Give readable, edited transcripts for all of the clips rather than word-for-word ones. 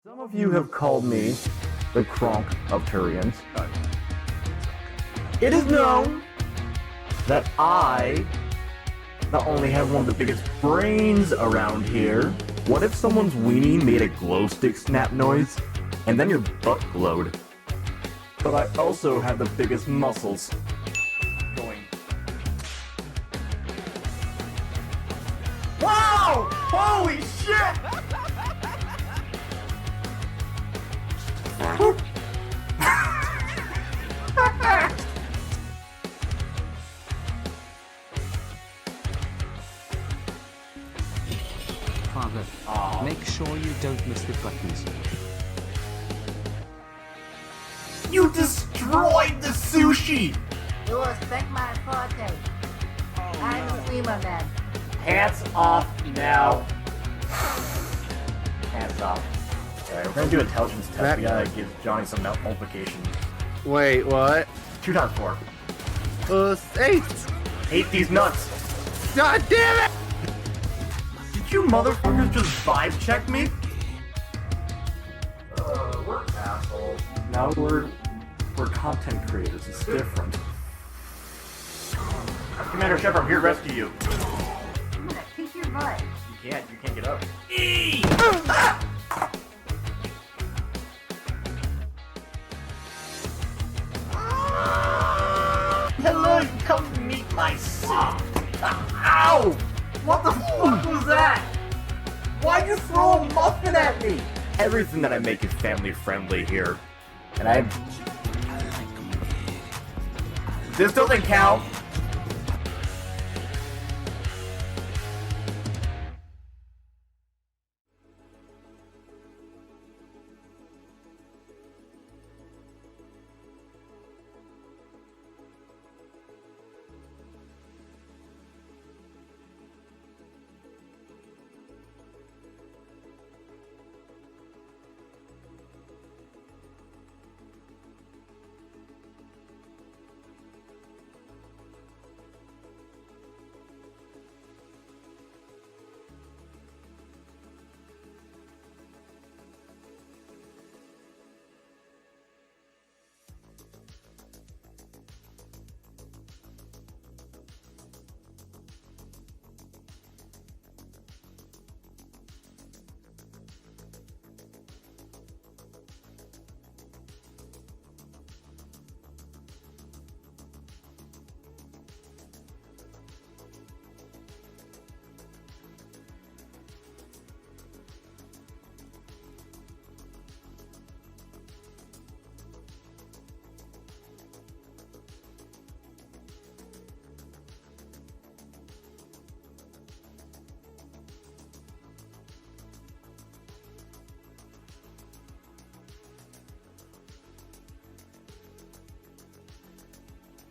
Some of you have called me the Kronk of Turians. It is known that I not only have one of the biggest brains around here. What if someone's weenie made a glow stick snap noise, and then your butt glowed? But I also have the biggest muscles. Going. Wow! Holy shit! Father, make sure you don't miss the buttons. You destroyed the sushi! You respect my forte. I'm a swimmer man. Hands off now. Hands off. Alright, we're gonna do an intelligence test. We gotta give Johnny some multiplication. Wait, what? 2 times 4. 8! Hate these nuts! God damn it! Did you motherfuckers just vibe check me? We're assholes. Now we're content creators. It's different. Commander Shepard, I'm here to rescue you. I'm gonna kick your butt. You can't get up. Hello, you come to meet my son. Ow! What the fuck was that? Why'd you throw a muffin at me? Everything that I make is family friendly here. And this doesn't count.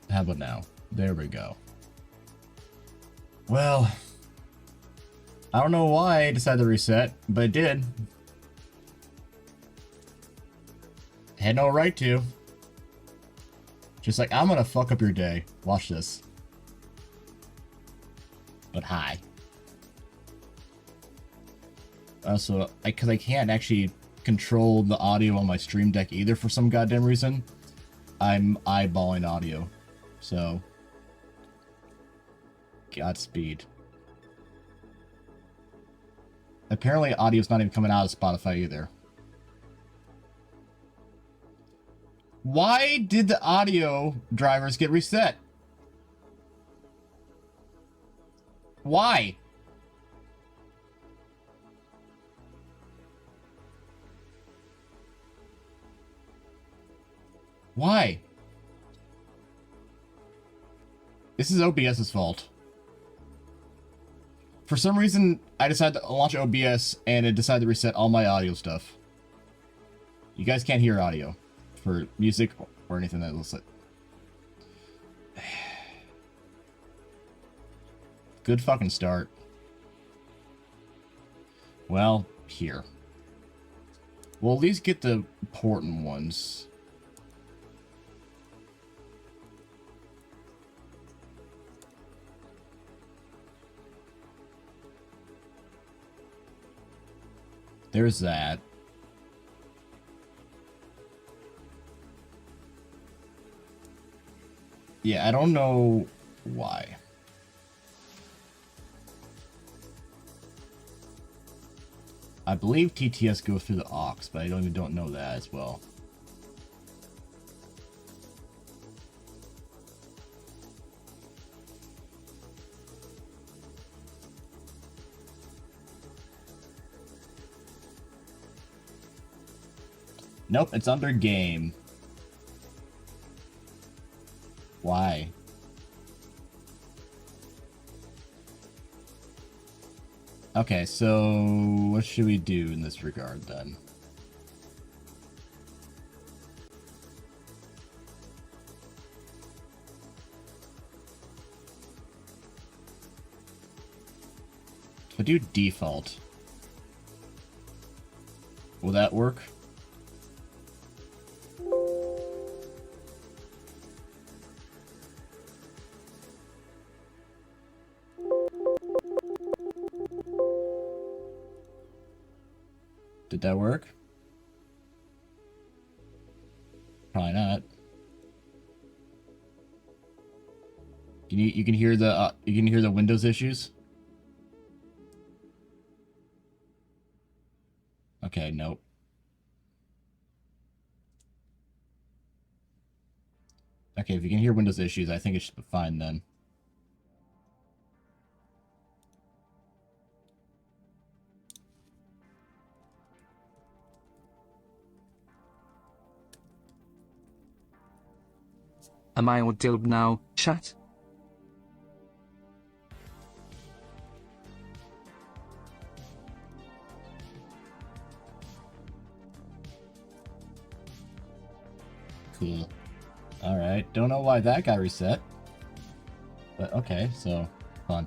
How about now? There we go. Well, I don't know why I decided to reset, but it did. Had no right to. Just like, I'm gonna fuck up your day. Watch this. But hi. Also, because I can't actually control the audio on my stream deck either for some goddamn reason, I'm eyeballing audio. So, Godspeed. Apparently, audio's not even coming out of Spotify either. Why did the audio drivers get reset? Why? Why? This is OBS's fault. For some reason, I decided to launch OBS and it decided to reset all my audio stuff. You guys can't hear audio for music or anything that looks like. Good fucking start. Well, here. We'll at least get the important ones. There's that. Yeah, I don't know why. I believe TTS goes through the aux, but I don't know that as well. Nope, it's under game. Why? Okay, so what should we do in this regard then? So do default. Will that work? Did that work? Probably not. You can hear the Windows issues? Okay, nope. Okay, if you can hear Windows issues, I think it should be fine then. Am I audible now, chat? Cool. Alright, don't know why that got reset. But okay, so fun.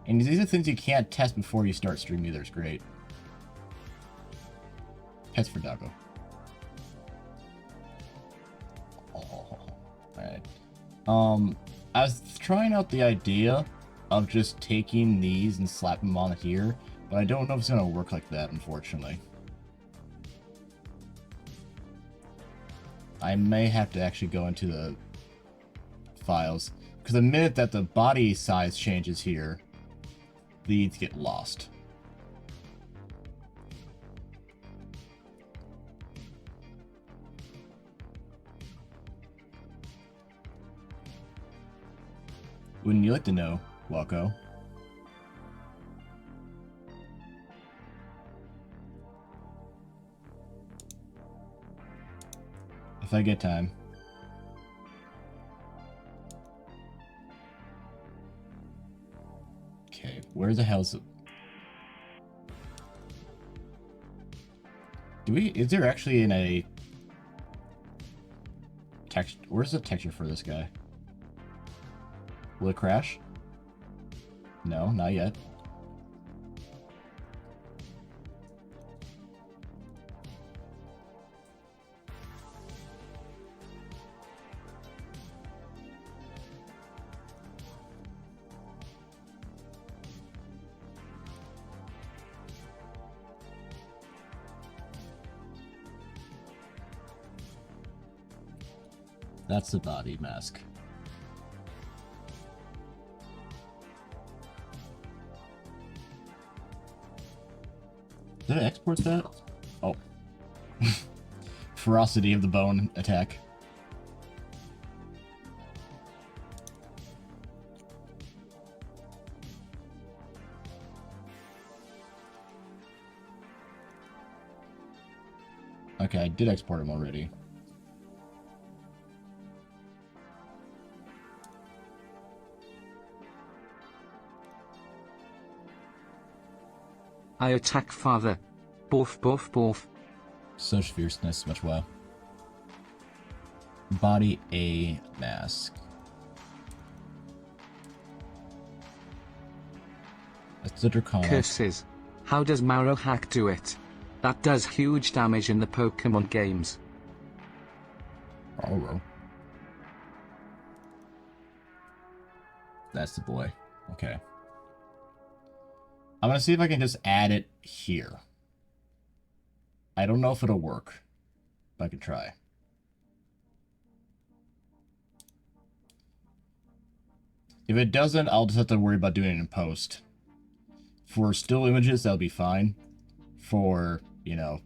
And these are things you can't test before you start stream either, it's great. Test for Doggo. Alright. I was trying out the idea of just taking these and slapping them on here, but I don't know if it's gonna work like that, unfortunately. I may have to actually go into the files, because the minute that the body size changes here, these get lost. Wouldn't you like to know, Waco? If I get time. Okay, where the hell's it? Is there actually in a text? Where's the texture for this guy? Will it crash? No, not yet. That's the body mask. Did I export that? Oh. Ferocity of the bone attack. Okay, I did export him already. I attack father. Both. Such fierceness, much wow. Body A mask. That's the Draconic. Curses. How does Mauro hack do it? That does huge damage in the Pokemon games. Oh. That's the boy. Okay. I'm gonna see if I can just add it here. I don't know if it'll work, but I can try. If it doesn't, I'll just have to worry about doing it in post. For still images, that'll be fine. For, you know,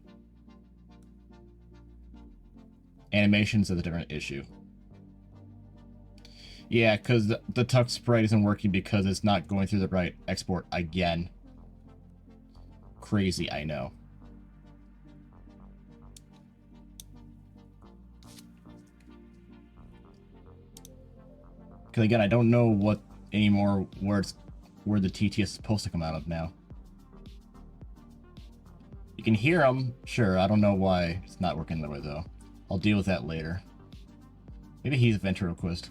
animations, is a different issue. Yeah, because the tuck sprite isn't working because it's not going through the right export again. Crazy, I know. Because again, I don't know what anymore where the TT is supposed to come out of now. You can hear them, sure. I don't know why it's not working that way though. I'll deal with that later. Maybe he's a ventriloquist.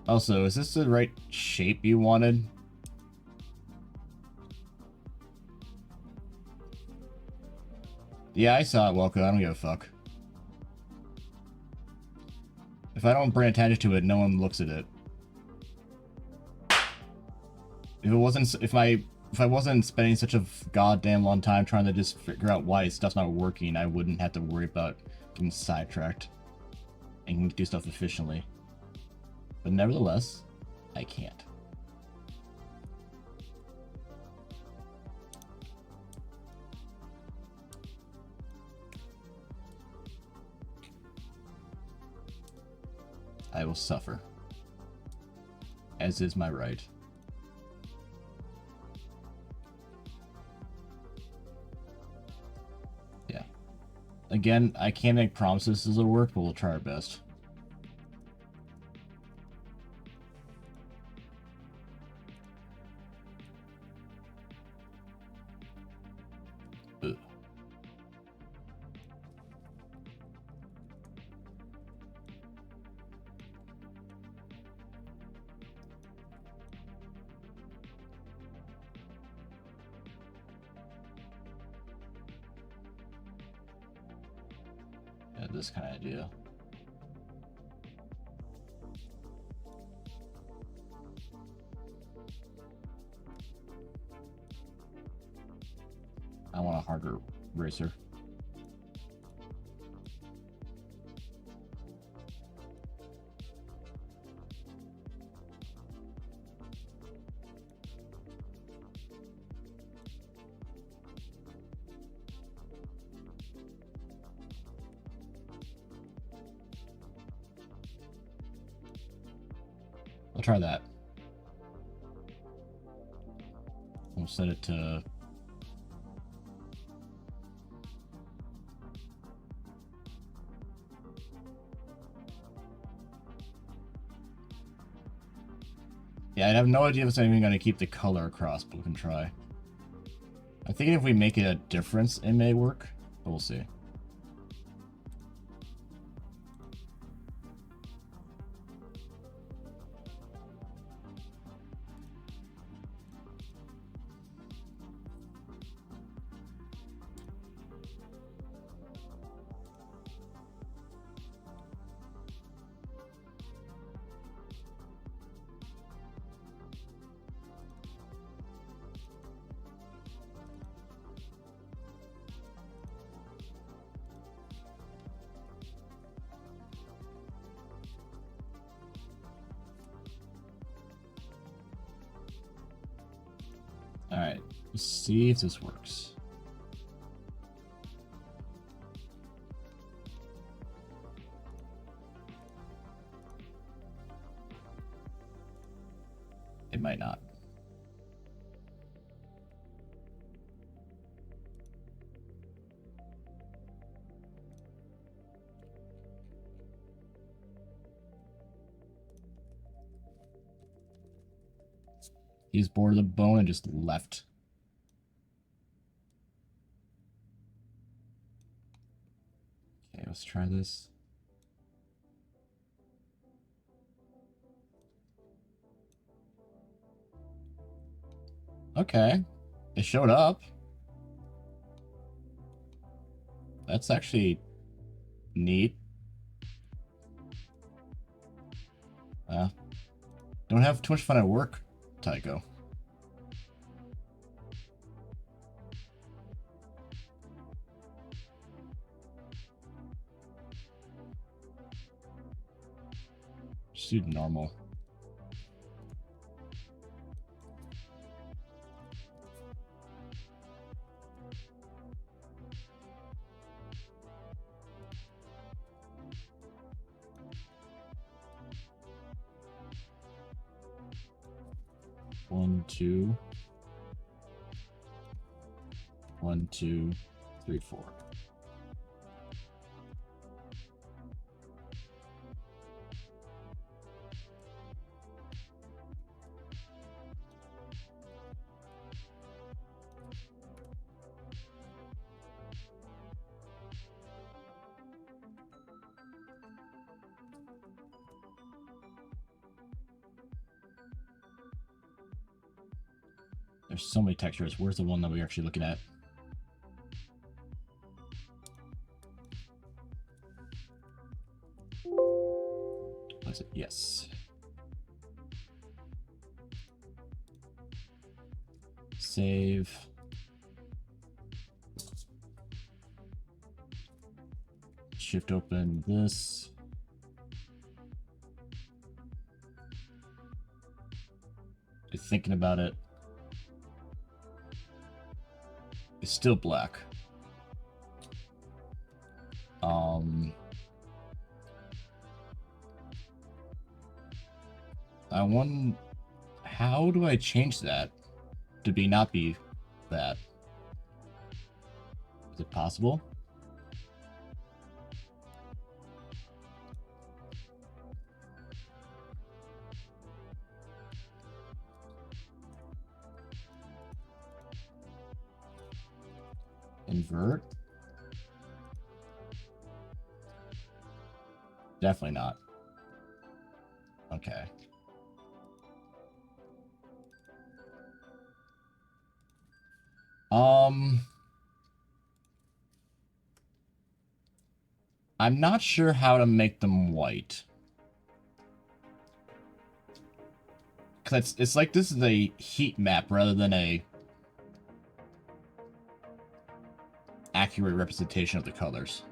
Also, is this the right shape you wanted? Yeah, I saw it, Welko. I don't give a fuck. If I don't bring attention to it, no one looks at it. If I wasn't spending such a goddamn long time trying to just figure out why stuff's not working, I wouldn't have to worry about getting sidetracked and do stuff efficiently. But nevertheless, I can't. I will suffer, as is my right. Yeah. Again, I can't make promises this will work, but we'll try our best. Ugh. Yeah, this kind of idea. I want a harder racer. I'll try that. We'll set it to... Yeah, I have no idea if it's even going to keep the color across, but we can try. I'm thinking if we make it a difference, it may work, but we'll see. Alright, let's see if this works. It might not. He's bored of the bone and just left. Okay, let's try this. Okay, it showed up. That's actually neat. Don't have too much fun at work, Tycho. Just do normal. One, two. 1, 2, 3, 4. There's so many textures. Where's the one that we're actually looking at? Was it? Yes. Save. Shift open this. Just thinking about it. It's still black. I wonder, how do I change that to not be that? Is it possible? Invert? Definitely not. Okay. I'm not sure how to make them white. Cause it's like this is a heat map rather than a accurate representation of the colors.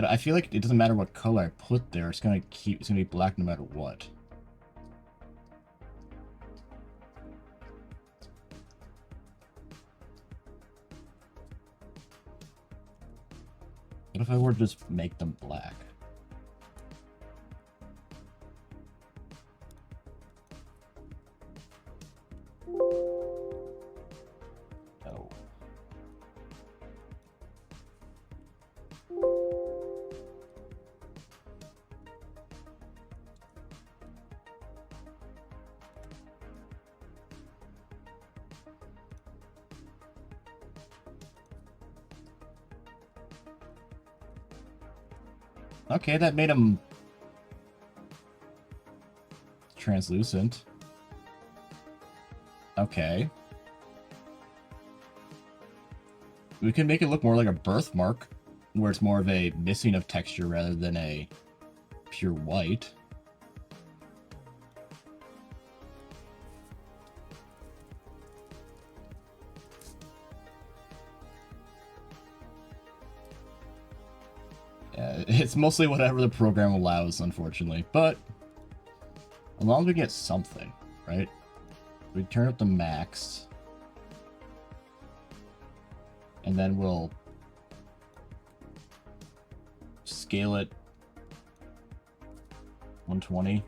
I feel like it doesn't matter what color I put there, it's gonna be black no matter what. What if I were to just make them black? No. Okay, that made them translucent. Okay. We can make it look more like a birthmark, where it's more of a missing of texture rather than a pure white. Yeah, it's mostly whatever the program allows, unfortunately. But as long as we get something, right? We turn up the max. And then we'll scale it 120.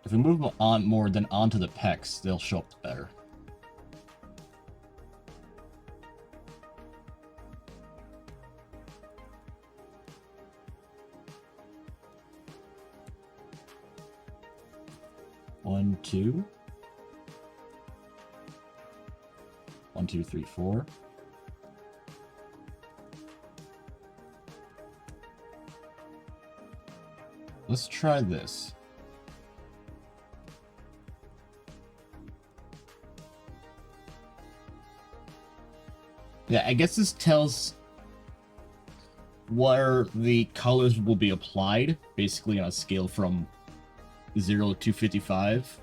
If we move on more than onto the pecs, they'll show up better. One, two. 1, 2, 3, 4. Let's try this. Yeah, I guess this tells where the colors will be applied, basically on a scale from 0 to 255.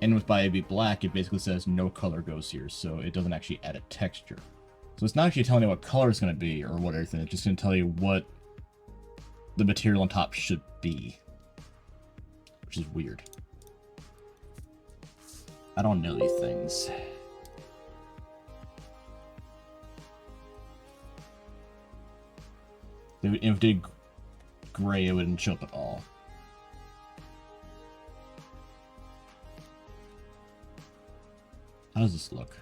And with by AB black, it basically says no color goes here, so it doesn't actually add a texture. So it's not actually telling you what color it's going to be or what everything, it's just going to tell you what the material on top should be. Which is weird. I don't know these things. If it did gray, it wouldn't show up at all. How does this look?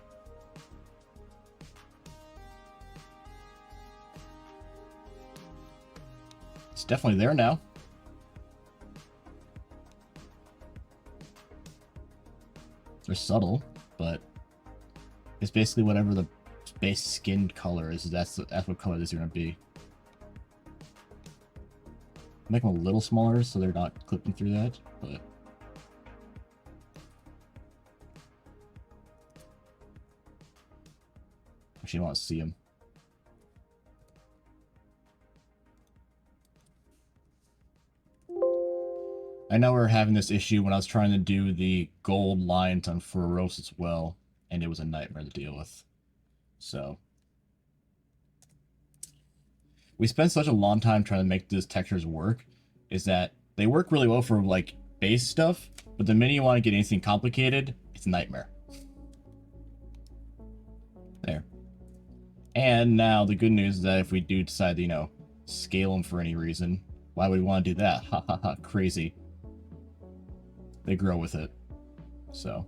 It's definitely there now. They're subtle, but it's basically whatever the base skin color is. That's what color this is going to be. Make them a little smaller so they're not clipping through that, but actually I want to see them. I know we're having this issue when I was trying to do the gold lines on Furos as well, and it was a nightmare to deal with. So we spent such a long time trying to make these textures work, is that they work really well for like base stuff, but the minute you want to get anything complicated, it's a nightmare. There. And now the good news is that if we do decide to, you know, scale them for any reason, why would we want to do that? Ha ha ha, crazy. They grow with it. So.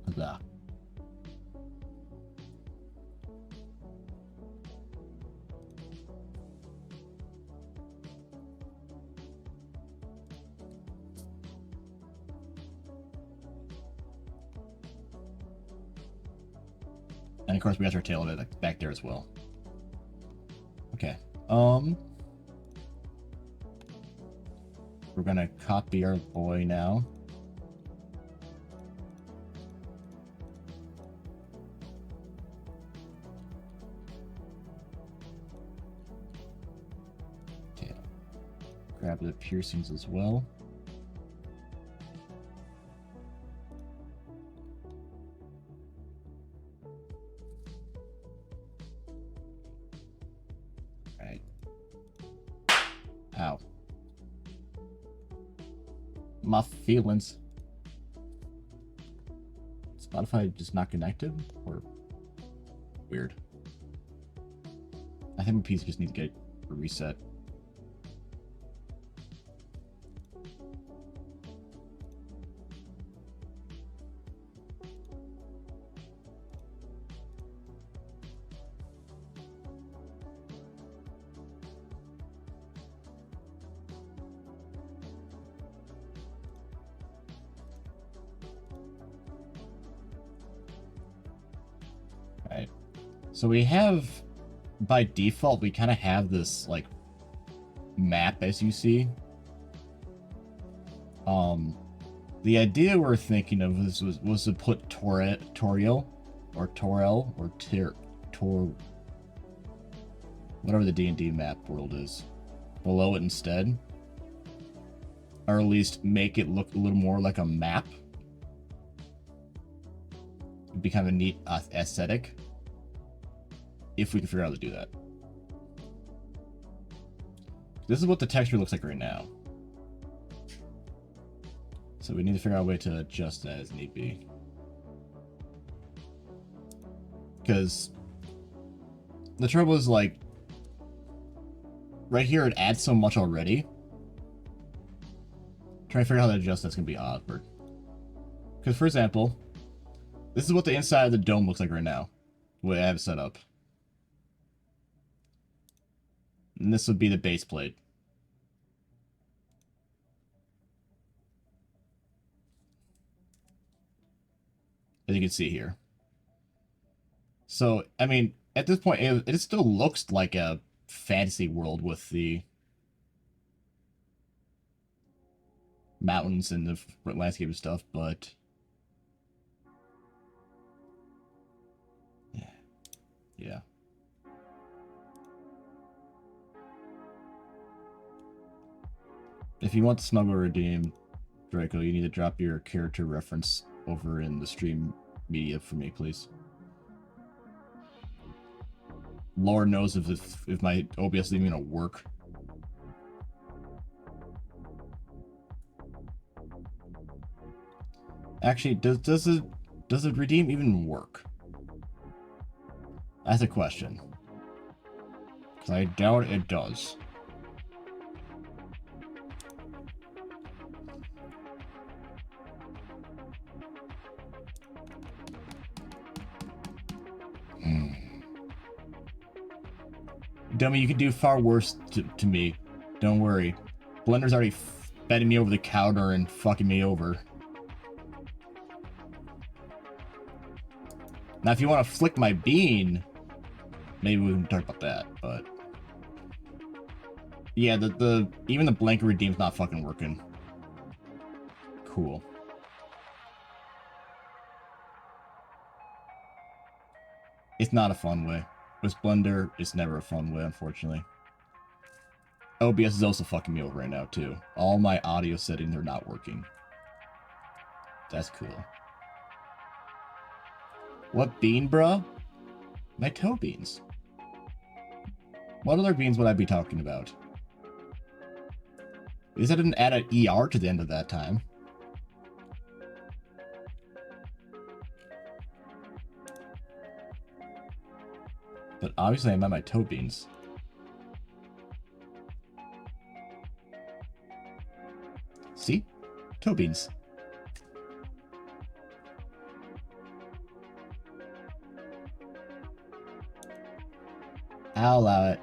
Huzzah. And of course we got our tail of it back there as well. Okay. We're gonna copy our boy now. Tail. Grab the piercings as well. Ow. My feelings. Spotify just not connected? Or weird. I think my PC just needs to get a reset. So we have, by default, we kind of have this, like, map, as you see. The idea we're thinking of was to put Toriel, whatever the D&D map world is, below it instead. Or at least make it look a little more like a map. It'd be kind of a neat aesthetic. If we can figure out how to do that. This is what the texture looks like right now. So we need to figure out a way to adjust that as need be. Because the trouble is, like, right here it adds so much already. Trying to figure out how to adjust that's going to be awkward. Because, for example, this is what the inside of the dome looks like right now. The way I have it set up. And this would be the base plate. As you can see here. So, I mean, at this point, it still looks like a fantasy world with the mountains and the landscape and stuff, but Yeah. If you want to smuggle redeem, Draco, you need to drop your character reference over in the stream media for me, please. Lord knows if my OBS is even gonna work. Actually, does it redeem even work? That's a question. Because I doubt it does. Dummy, you can do far worse to me. Don't worry. Blender's already bending me over the counter and fucking me over. Now, if you want to flick my bean, maybe we can talk about that, but... Yeah, even the blanket redeem's not fucking working. Cool. It's not a fun way. With Blender, it's never a fun way, unfortunately. OBS is also fucking me over right now, too. All my audio settings are not working. That's cool. What bean, bruh? My toe beans. What other beans would I be talking about? At least I didn't add an ER to the end of that time. But obviously I meant my toe beans. See? Toe beans. I'll allow it.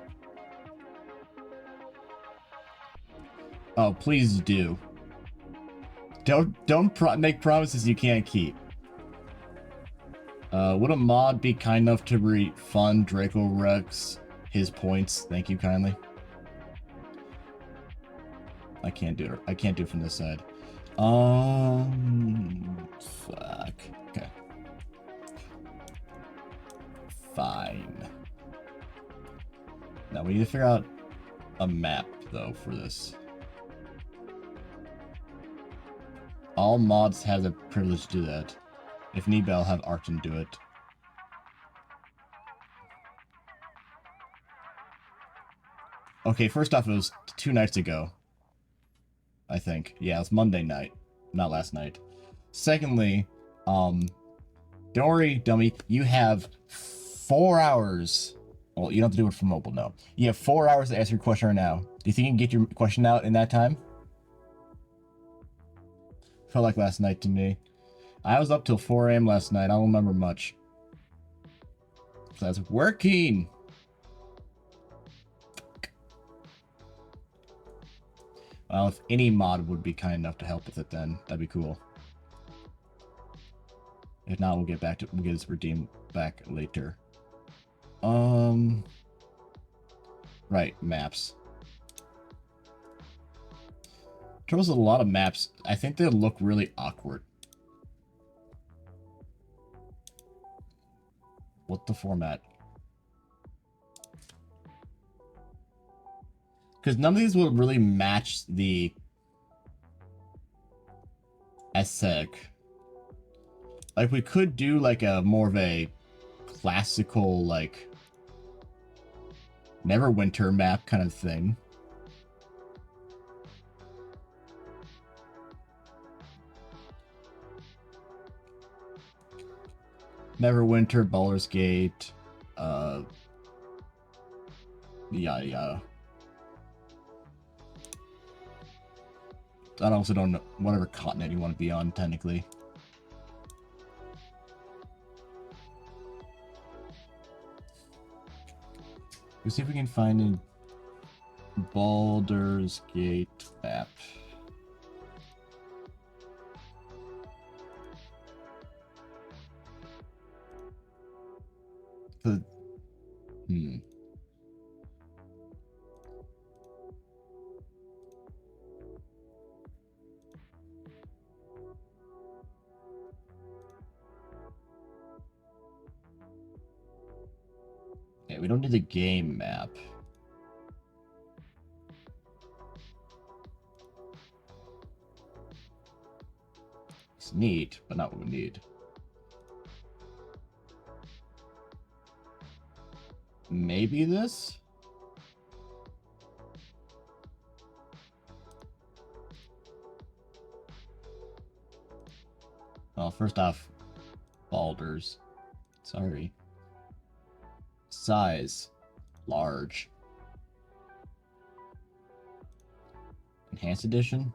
Oh, please do. Don't make promises you can't keep. Would a mod be kind enough to refund Draco Rex his points? Thank you kindly. I can't do it. I can't do it from this side. Fuck. Okay. Fine. Now we need to figure out a map though for this. All mods have the privilege to do that. If need be, I'll have Archon do it. Okay, first off, it was 2 nights ago. I think. Yeah, it was Monday night, not last night. Secondly, don't worry, dummy. You have 4 hours. Well, you don't have to do it from mobile, no. You have 4 hours to ask your question right now. Do you think you can get your question out in that time? Felt like last night to me. I was up till 4 a.m. last night. I don't remember much. So that's working. Well, if any mod would be kind enough to help with it, then that'd be cool. If not, we'll get this redeem back later. Right, maps. Troubles with a lot of maps. I think they look really awkward. What the format? Because none of these will really match the aesthetic. Like, we could do, like, a more of a classical, like, Neverwinter map kind of thing. Neverwinter, Baldur's Gate, yada yada. I also don't know whatever continent you want to be on, technically. Let's see if we can find a Baldur's Gate map. we don't need the game map. It's neat, but not what we need. Maybe this? Well, first off, Baldur's. Sorry. Size. Large. Enhanced edition?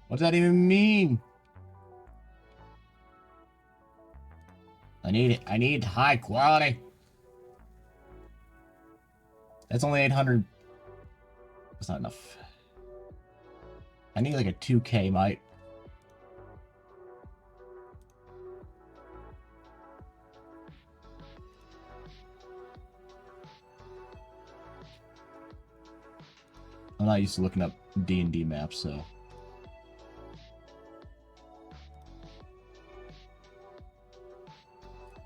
What does that even mean? I need high quality. That's only 800. That's not enough. I need like a 2K, mate. I'm not used to looking up D&D maps, so.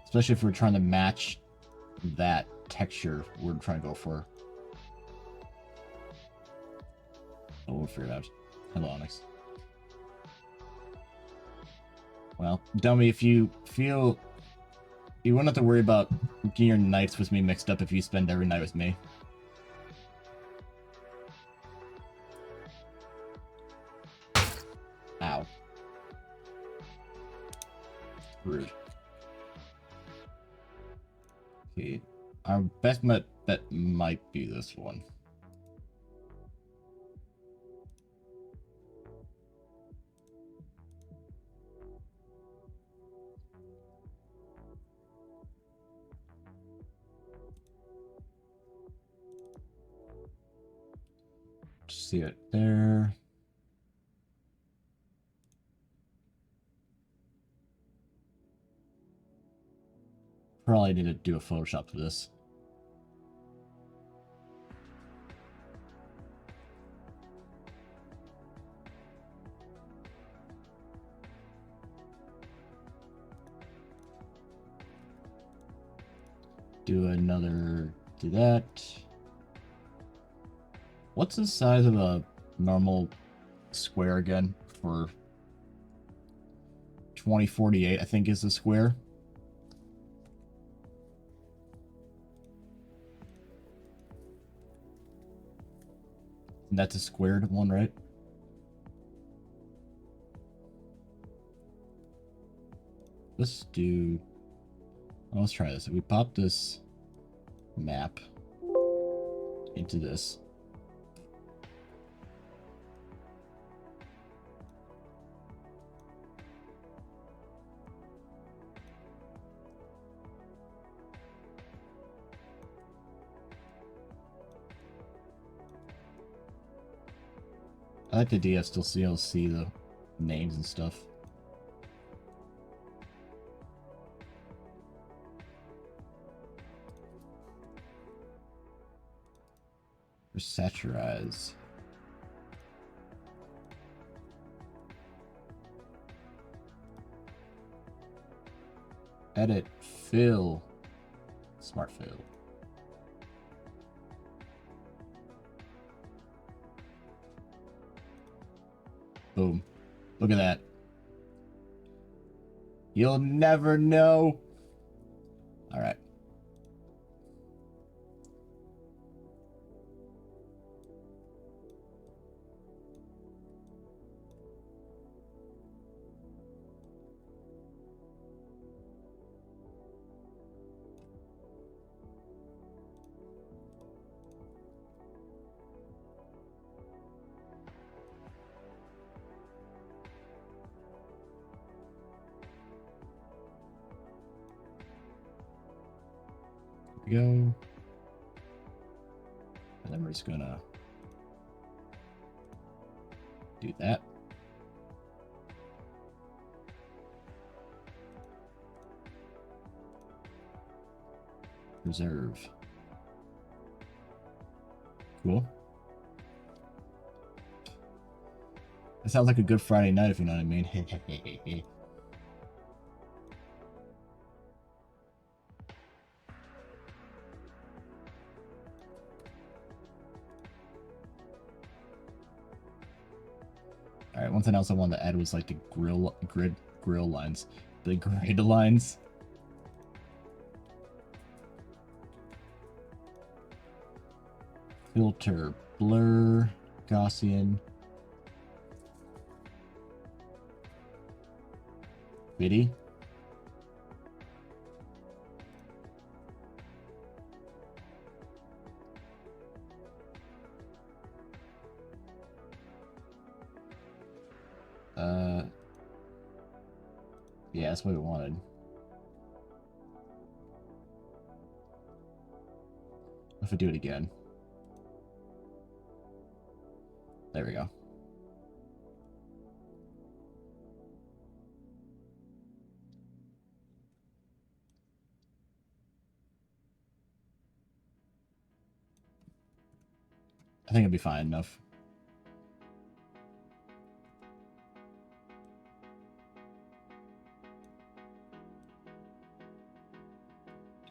Especially if we're trying to match that texture we're trying to go for. Oh, we'll figure it out. Hello, Onyx. Well, dummy, if you feel... You won't have to worry about getting your nights with me mixed up if you spend every night with me. Ow. Rude. Okay. Our best bet might be this one. See it there. Probably need to do a Photoshop for this. Do that. What's the size of a normal square again for 2048, I think is the square. And that's a squared one, right? Let's do... Oh, let's try this. If we pop this map into this. I like the idea of still be able to see the names and stuff. Or satirize. Edit, fill, smart fill. Boom. Look at that. You'll never know. All right. Go. And then we're just gonna do that. Reserve. Cool. That sounds like a good Friday night, if you know what I mean. Alright, one thing else I wanted to add was like the grill lines. The grid lines. Filter, blur, Gaussian. Biddy. Yeah, that's what we wanted. If I do it again. There we go. I think it'll be fine enough.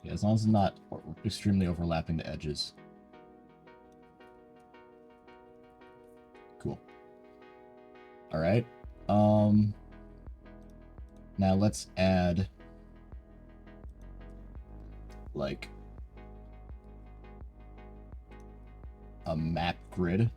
Yeah, as long as it's not extremely overlapping the edges. Cool. Alright. Now let's add like a map grid.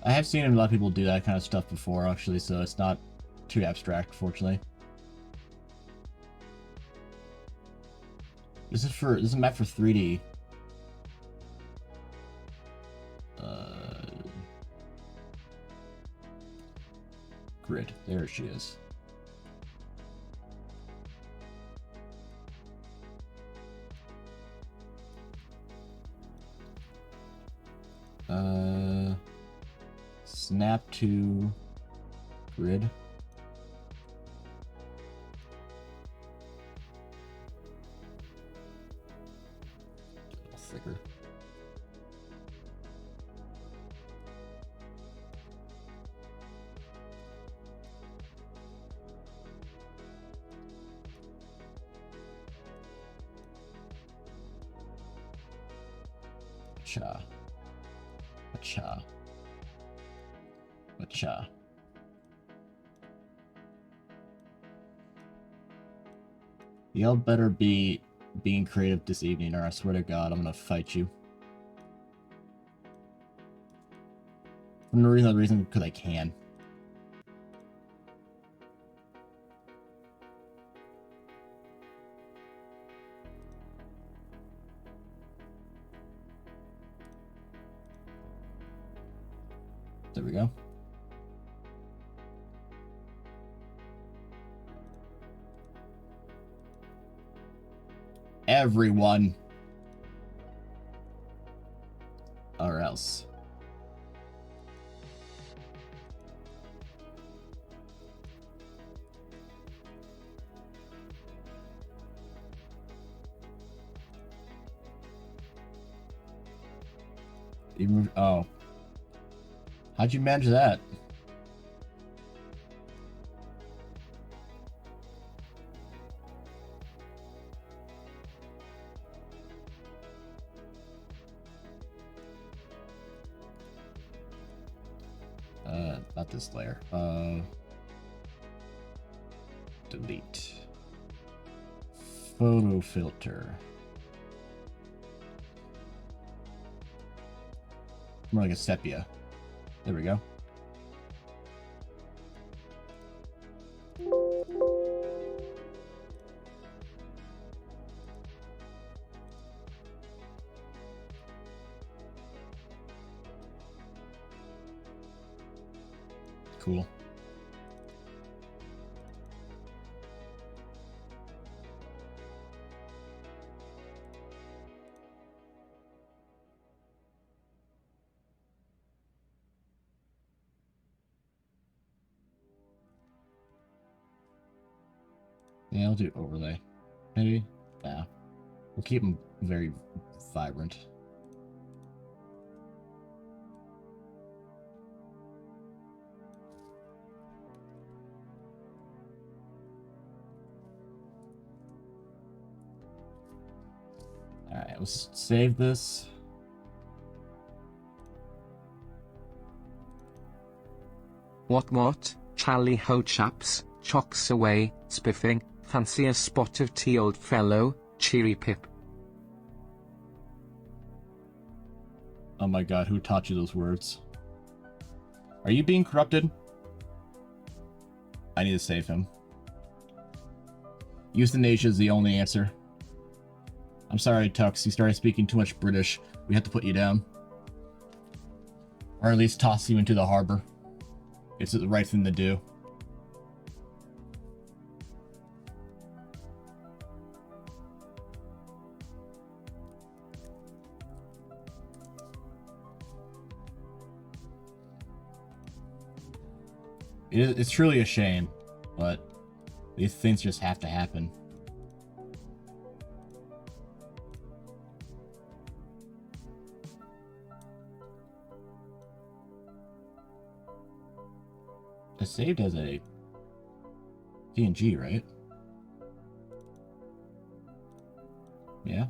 I have seen a lot of people do that kind of stuff before, actually, so it's not too abstract, fortunately. This is a map for 3D. Grid. There she is. Snap to grid. A little thicker. Cha. Cha. Cha. Y'all better be being creative this evening, or I swear to God, I'm gonna fight you. For no reason other reason, because I can. There we go. Everyone. Or else. Even, oh. How'd you manage that? Not this layer. Delete. Photo filter. More like a sepia. There we go. Cool. Yeah, I'll do overlay. Maybe? Yeah. We'll keep them very vibrant. Let's save this. What? Tally ho chaps, chocks away, spiffing, fancy a spot of tea old fellow, cheery pip. Oh my god, who taught you those words? Are you being corrupted? I need to save him. Euthanasia is the only answer. I'm sorry, Tux, you started speaking too much British. We have to put you down. Or at least toss you into the harbor. It's the right thing to do. It's truly a shame, but these things just have to happen. It's saved as a PNG, right? Yeah.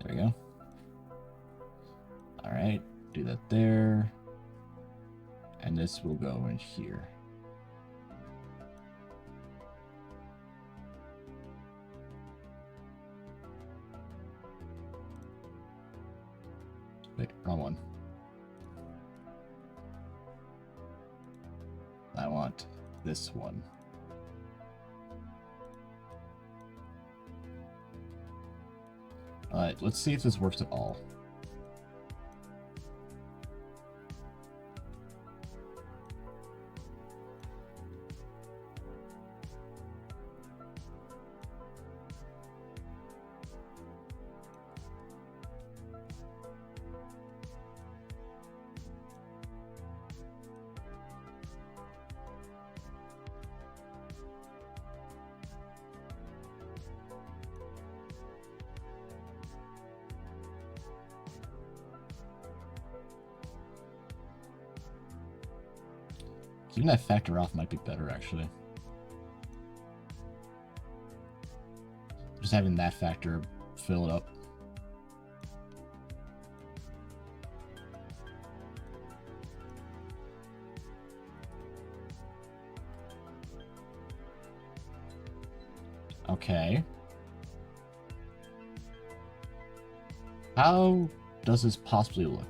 There we go. Alright, do that there. And this will go in here. Wait, wrong one. I want this one. Alright, let's see if this works at all. Keeping that factor off might be better, actually. Just having that factor fill it up. Okay. How does this possibly look?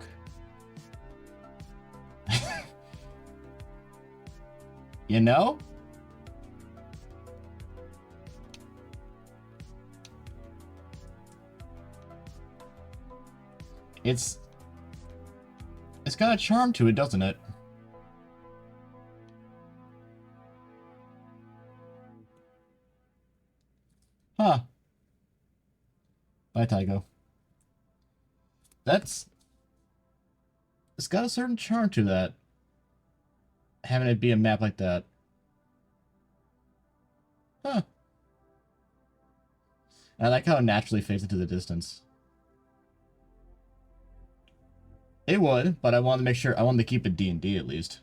You know? It's got a charm to it, doesn't it? Huh. Bye, Tygo. It's got a certain charm to that. Having it be a map like that. Huh. And I like how it naturally fades into the distance. It would, but I wanted to make sure, I wanted to keep it D&D at least.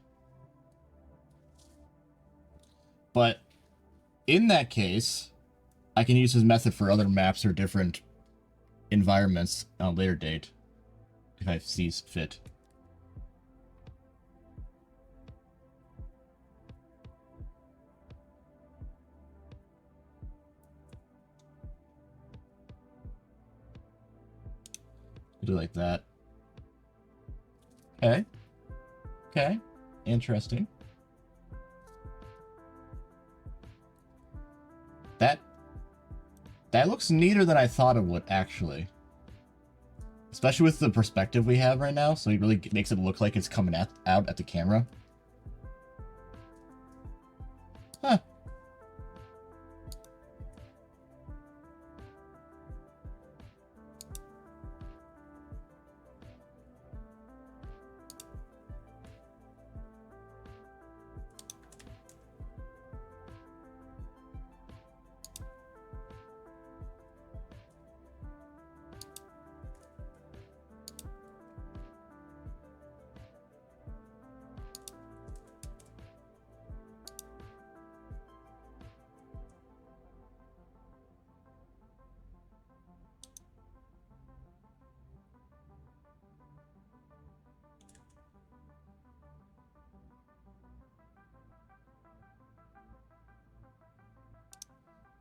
But in that case, I can use this method for other maps or different environments on a later date, if I see fit. Do it like that. Okay. Okay. Interesting. That looks neater than I thought it would, actually. Especially with the perspective we have right now, so it really makes it look like it's coming out at the camera. Huh.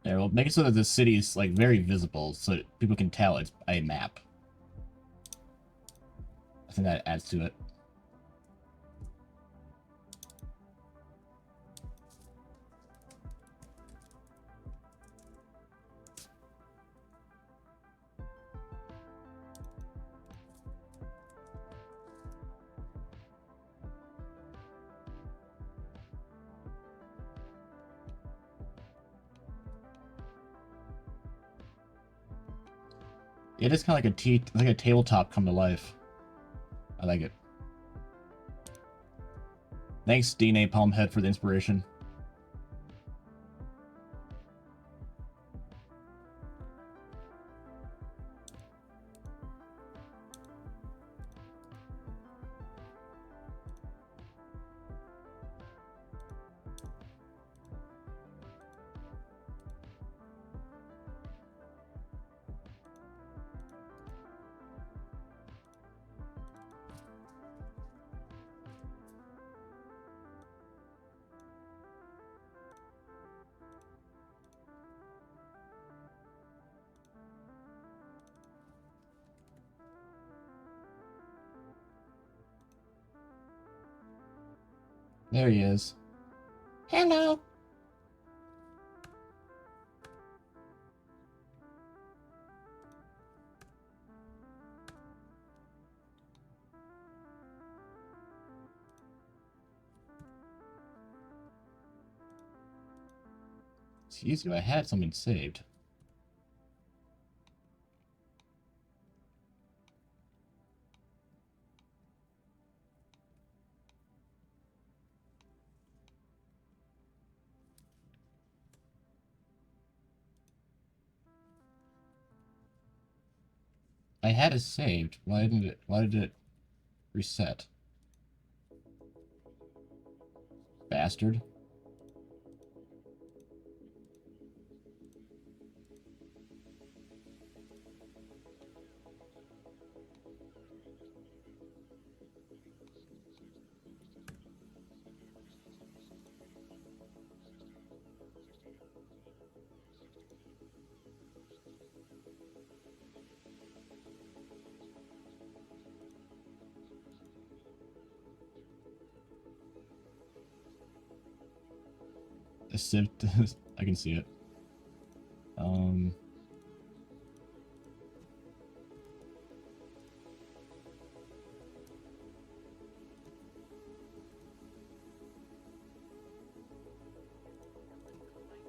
There, we'll make it so that the city is like very visible, so that people can tell it's a map. I think that adds to it. It is kind of like a tabletop come to life. I like it. Thanks, DNA Palmhead, for the inspiration. There he is. Hello. Excuse you, I had something saved. I had it saved. Why did it reset? Bastard. I can see it.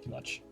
Too much.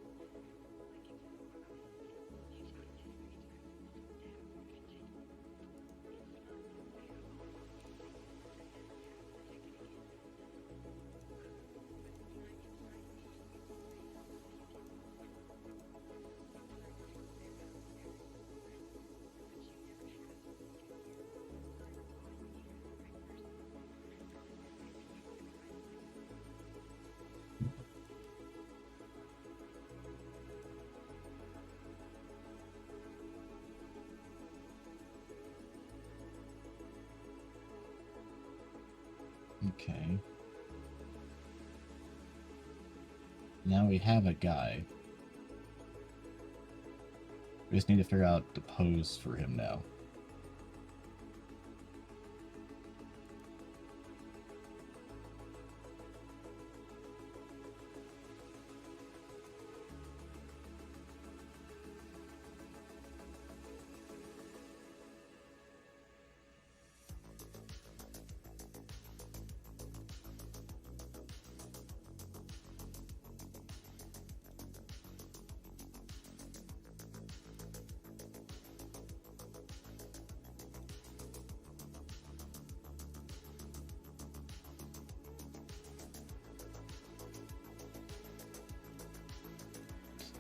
Okay. Now we have a guy. We just need to figure out the pose for him now.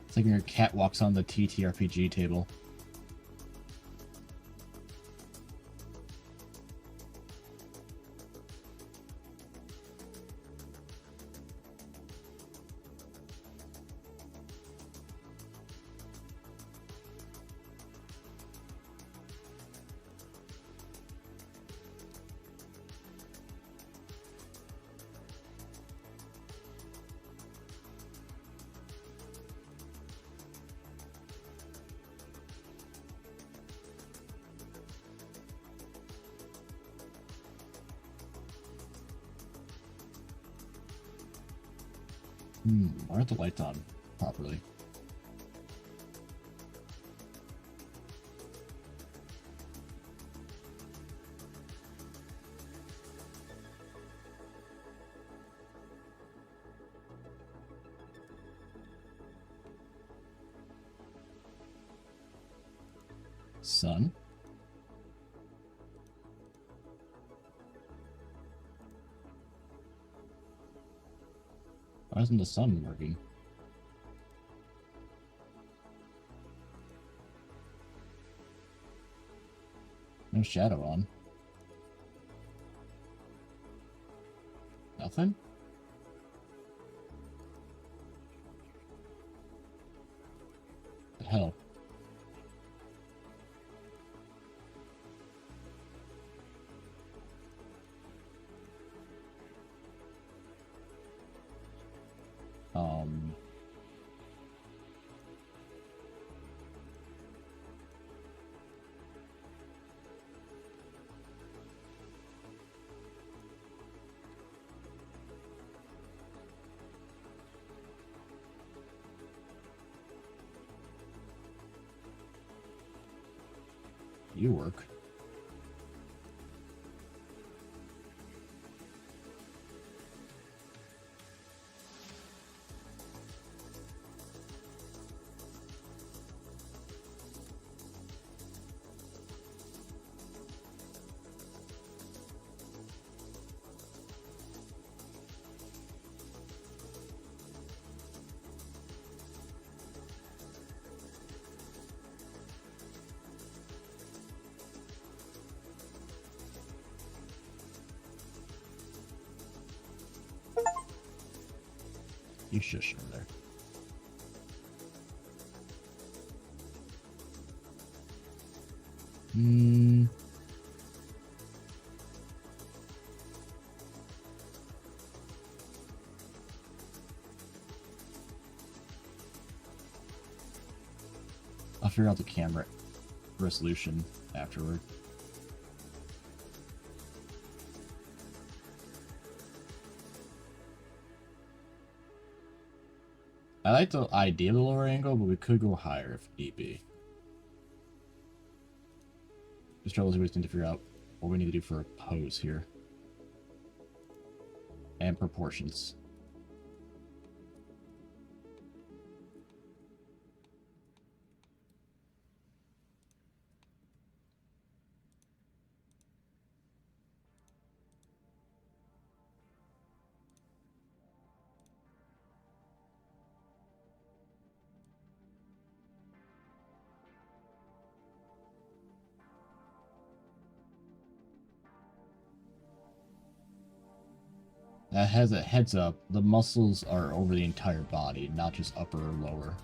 It's like when your cat walks on the TTRPG table. Why aren't the lights on properly? Sun? Why isn't the sun working? No shadow on. Nothing? The hell? Um... You work. You shush over there. I'll figure out the camera resolution afterward. I like the idea of the lower angle, but we could go higher if need be. Just trouble is we just need to figure out what we need to do for a pose here. And proportions. That has a heads up, the muscles are over the entire body, not just upper or lower.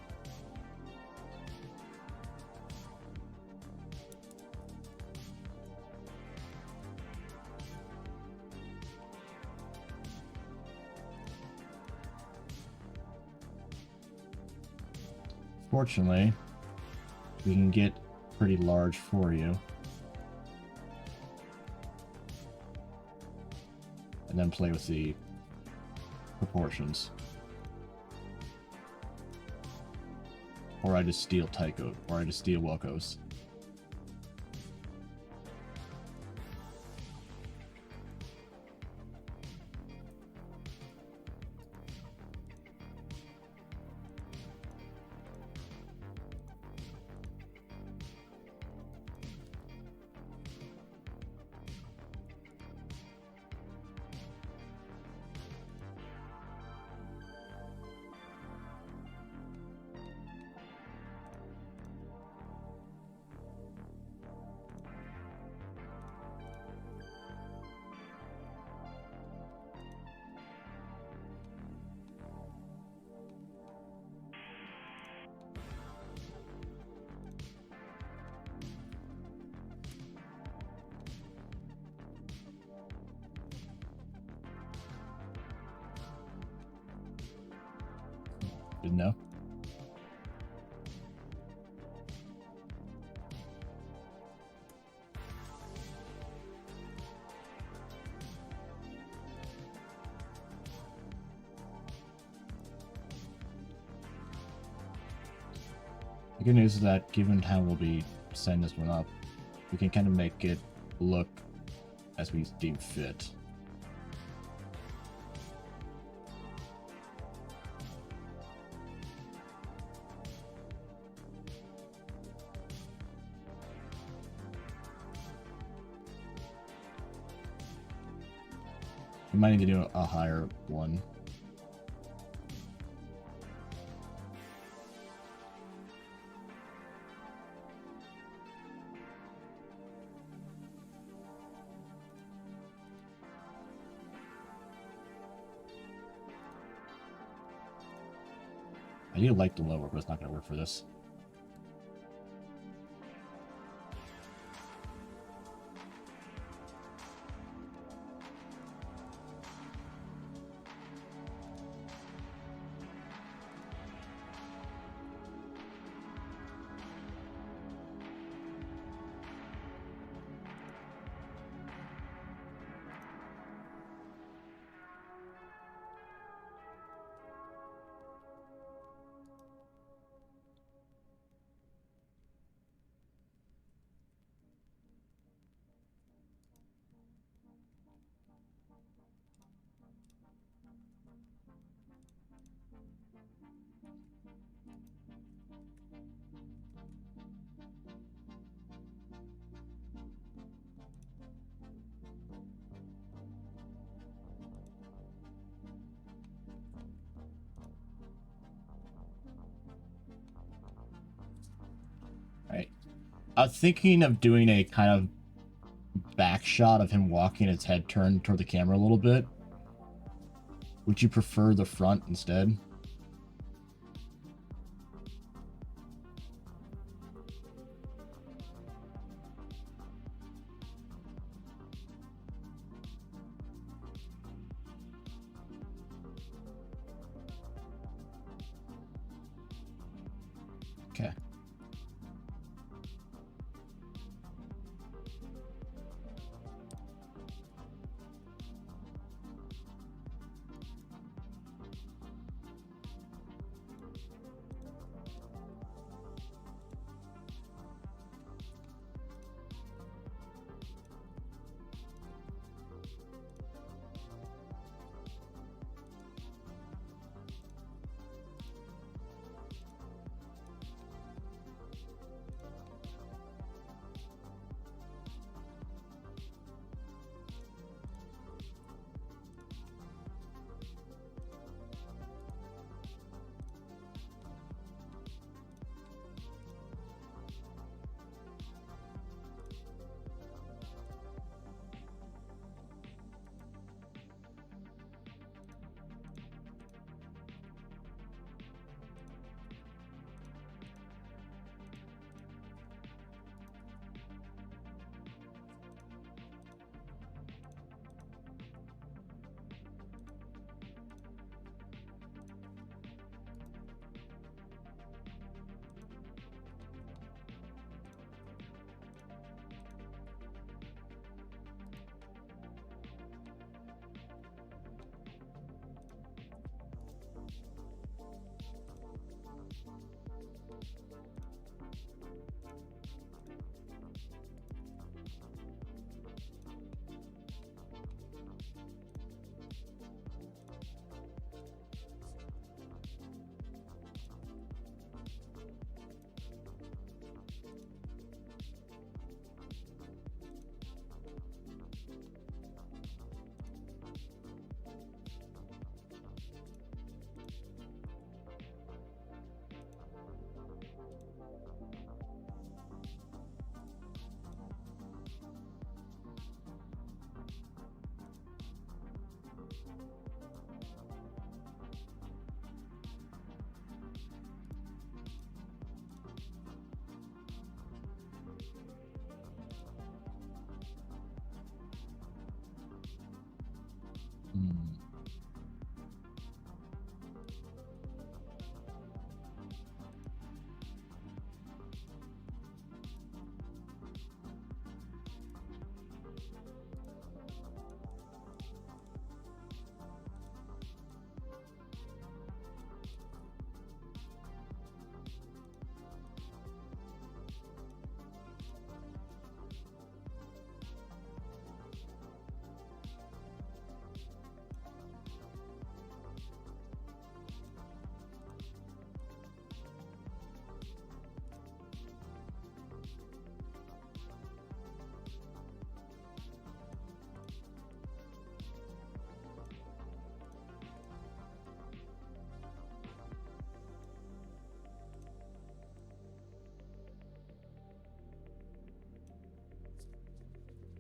Fortunately, we can get pretty large for you. And then play with the proportions. Or I just steal Tycho, or I just steal Wilco's. Didn't know. The good news is that given how we'll be setting this one up, we can kind of make it look as we deem fit. We might need to do a higher one. I need to like the lower, but it's not going to work for this. Right. I was thinking of doing a kind of back shot of him walking, his head turned toward the camera a little bit. Would you prefer the front instead? Okay.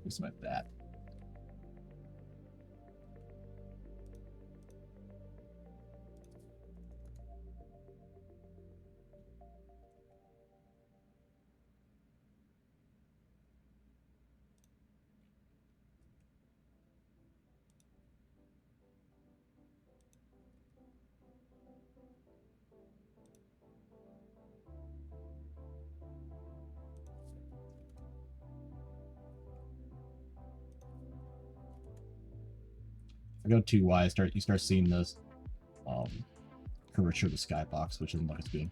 Looks like that. If I go too wide, you start seeing this curvature of the skybox, which isn't like it's good.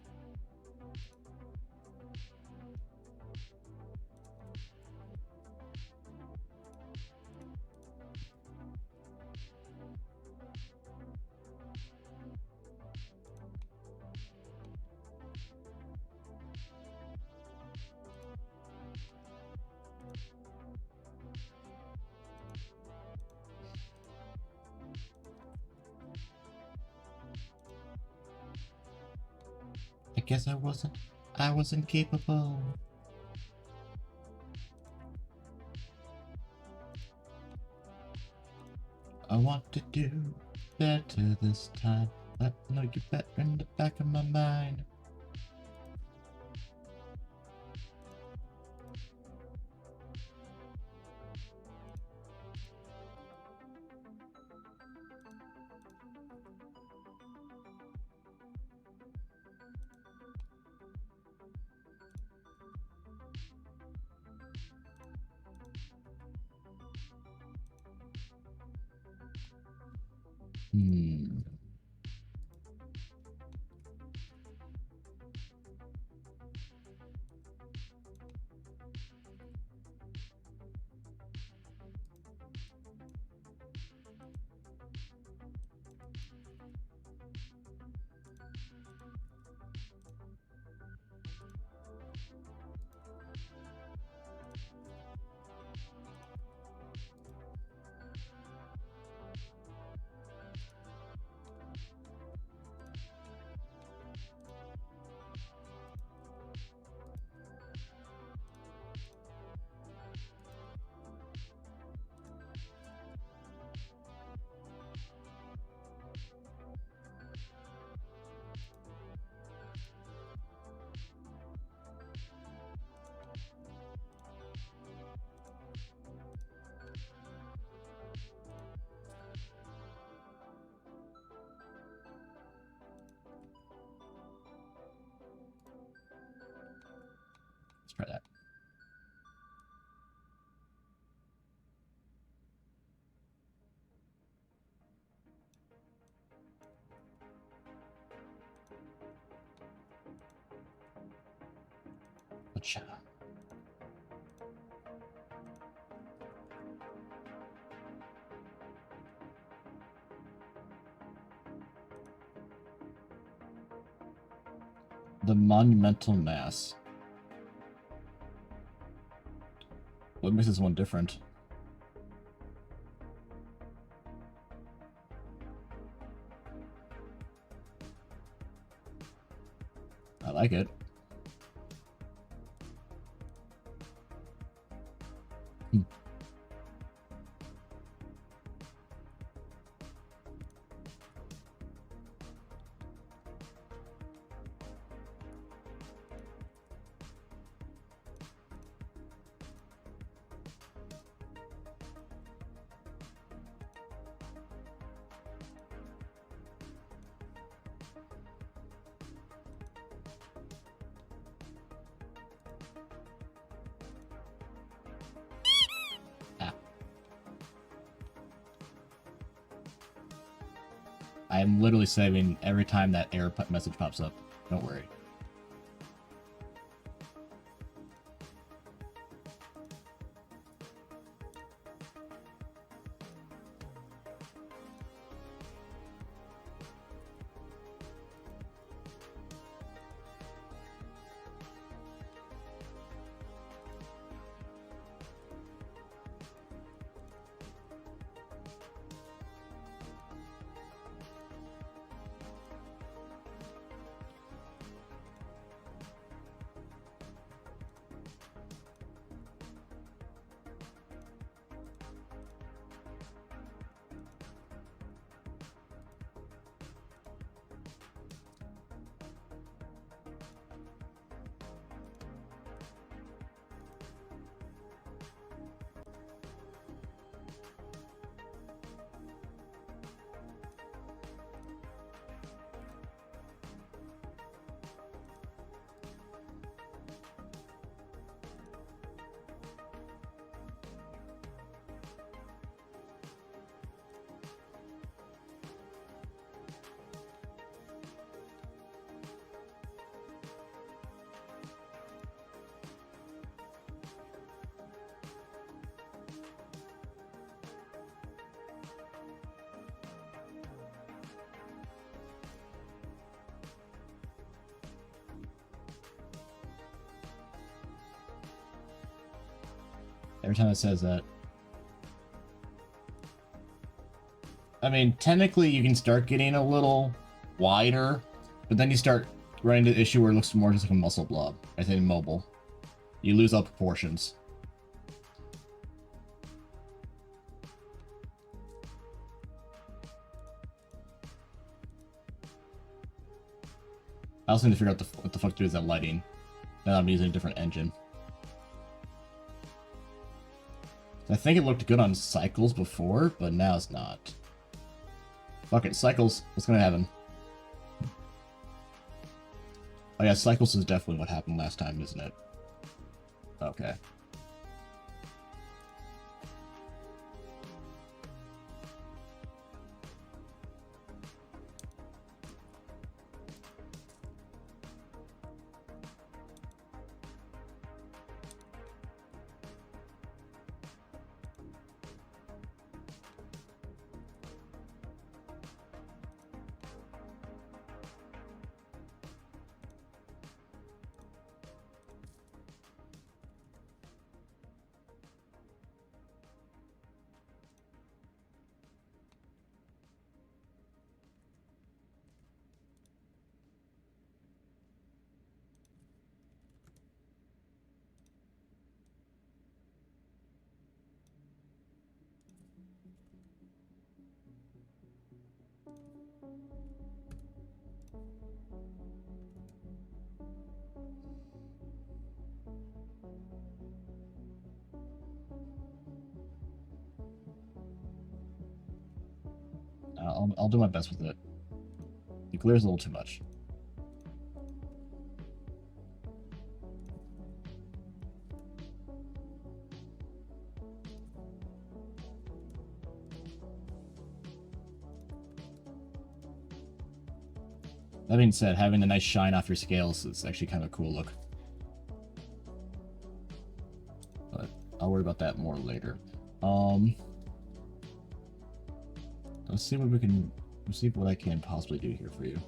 I guess I wasn't capable. I want to do better this time. I know you better in the back of my mind. Let's try that. Gotcha. The monumental mass. What makes this one different? I like it. I'm literally saving every time that error message pops up. Don't worry. every time it says that. I mean, technically you can start getting a little wider, but then you start running into the issue where it looks more just like a muscle blob. I think mobile. You lose all proportions. I also need to figure out what the fuck to do with that lighting. Now I'm using a different engine. I think it looked good on Cycles before, but now it's not. Fuck it, Cycles. What's gonna happen? Oh yeah, Cycles is definitely what happened last time, isn't it? Okay. I'll do my best with it. The glare is a little too much. That being said, having a nice shine off your scales is actually kind of a cool look. But I'll worry about that more later. Let's see what we can. Let's see what I can possibly do here for you.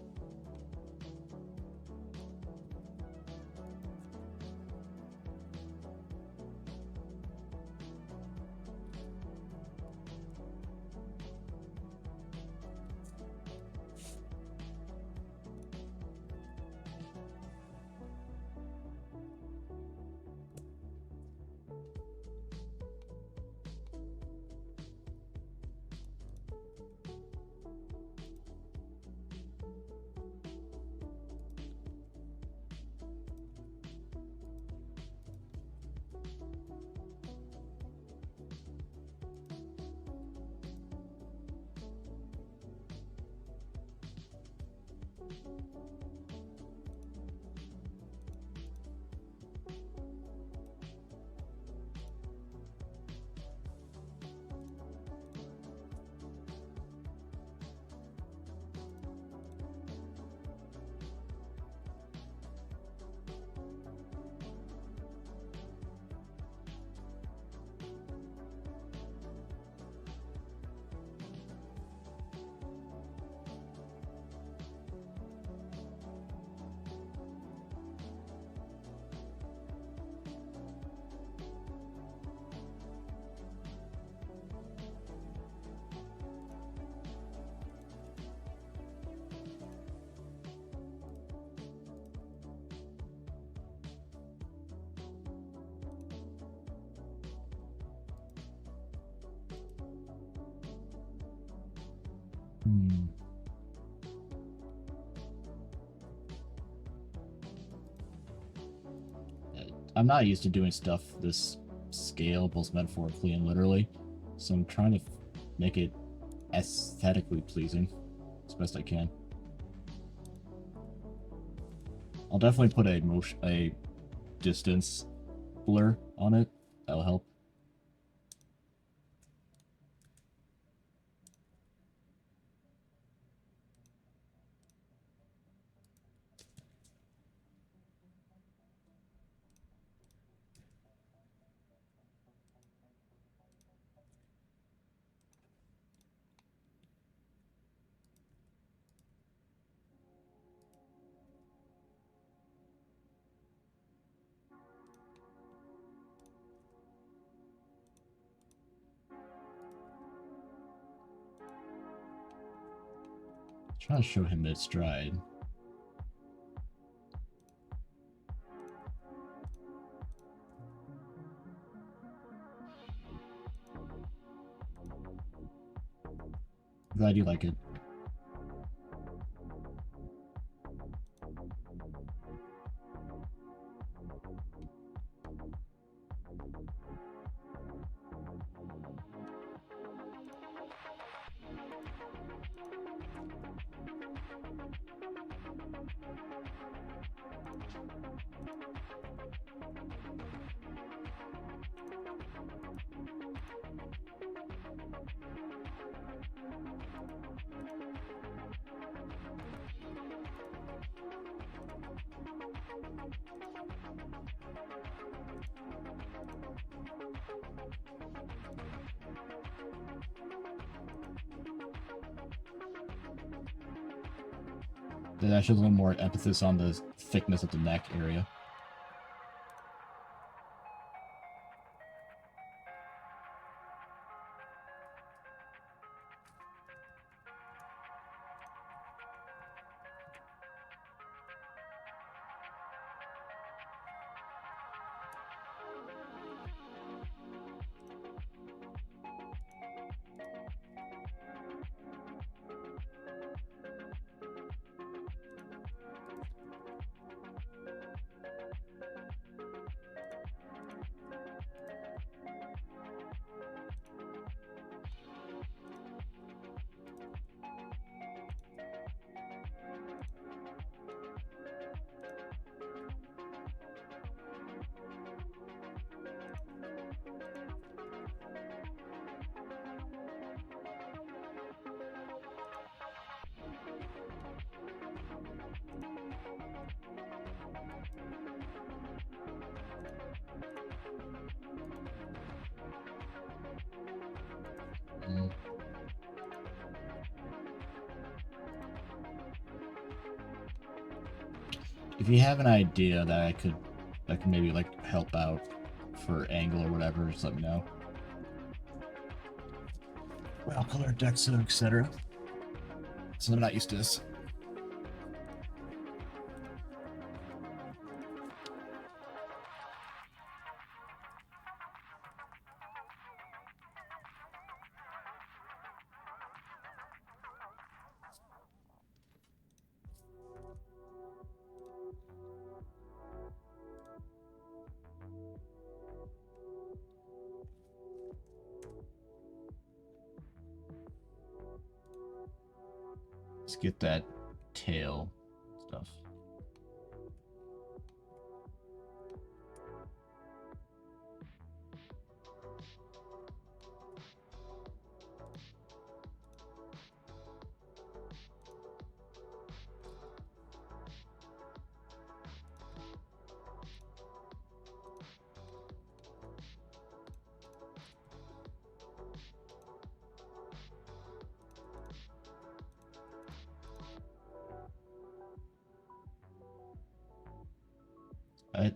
I'm not used to doing stuff this scale, both metaphorically and literally, so I'm trying to make it aesthetically pleasing as best I can. I'll definitely put a distance blur on it. That'll help. Trying to show him mid stride. Glad you like it. That shows a little more emphasis on the thickness of the neck area. If you have an idea that I could maybe like help out for angle or whatever, just let me know. Well, color, dexa, etc. So I'm not used to this. Let's get that tail stuff.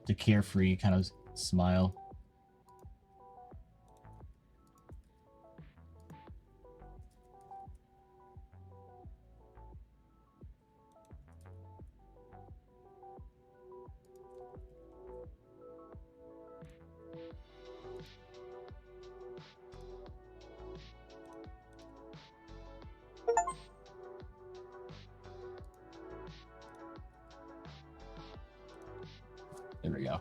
The carefree kind of smile. There we go.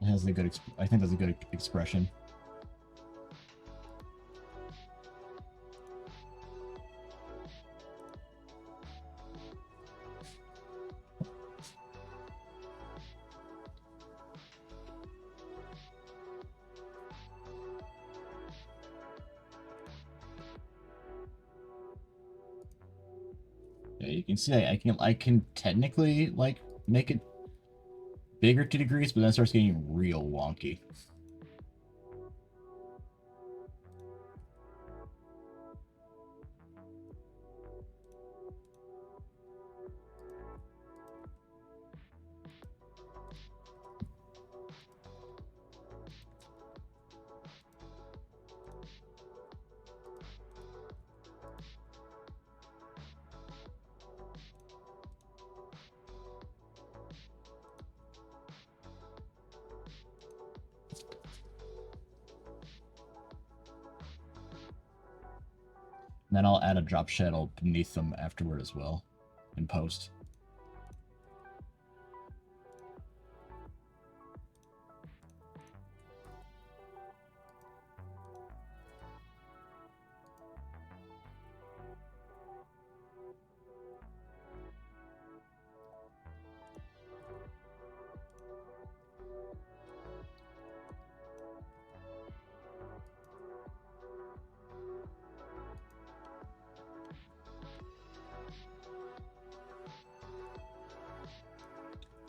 It has a good. I think that's a good expression. Yeah, you can see I can technically like make it bigger 2 degrees, but then it starts getting real wonky. And then I'll add a drop shadow beneath them afterward as well, in post.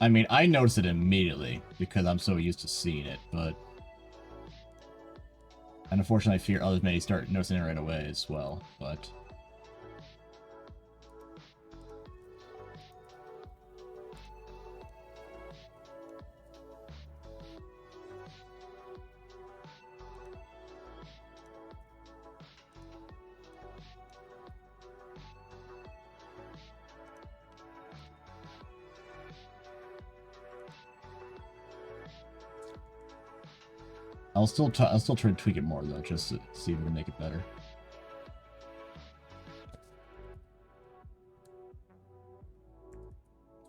I mean, I noticed it immediately because I'm so used to seeing it, but... And unfortunately, I fear others may start noticing it right away as well, but... I'll still try to tweak it more though, just to see if we can make it better.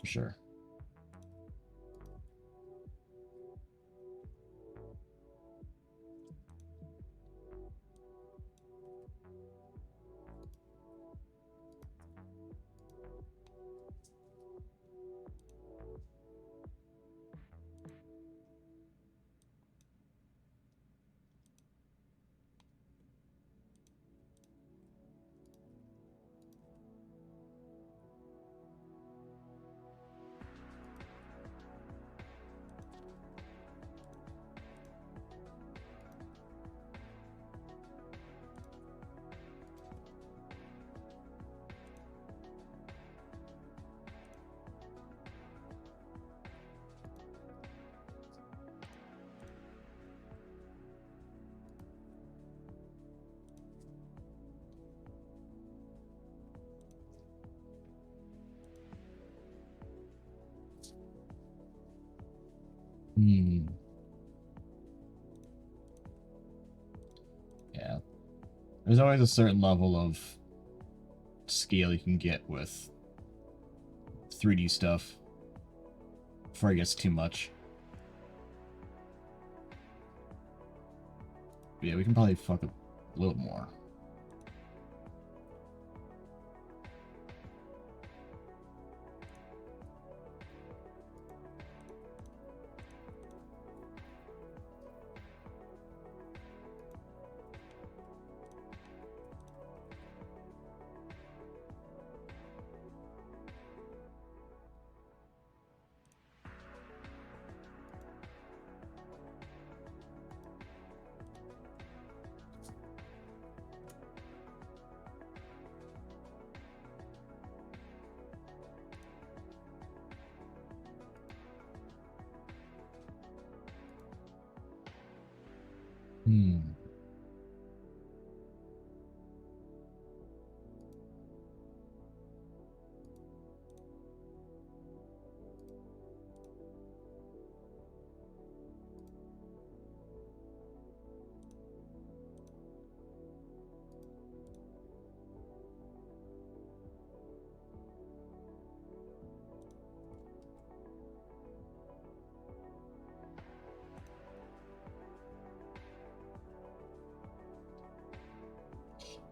For sure. Yeah. There's always a certain level of scale you can get with 3D stuff before it gets too much. But yeah, we can probably fuck a little more.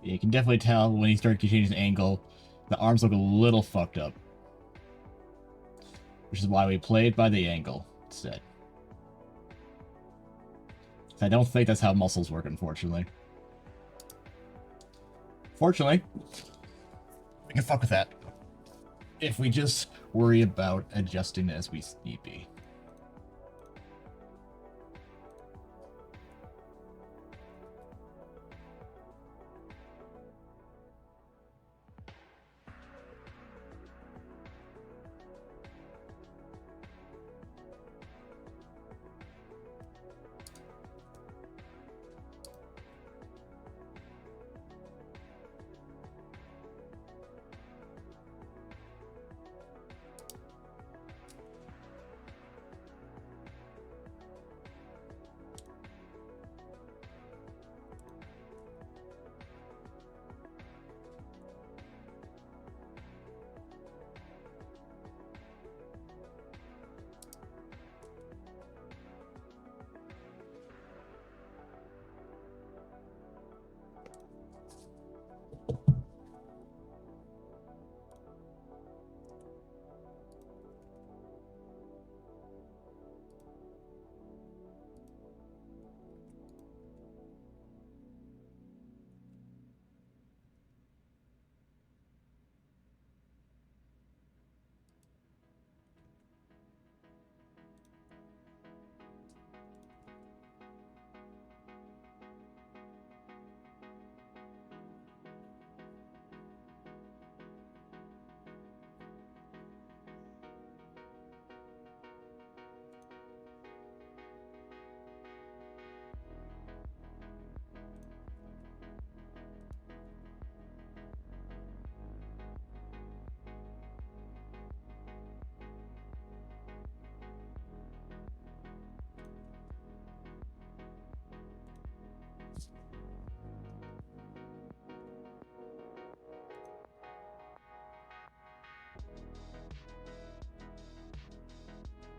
Yeah, you can definitely tell when he starts to change his angle, the arms look a little fucked up. Which is why we played by the angle instead. I don't think that's how muscles work, unfortunately. Fortunately, we can fuck with that. If we just worry about adjusting as we need be.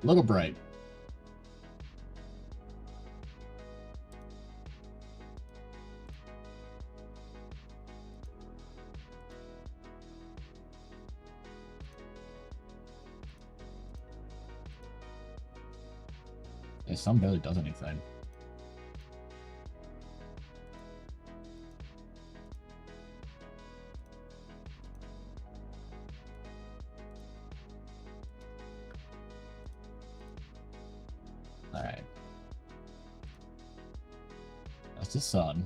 A little bright. The sun barely does anything. Alright. That's the sun.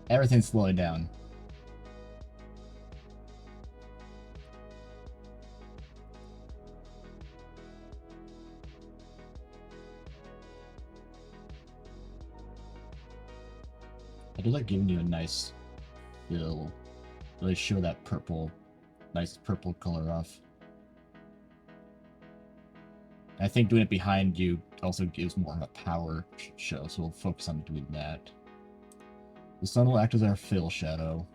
Everything's slowing down. I do like giving you a nice feel. Really show that purple, nice purple color off. I think doing it behind you also gives more of a power show, so we'll focus on doing that. The sun will act as our fill shadow.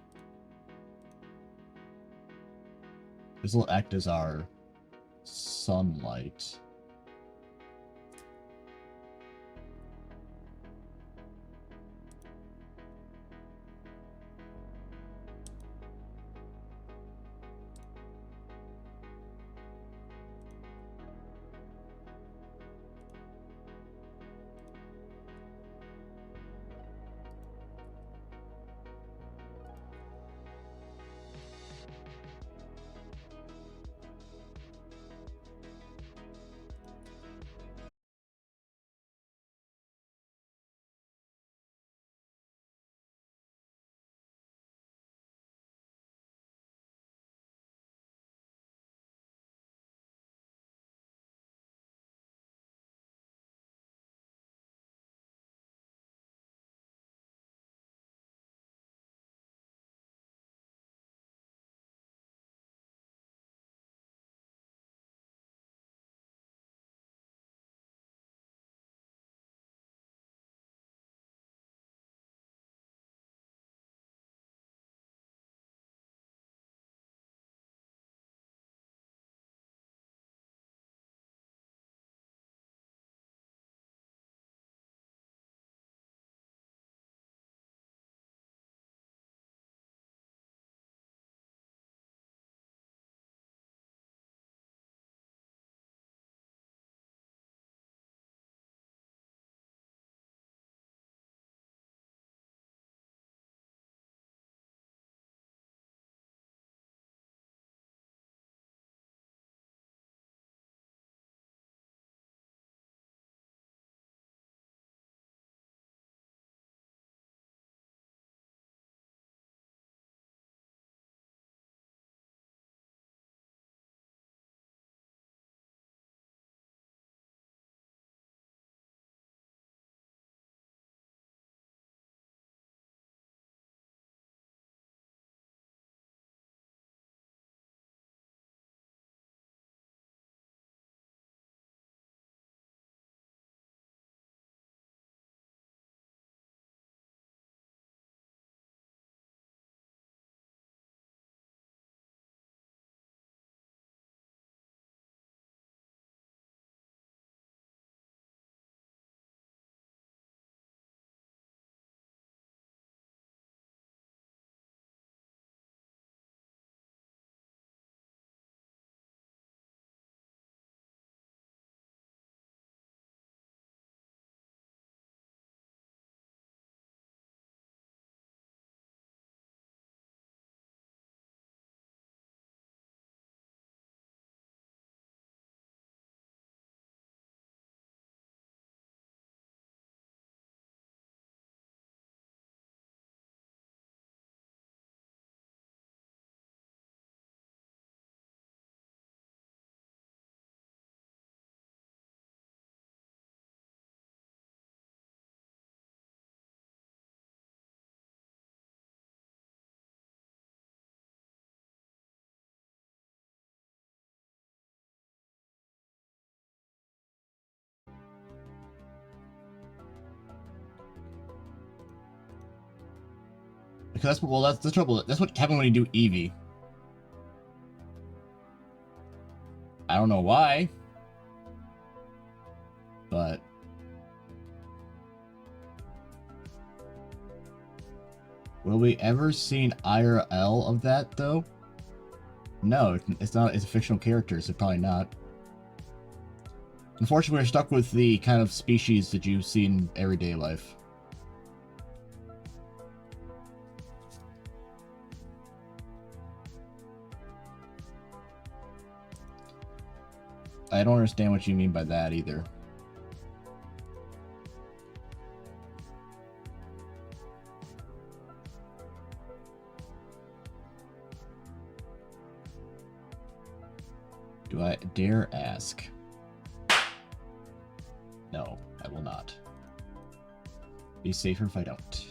This will act as our sunlight. Because that's the trouble. That's what happened when you do Eevee. I don't know why, but will we ever see an IRL of that though? No, it's not. It's a fictional character, so probably not. Unfortunately, we're stuck with the kind of species that you see in everyday life. I don't understand what you mean by that either. Do I dare ask? No, I will not. Be safer if I don't.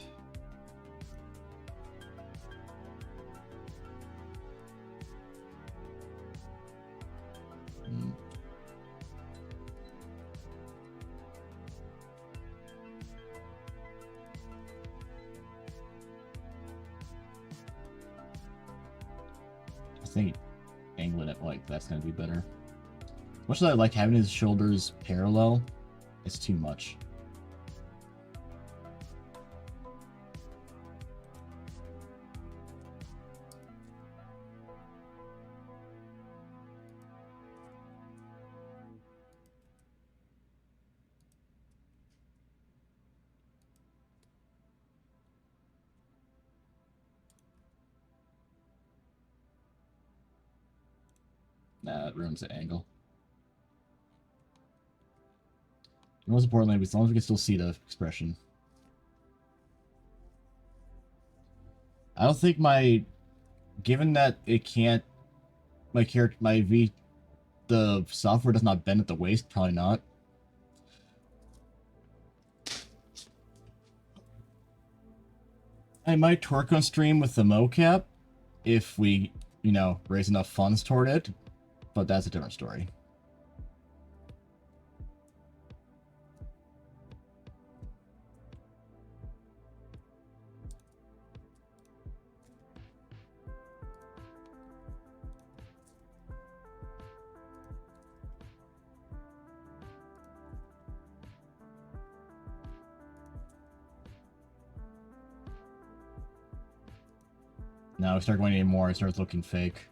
I think angling it like that's gonna be better. Much as I like having his shoulders parallel, it's too much. Nah, it ruins the angle. Most importantly, as long as we can still see the expression. I don't think given that it can't, the software does not bend at the waist, probably not. I might twerk on stream with the mocap if we, raise enough funds toward it, but that's a different story. Now we start going any more, it starts looking fake.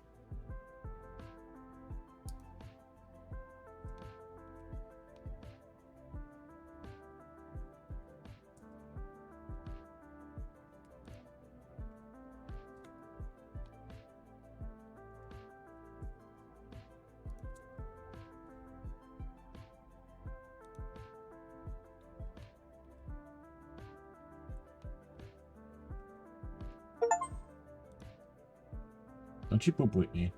Don't you poop with me.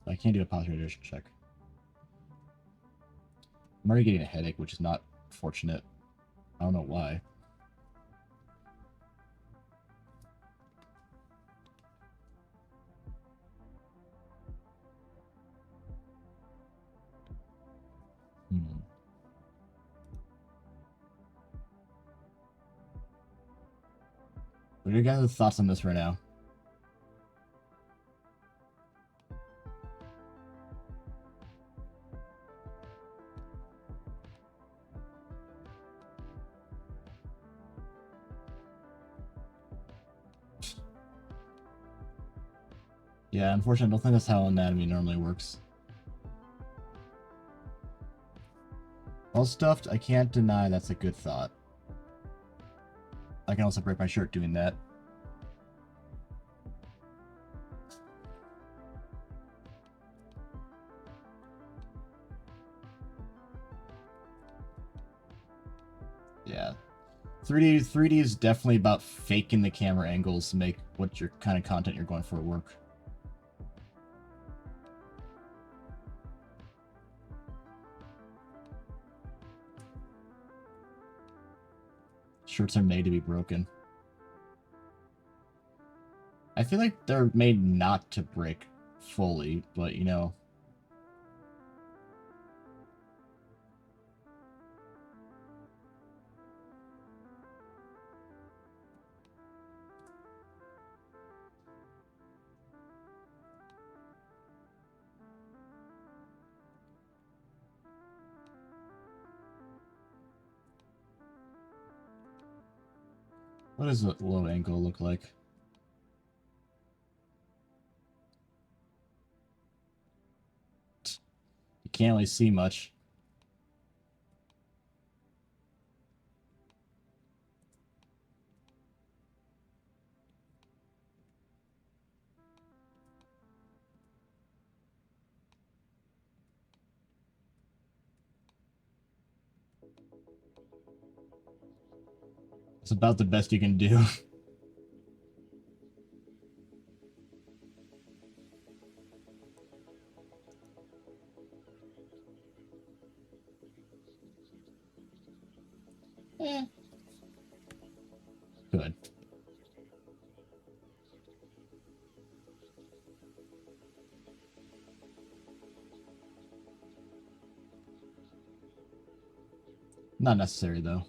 I can't do a posture addition check. I'm already getting a headache, which is not fortunate. I don't know why. What are your guys' thoughts on this right now? Yeah, unfortunately, I don't think that's how anatomy normally works. Well stuffed, I can't deny that's a good thought. I can also break my shirt doing that. Yeah. 3D is definitely about faking the camera angles to make what your kind of content you're going for work. Shirts are made to be broken. I feel like they're made not to break fully, but What does the low angle look like? You can't really see much. It's about the best you can do. Good. Not necessary, though.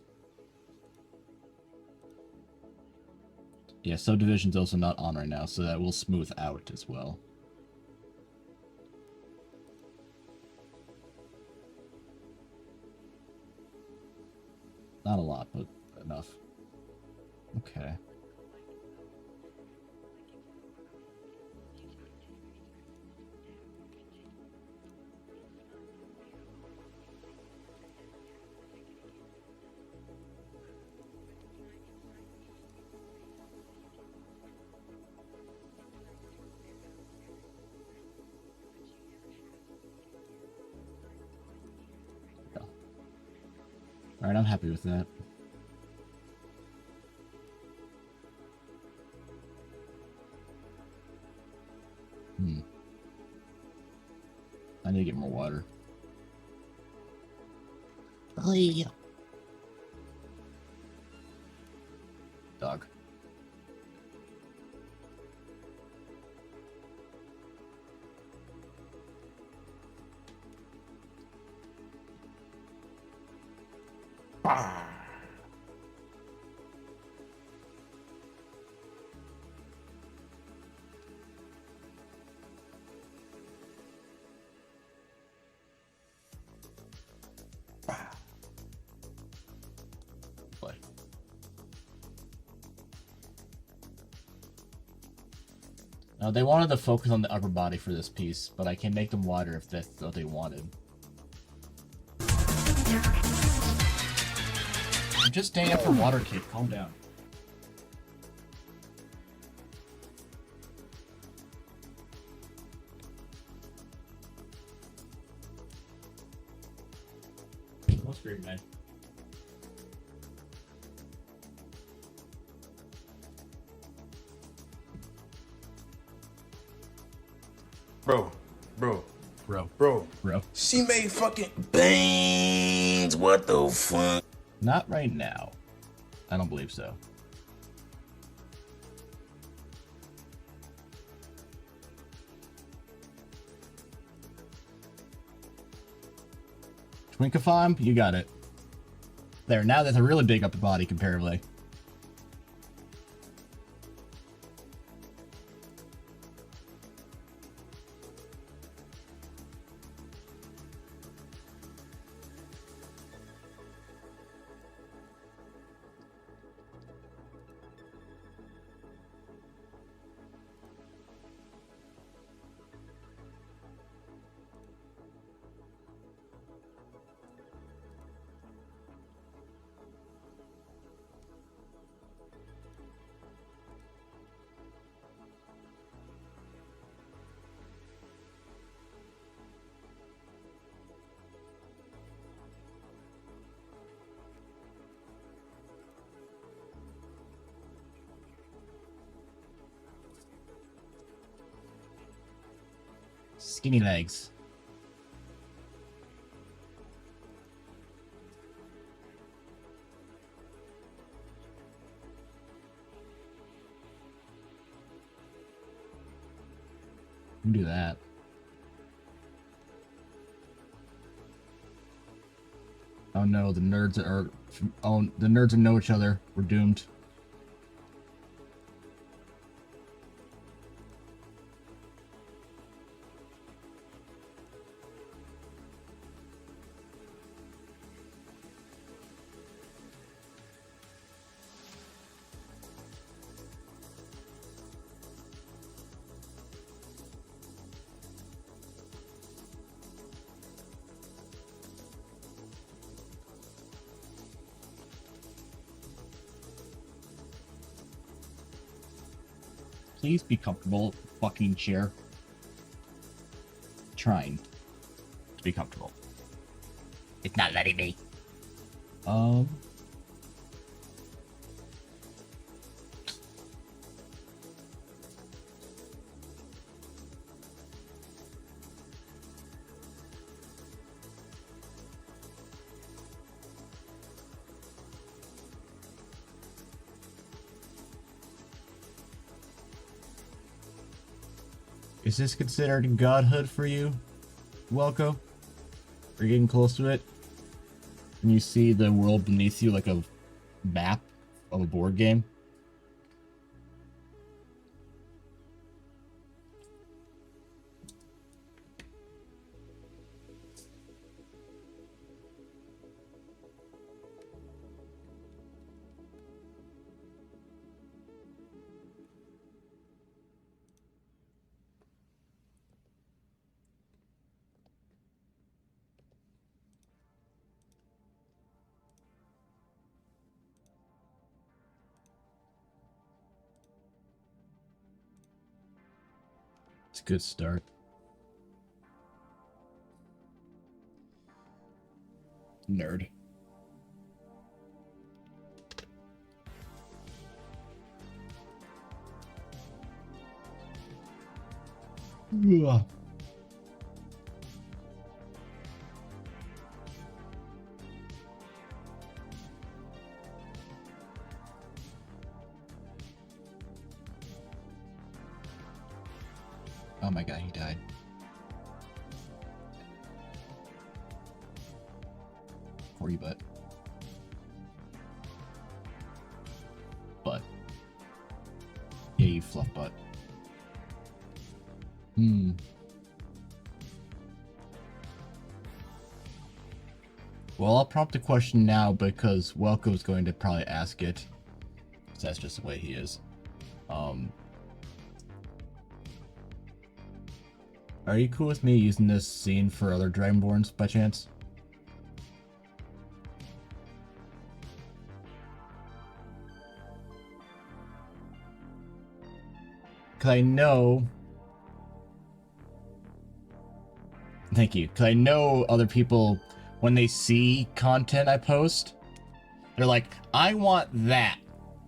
Yeah, subdivision's also not on right now, so that will smooth out as well. Not a lot, but enough. Okay. Alright, I'm happy with that. I need to get more water. Oh yeah. Dog. Play. Now they wanted to focus on the upper body for this piece, but I can make them wider if that's what they wanted. I'm just staying up for water, kid. Calm down. Don't scream, man. Bro. Bro. She made fucking bangs. What the fuck? Not right now. I don't believe so. Twinkafime, you got it. There, now that's a really big upper body comparatively. Skinny legs. You can do that. Oh no, the nerds are... Oh, the nerds know each other. We're doomed. please be comfortable, fucking chair? Trying to be comfortable. It's not letting me. Is this considered godhood for you, Welko? Are you getting close to it? Can you see the world beneath you like a map of a board game? It's a good start. Nerd. Ugh. Oh my god, he died. For you, butt. Butt. Yeah, you fluff butt. Well, I'll prompt a question now because Welko's going to probably ask it. So that's just the way he is. Are you cool with me using this scene for other Dragonborns by chance? Cause I know... Thank you. Cause I know other people, when they see content I post, they're like, I want that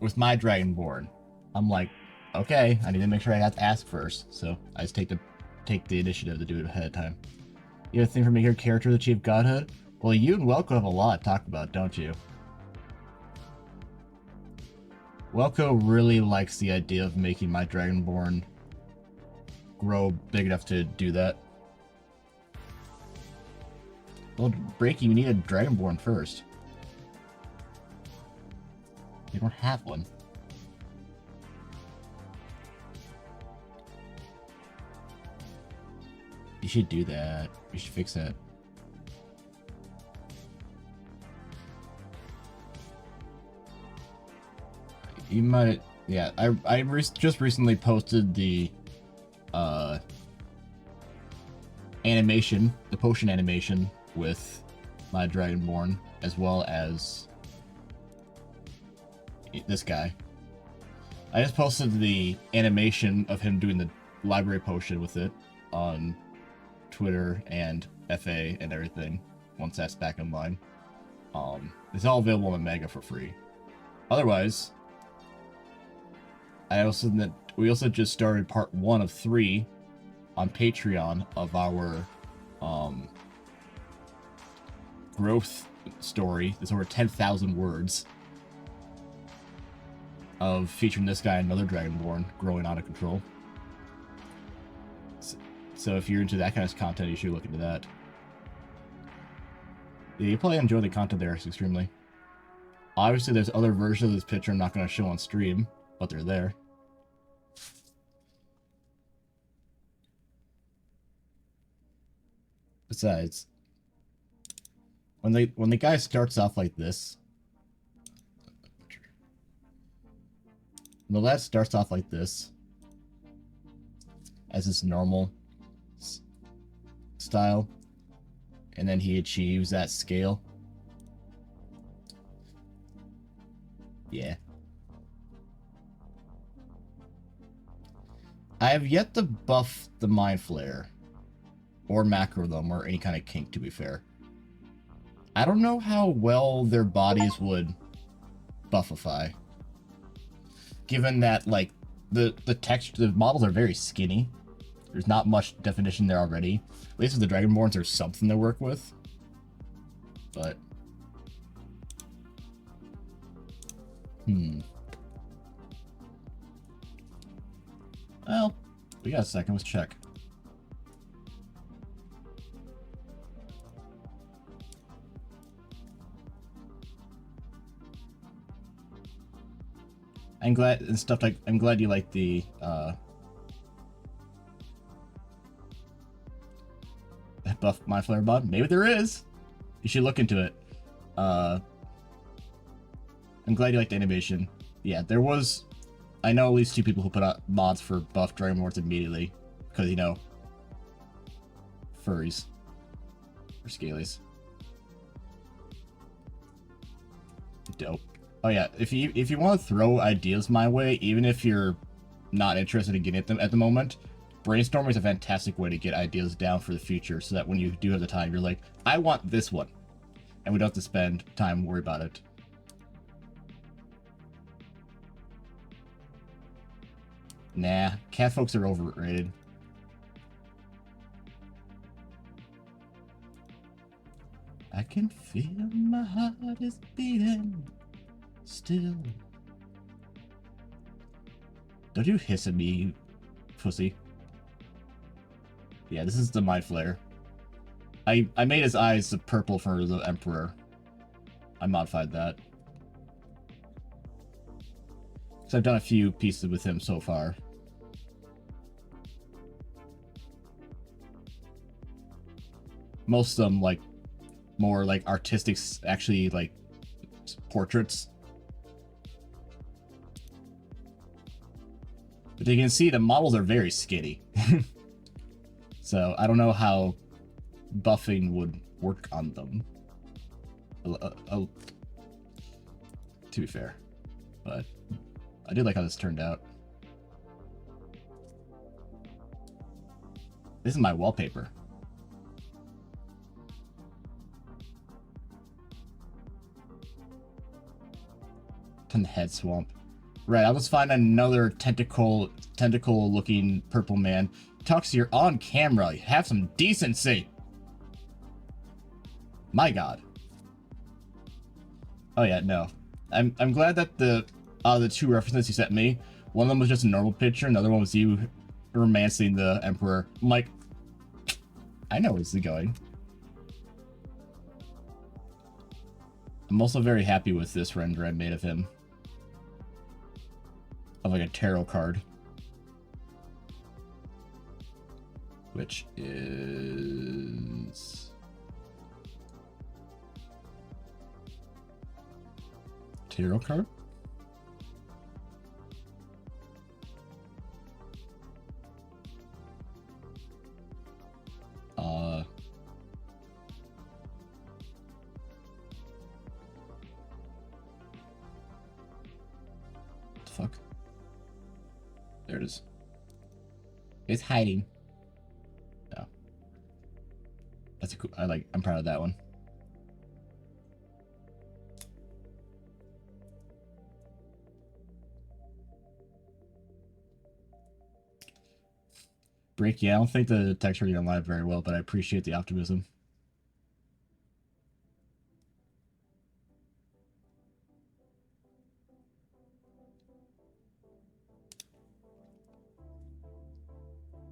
with my Dragonborn. I'm like, okay, I need to make sure I have to ask first. So I just take the initiative to do it ahead of time. You have a thing for making your character the Chief Godhood? Well, you and Welko have a lot to talk about, don't you? Welko really likes the idea of making my Dragonborn grow big enough to do that. Well, Breaky, you need a Dragonborn first. You don't have one. You should do that. You should fix that. You might... Yeah, I just recently posted the animation, the potion animation with my Dragonborn, as well as this guy. I just posted the animation of him doing the library potion with it on Twitter and FA and everything once that's back online. It's all available on Mega for free. Otherwise, we also just started part 1 of 3 on Patreon of our growth story. It's over 10,000 words of featuring this guy and another Dragonborn growing out of control. So if you're into that kind of content, you should look into that. Yeah, you probably enjoy the content there extremely. Obviously, there's other versions of this picture I'm not going to show on stream, but they're there. Besides, when the guy starts off like this, when the lad starts off like this, as his normal style, and then he achieves that scale. Yeah. I have yet to buff the Mind Flare. Or macro them, or any kind of kink, to be fair. I don't know how well their bodies would buffify. Given that, like, the texture, the models are very skinny. There's not much definition there already. At least with the Dragonborns, there's something to work with. But... Well, we got a second. Let's check. I'm glad and stuff like I'm glad you like the buff Mind Flare mod. Maybe there is. You should look into it. I'm glad you like the animation. Yeah, there was. I know at least 2 people who put out mods for buff Dragonborns immediately because, you know, furries or scalies. Dope. Oh yeah, if you want to throw ideas my way, even if you're not interested in getting at them at the moment, brainstorming is a fantastic way to get ideas down for the future, so that when you do have the time, you're like, I want this one, and we don't have to spend time worry about it. Nah, cat folks are overrated. I can feel my heart is beating still. Don't you hiss at me, you pussy. Yeah, this is the Mind Flare. I made his eyes the purple for the Emperor. I modified that. So I've done a few pieces with him so far. Most of them, like, more like artistic, actually, like, portraits. But you can see the models are very skinny. So I don't know how buffing would work on them. To be fair. But I did like how this turned out. This is my wallpaper. Head swamp. Right, I'll just find another tentacle looking purple man. Tux, you're on camera. Have some decency. My god. Oh yeah, no. I'm glad that the 2 references you sent me, one of them was just a normal picture, another one was you romancing the Emperor. I'm like, I know where this is going. I'm also very happy with this render I made of him. Of like a tarot card. Which is... Tarot card? What the fuck? There it is. It's hiding. No. That's a cool. I'm proud of that one. Break, yeah, I don't think the text reading online very well, but I appreciate the optimism.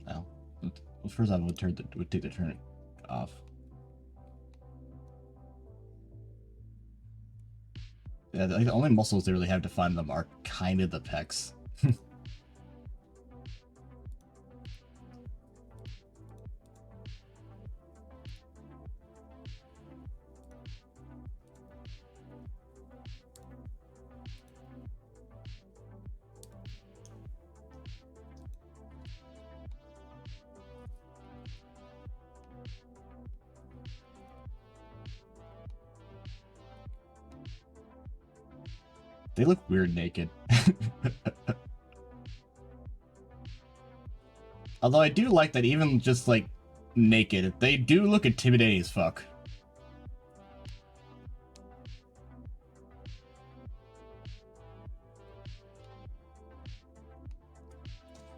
Well, first I would take the turn off. Yeah, the only muscles they really have to find them are kind of the pecs. They look weird naked. Although I do like that even just, like, naked, they do look intimidating as fuck.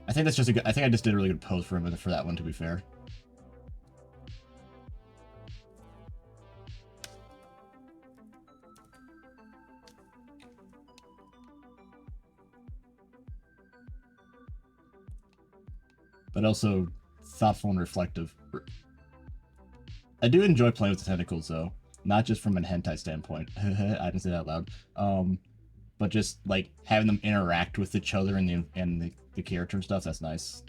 I think that's just a good... I think I just did a really good pose for him for that one, to be fair. But also thoughtful and reflective. I do enjoy playing with the tentacles, though. Not just from a hentai standpoint. I didn't say that out loud. But just, like, having them interact with each other and the character and stuff, that's nice.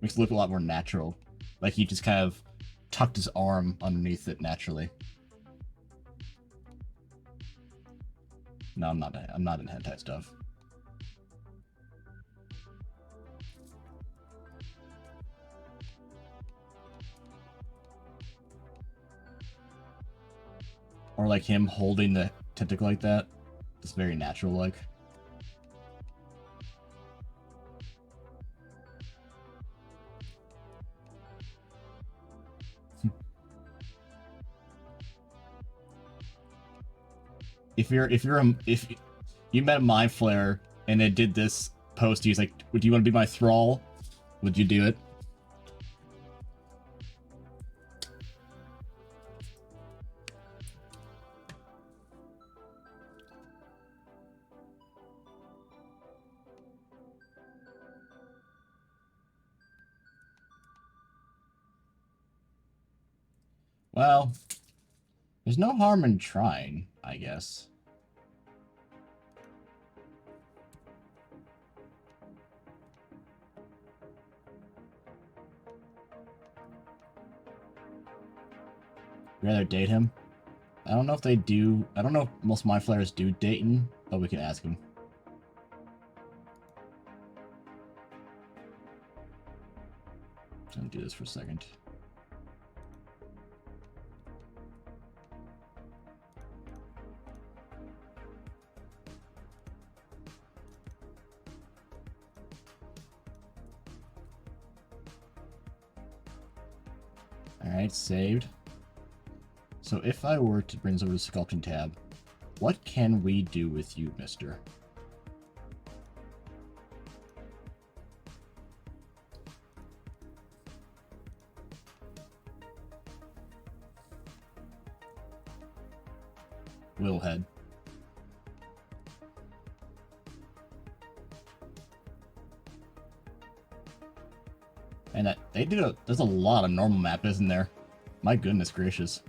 Makes it look a lot more natural. Like he just kind of tucked his arm underneath it naturally. No, I'm not in hentai stuff. Or like him holding the tentacle like that. It's very natural like. If you met a mind flare and it did this post, he's like, "Would you want to be my thrall? Would you do it?" Well, there's no harm in trying, I guess. Rather date him? I don't know if they do. I don't know if most mind flayers do dating, but we can ask him. Just gonna do this for a second. Alright, saved. So if I were to bring this over to the sculpting tab, what can we do with you, mister? Willhead. And there's a lot of normal map, isn't there? My goodness gracious.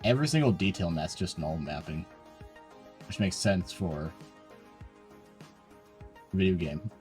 Every single detail in that's just normal mapping. Which makes sense for a video game.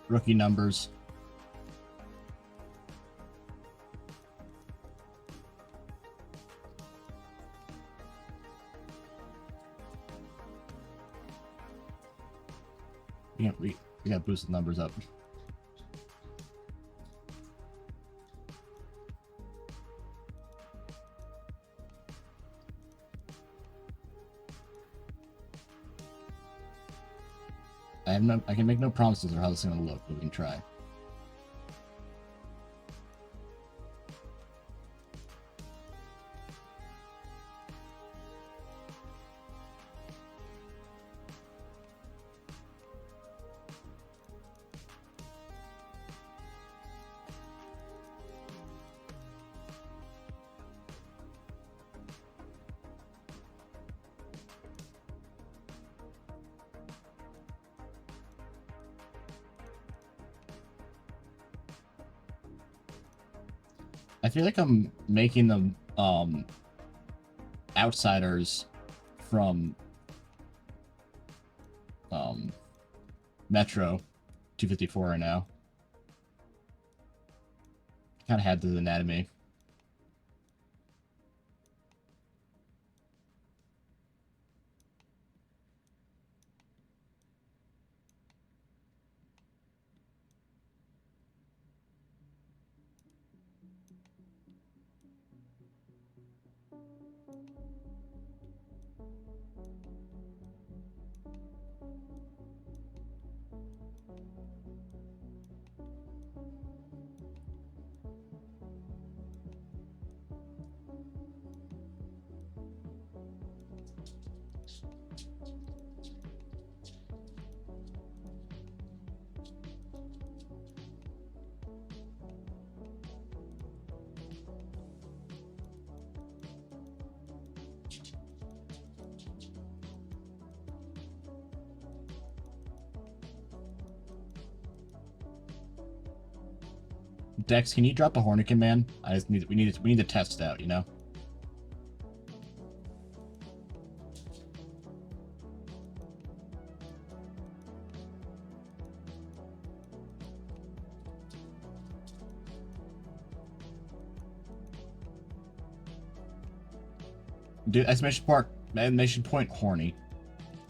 Rookie numbers. we got boosted numbers up. I can make no promises on how this is gonna look, but we can try. I feel like I'm making them outsiders from Metro 254 right now. Kind of had the anatomy. Dex, can you drop a Hornikin, man? We need to test it out, you know? Do exclamation point horny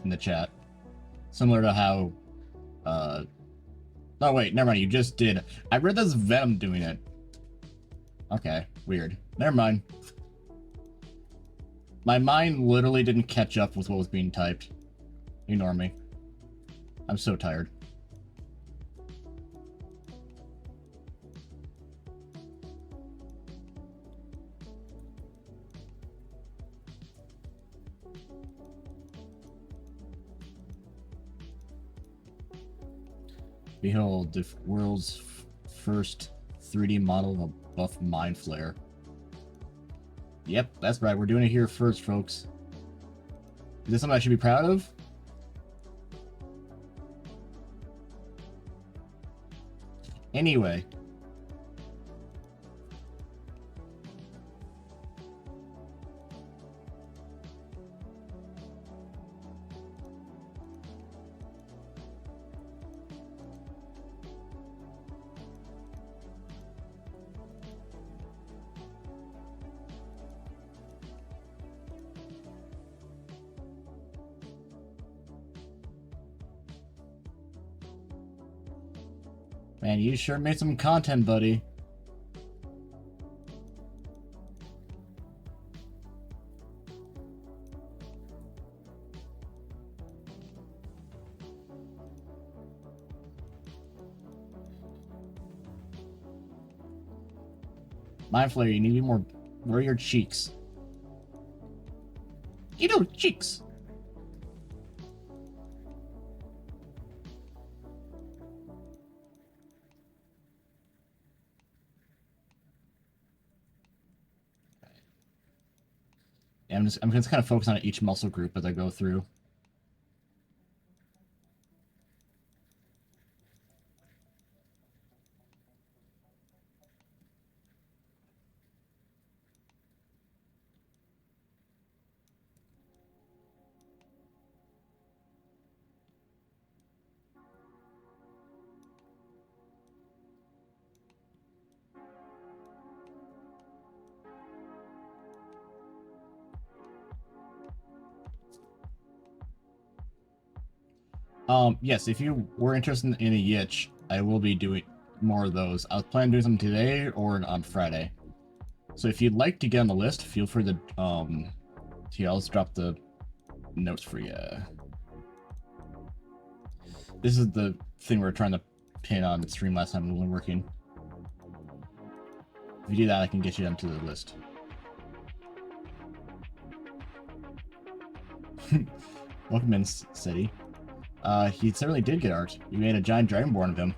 in the chat. Similar to how oh wait, never mind, you just did. I read that's Venom doing it. Okay, weird. Never mind. My mind literally didn't catch up with what was being typed. Ignore me. I'm so tired. Behold, the world's first 3D model of a buff Mind Flare. Yep, that's right. We're doing it here first, folks. Is this something I should be proud of? Anyway. Man, you sure made some content, buddy. Mind Flare, you need to be more... Where are your cheeks? You know, cheeks! Yeah, I'm just kind of focus on each muscle group as I go through. Yes, if you were interested in a Yitch, I will be doing more of those. I was planning on doing some today or on Friday. So if you'd like to get on the list, feel free to, here, I'll just drop the notes for you. This is the thing we were trying to pin on the stream last time. It wasn't working. If you do that, I can get you onto the list. Welcome in, City. He certainly did get art. You made a giant dragonborn of him.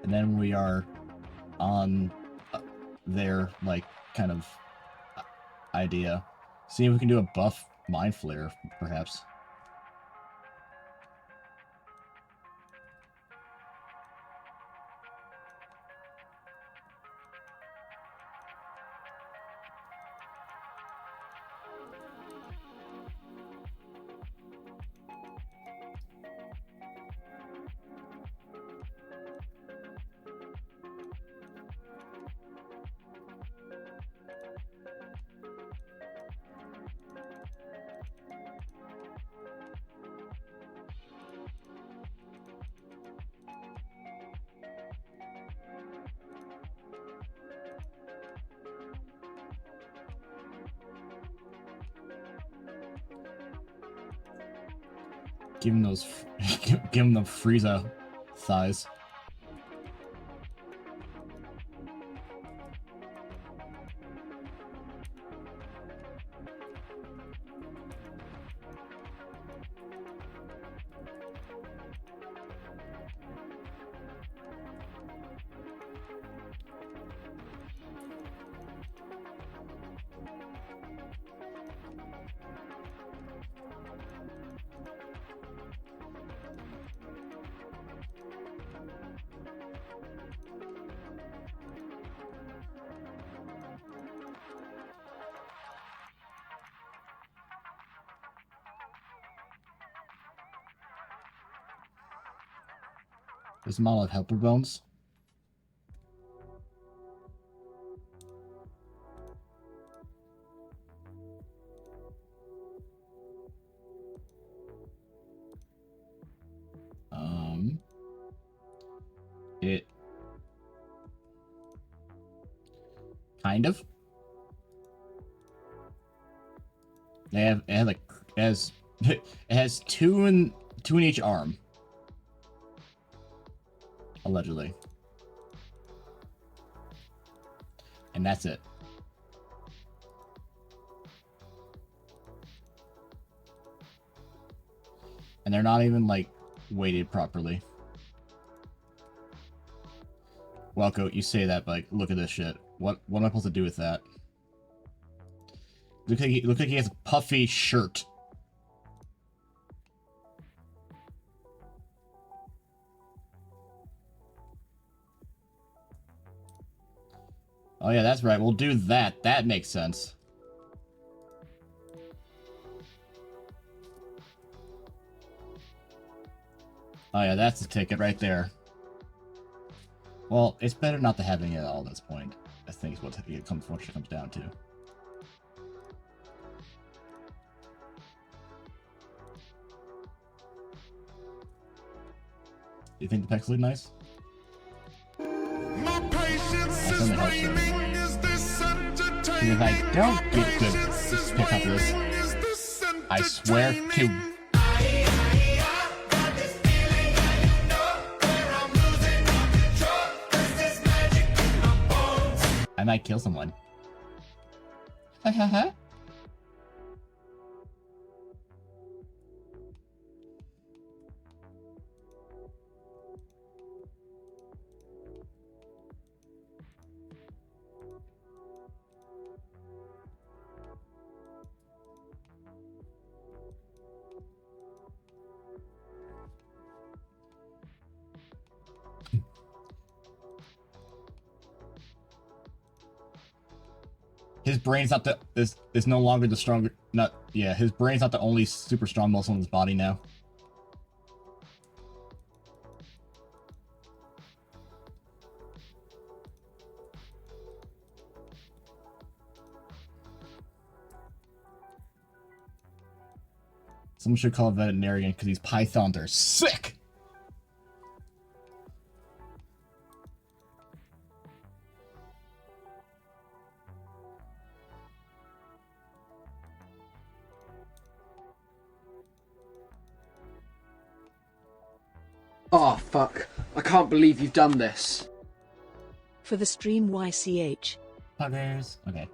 And then we are on their, like, kind of idea. See if we can do a buff Mind Flare, perhaps. Give him those, give him the Frieza thighs. This model of helper bones. It kind of. It has like it has two in each arm. Allegedly. And that's it. And they're not even, like, weighted properly. Welko, you say that, but, like, look at this shit. What am I supposed to do with that? Look like he has a puffy shirt. Oh yeah, that's right. We'll do that. That makes sense. Oh yeah, that's the ticket right there. Well, it's better not to have any at all at this point. I think is what it comes down to. You think the pecs look nice? My patience is Something else, waning. Is this entertaining? If I don't get good pick up this, Is this I swear to entertaining? I might kill someone. Ha ha ha. his brain's not the is no longer the stronger. Not yeah. His brain's not the only super strong muscle in his body now. Someone should call a veterinarian because these pythons are sick. Oh, fuck. I can't believe you've done this. For the stream YCH. Puggers. Okay.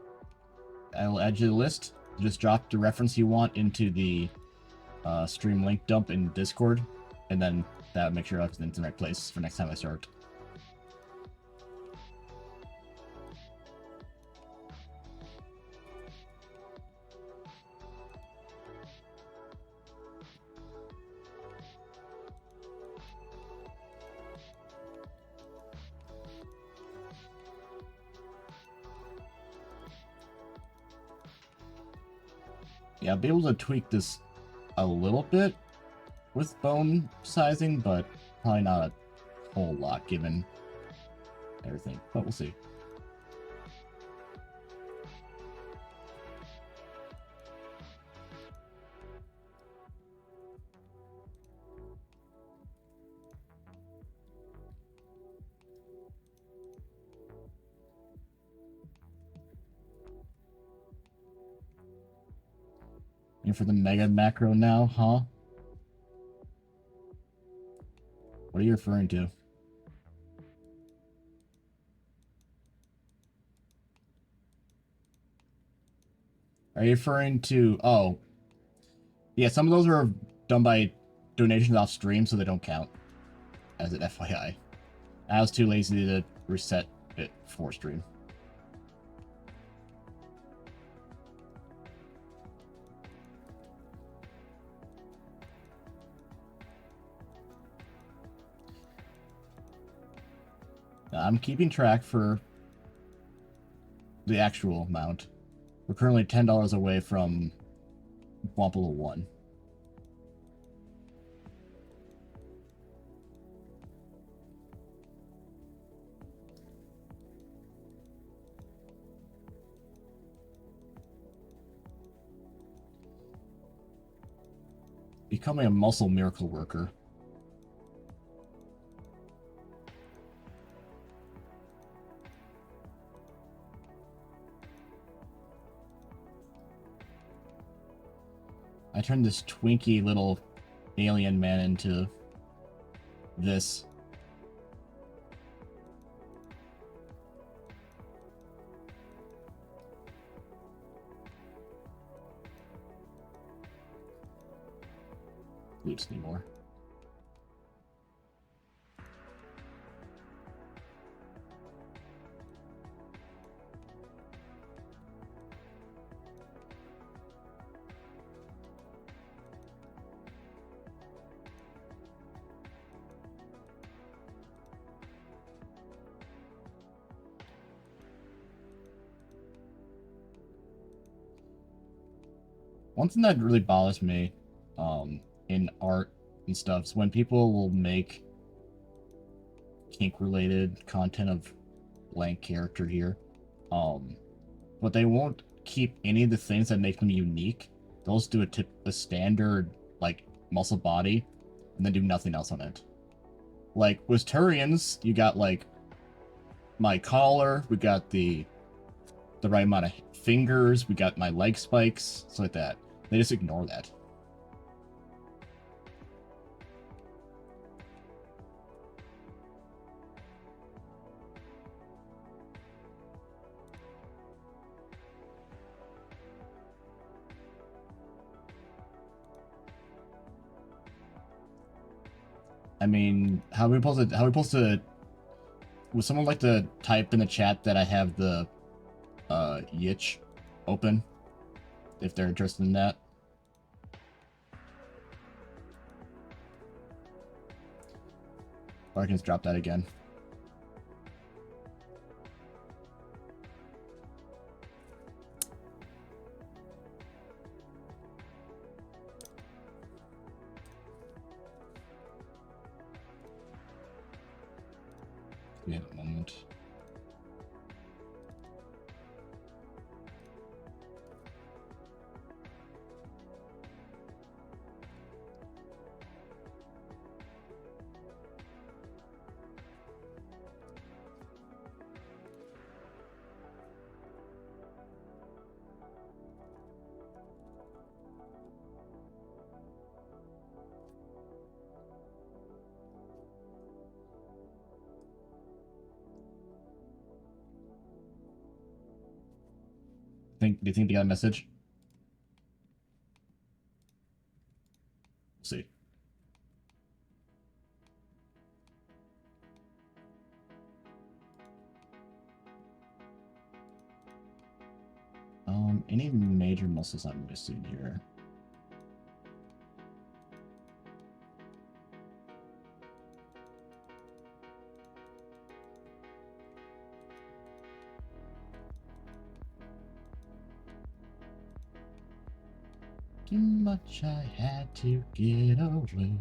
I will add you to the list. Just drop the reference you want into the stream link dump in Discord, and then that make sure it's in the right place for next time I start. Yeah, I'll be able to tweak this a little bit with bone sizing, but probably not a whole lot given everything. But we'll see. And for the mega macro now, huh? What are you referring to? Are you referring to... Oh. Yeah, some of those are done by donations off stream, so they don't count. As an FYI. I was too lazy to reset it for stream. I'm keeping track for the actual amount. We're currently $10 away from Wampalo 1. Becoming a muscle miracle worker. I turned this twinky little alien man into this. Glutes anymore. One thing that really bothers me in art and stuff is when people will make kink-related content of blank character here, but they won't keep any of the things that make them unique. They'll just do a standard, like, muscle body, and then do nothing else on it. Like, with Turians, you got, like, my collar, we got the right amount of fingers, we got my leg spikes, stuff like that. They just ignore that. I mean, how are we supposed to would someone like to type in the chat that I have the Yitch open if they're interested in that? Or I can just drop that again. We have a moment. Do you think they got a message? We'll see. Any major muscles I'm missing here? Too much I had to get away.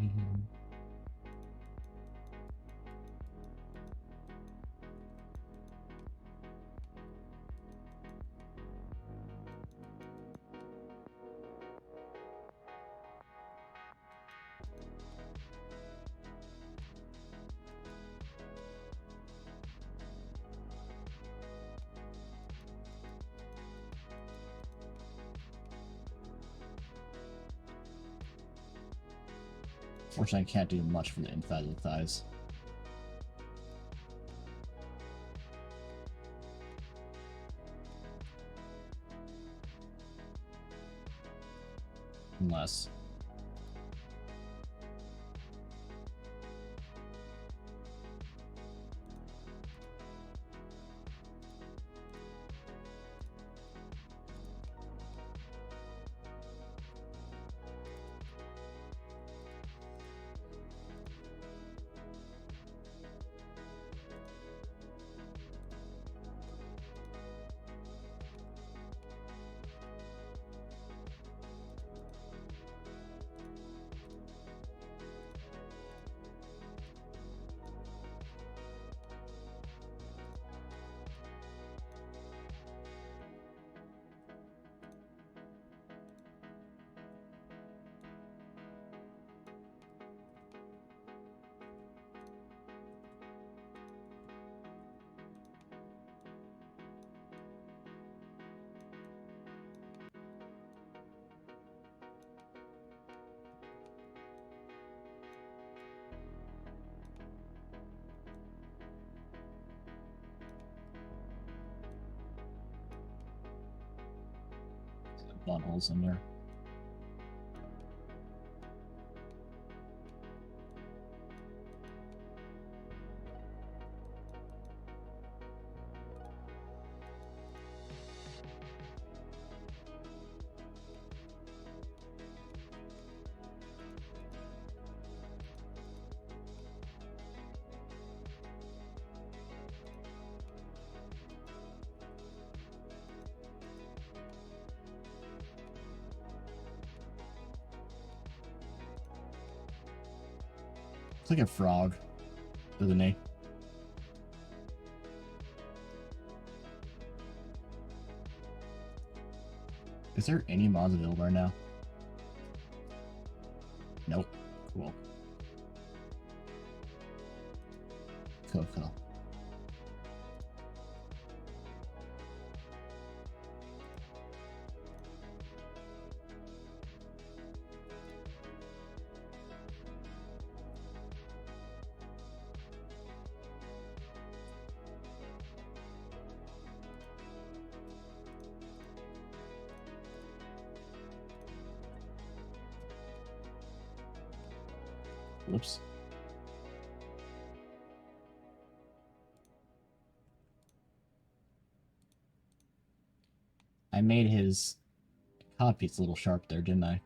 Unfortunately, I can't do much for the inside of the thighs. Unless... buttholes in there. It's like a frog, doesn't he? Is there any mods available right now? Nope. Cool. Cool. Whoops. I made his codpiece a little sharp there, didn't I?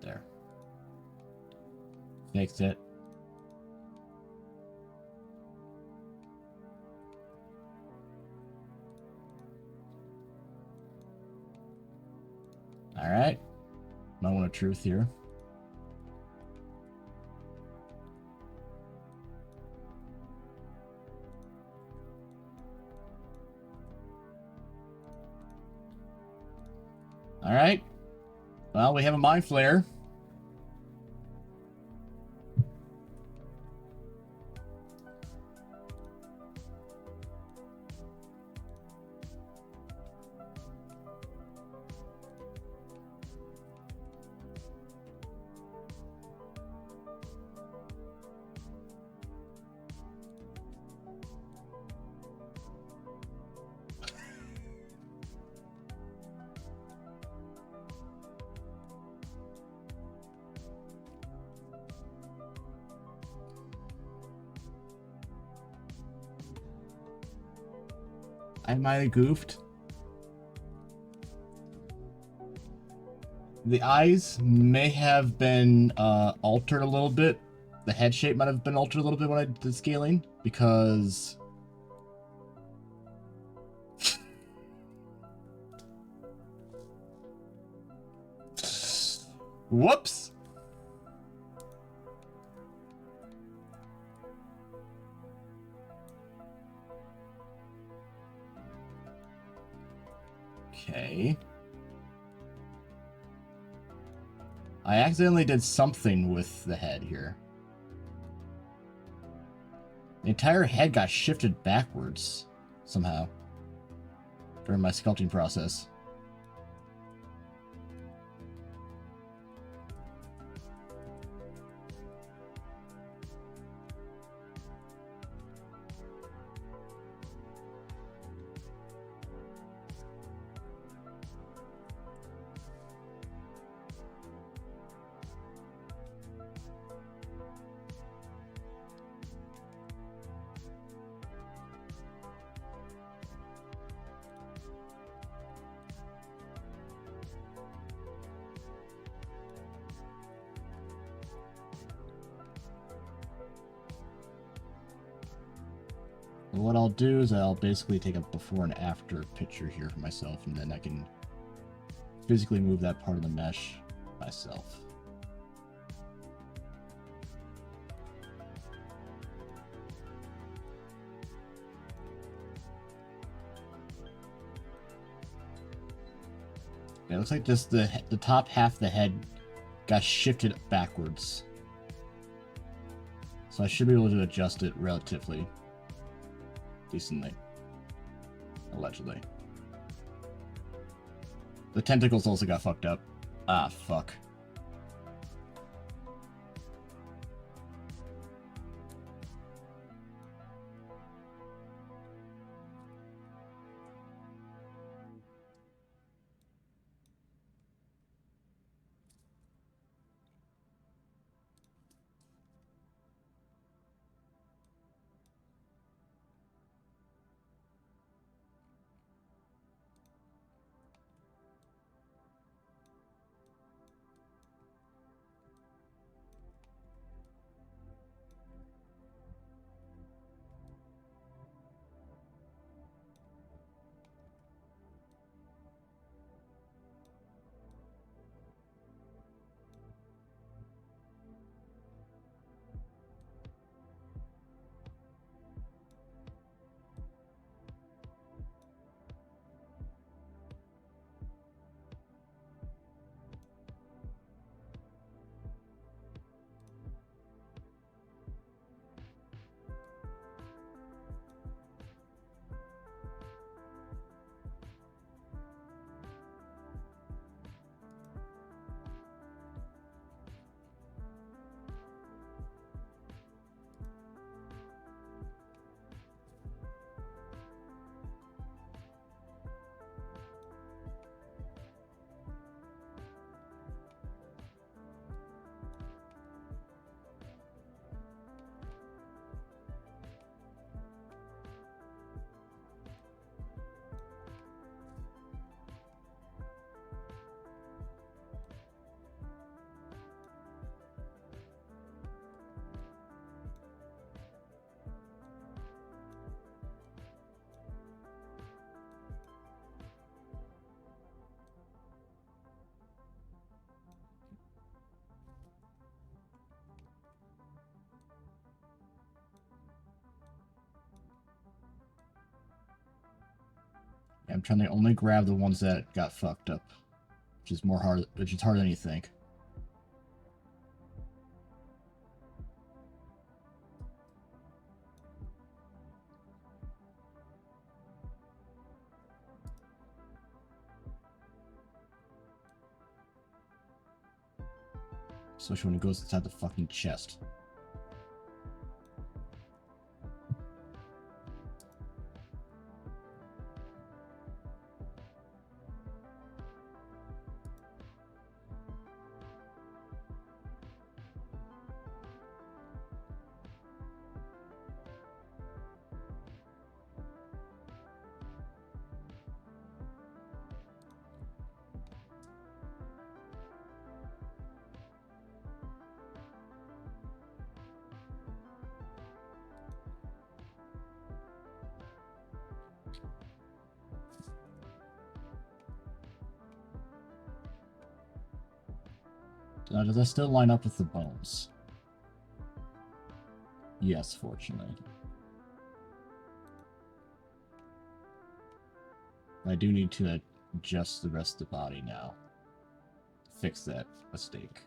There. Fixed it. Alright. Moment of truth here. Alright. Well, we have a mind flare. I might have goofed. The eyes may have been altered a little bit. The head shape might have been altered a little bit when I did scaling, because... Whoops! Okay. I accidentally did something with the head here. The entire head got shifted backwards somehow during my sculpting process. What I'll do is I'll basically take a before and after picture here for myself, and then I can physically move that part of the mesh myself. Yeah, it looks like just the top half of the head got shifted backwards. So I should be able to adjust it relatively decently. Allegedly. The tentacles also got fucked up. Ah, fuck. I'm trying to only grab the ones that got fucked up. which is harder than you think. Especially when it goes inside the fucking chest. Now, does that still line up with the bones? Yes, fortunately. I do need to adjust the rest of the body now. Fix that mistake.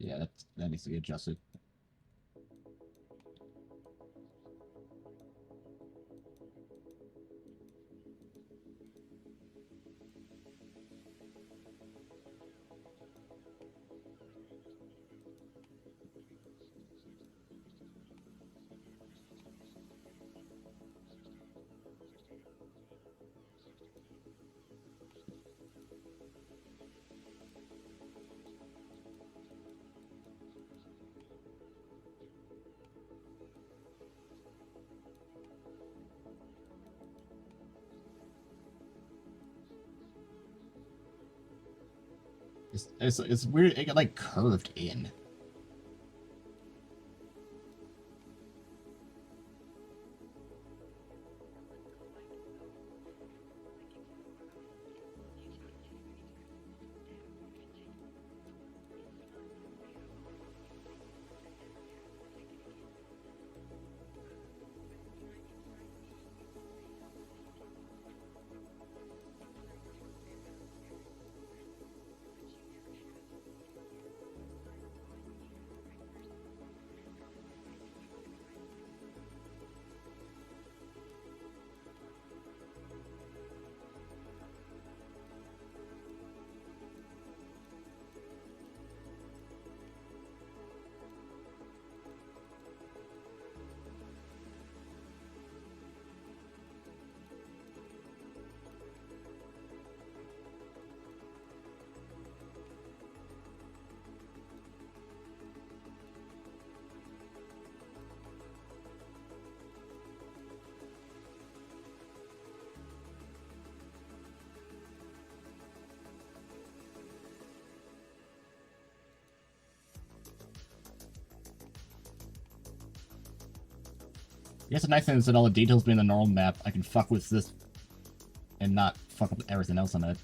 Yeah, that needs to be adjusted. It's weird. It got like curved in. I guess the nice thing is that all the details being the normal map, I can fuck with this and not fuck up everything else on it.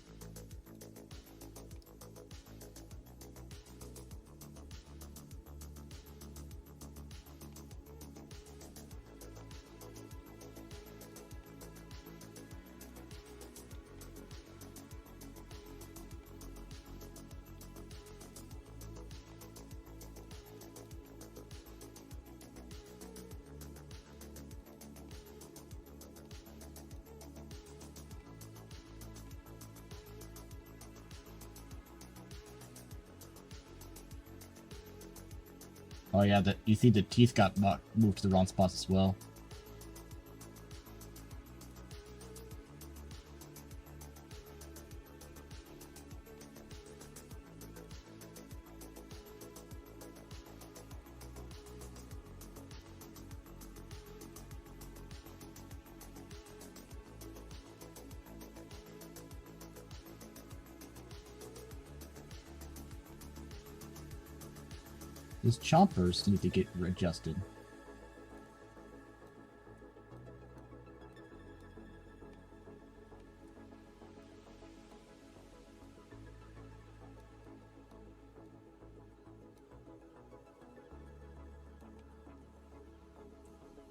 Oh yeah, you see the teeth got moved to the wrong spots as well. Those chompers need to get readjusted.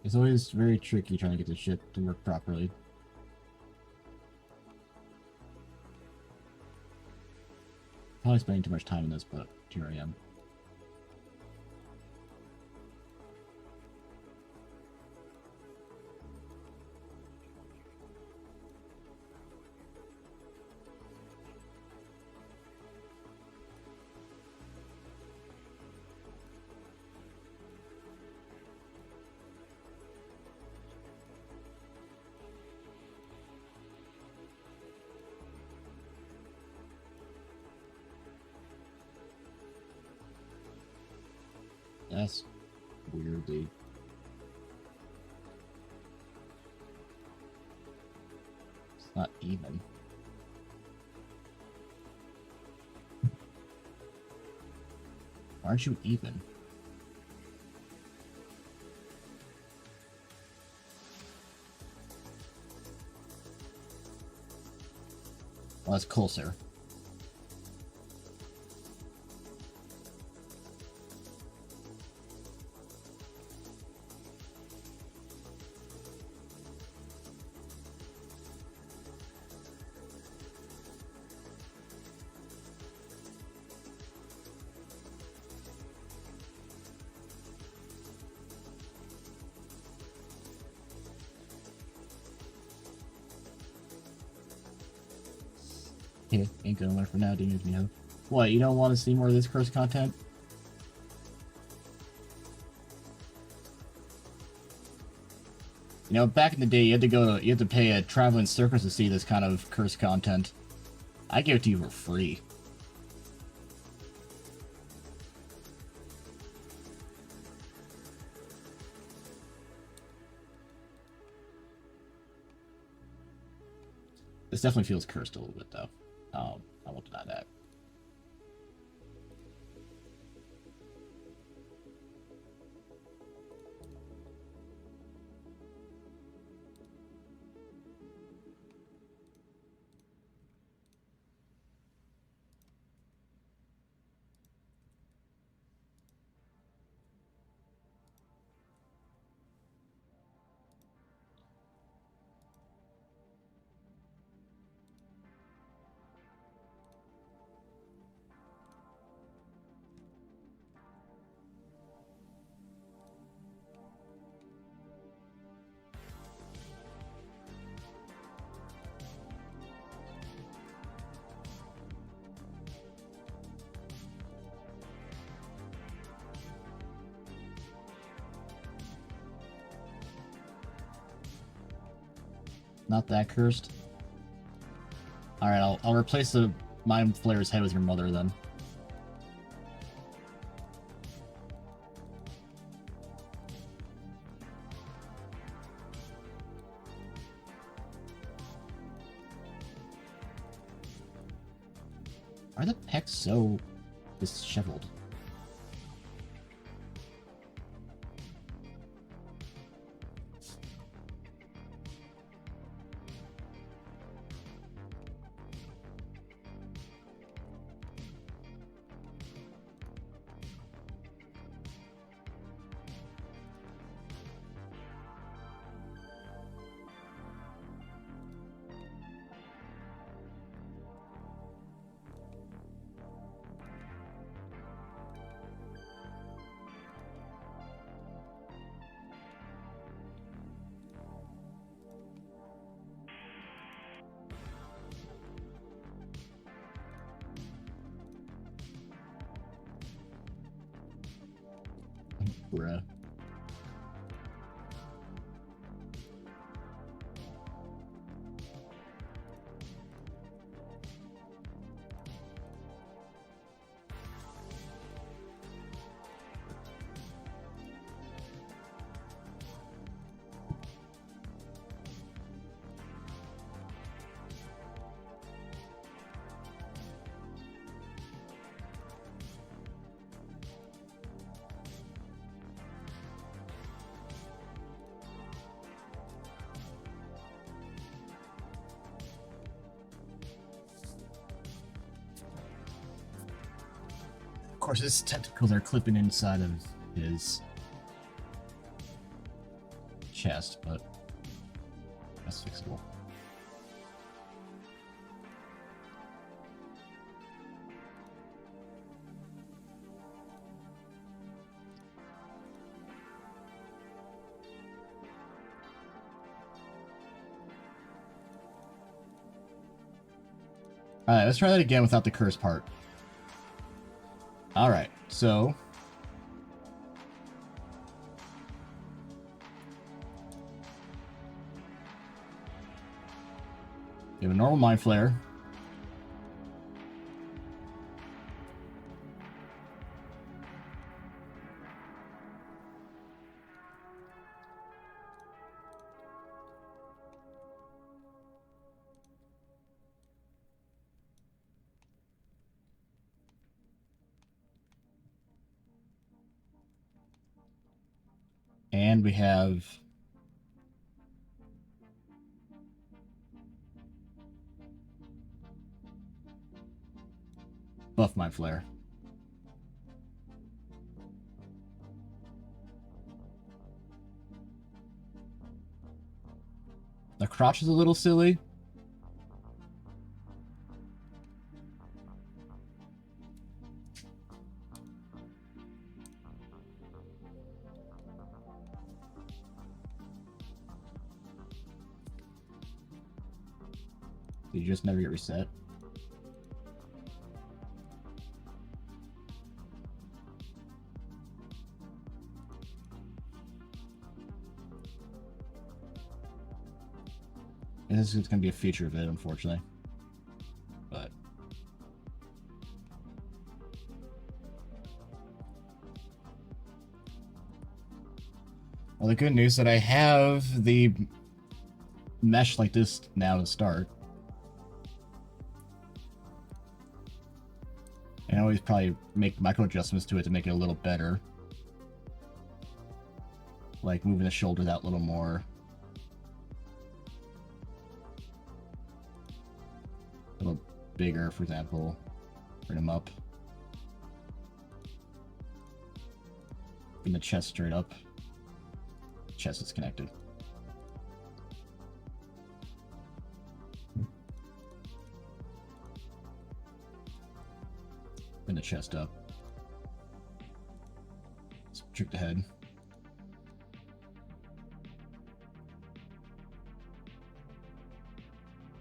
It's always very tricky trying to get this shit to work properly. Probably spending too much time in this, but here I am. That's weirdly. It's not even. Why aren't you even? Well, that's closer. Okay, ain't gonna learn for now, do you know? What, you don't want to see more of this curse content? You know, back in the day, you had to pay a traveling circus to see this kind of curse content. I give it to you for free. This definitely feels cursed a little bit, though. I won't deny that. Not that cursed. Alright, I'll replace the Mind Flayer's head with your mother then. Are the pecs so disheveled? Bruh. course, his tentacles are clipping inside of his chest, but that's fixable. Alright, let's try that again without the curse part. Alright, so... you have a normal Mind Flare. And we have buff Mind Flare. The crotch is a little silly. You just never get reset. And this is going to be a feature of it, unfortunately. But well, the good news is that I have the mesh like this now to start. And I always probably make micro adjustments to it to make it a little better. Like moving the shoulders out a little more. A little bigger, for example. Bring them up. Bring the chest straight up. Chest is connected. Bring the chest up. Let's trick the head.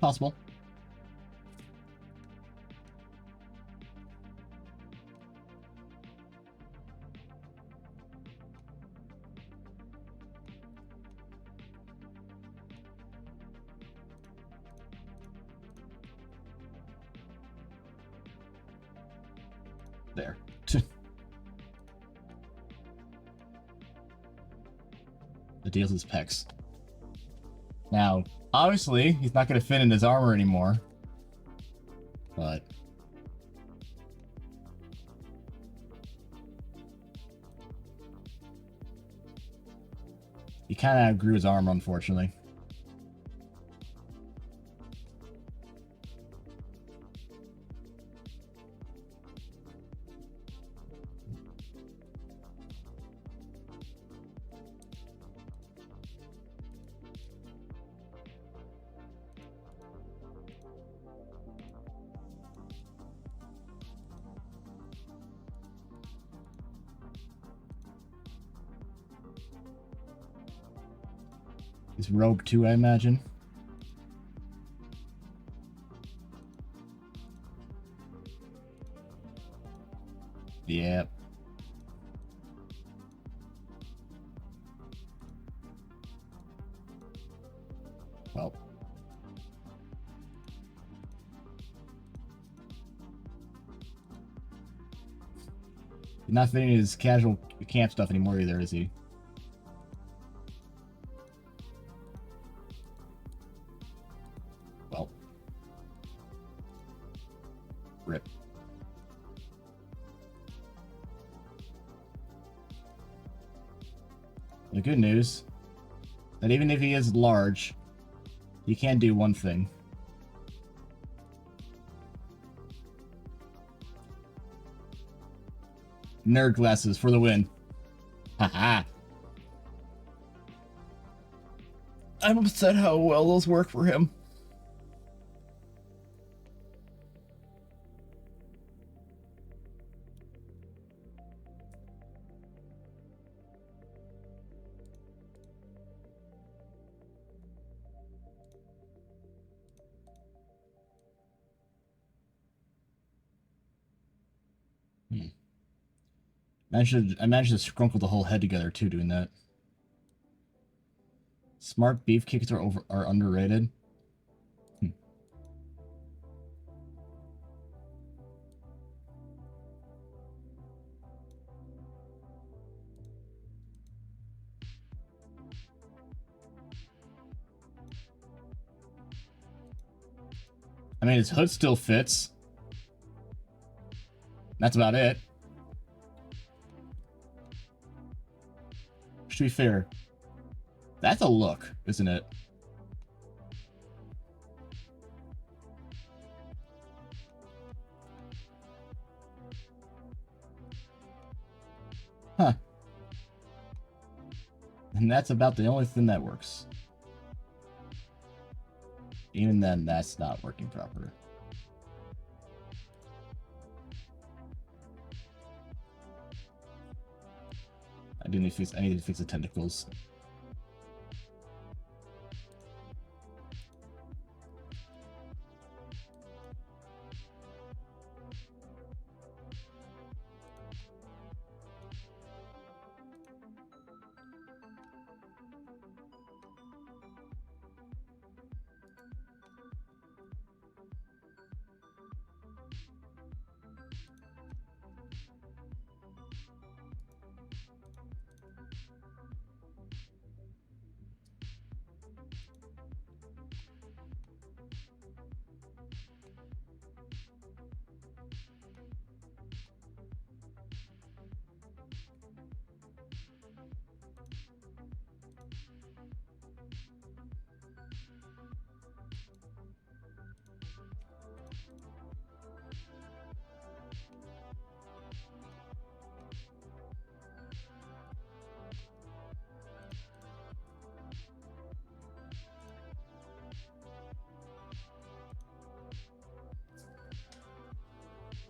Possible. There. The deal's his pecs. Now, obviously, he's not going to fit in his armor anymore. But he kind of outgrew his armor, unfortunately. He's rogue too, I imagine. Yep. Well. He's not fitting his casual camp stuff anymore either, is he? Well. Rip. The good news, that even if he is large, he can do one thing. Nerd glasses for the win. Haha. I'm upset how well those work for him. I managed to scrunkle the whole head together too doing that. Smart beef kicks are underrated. I mean, his hood still fits. That's about it. To be fair, that's a look, isn't it? Huh. And that's about the only thing that works. Even then, that's not working proper. I need to fix the tentacles.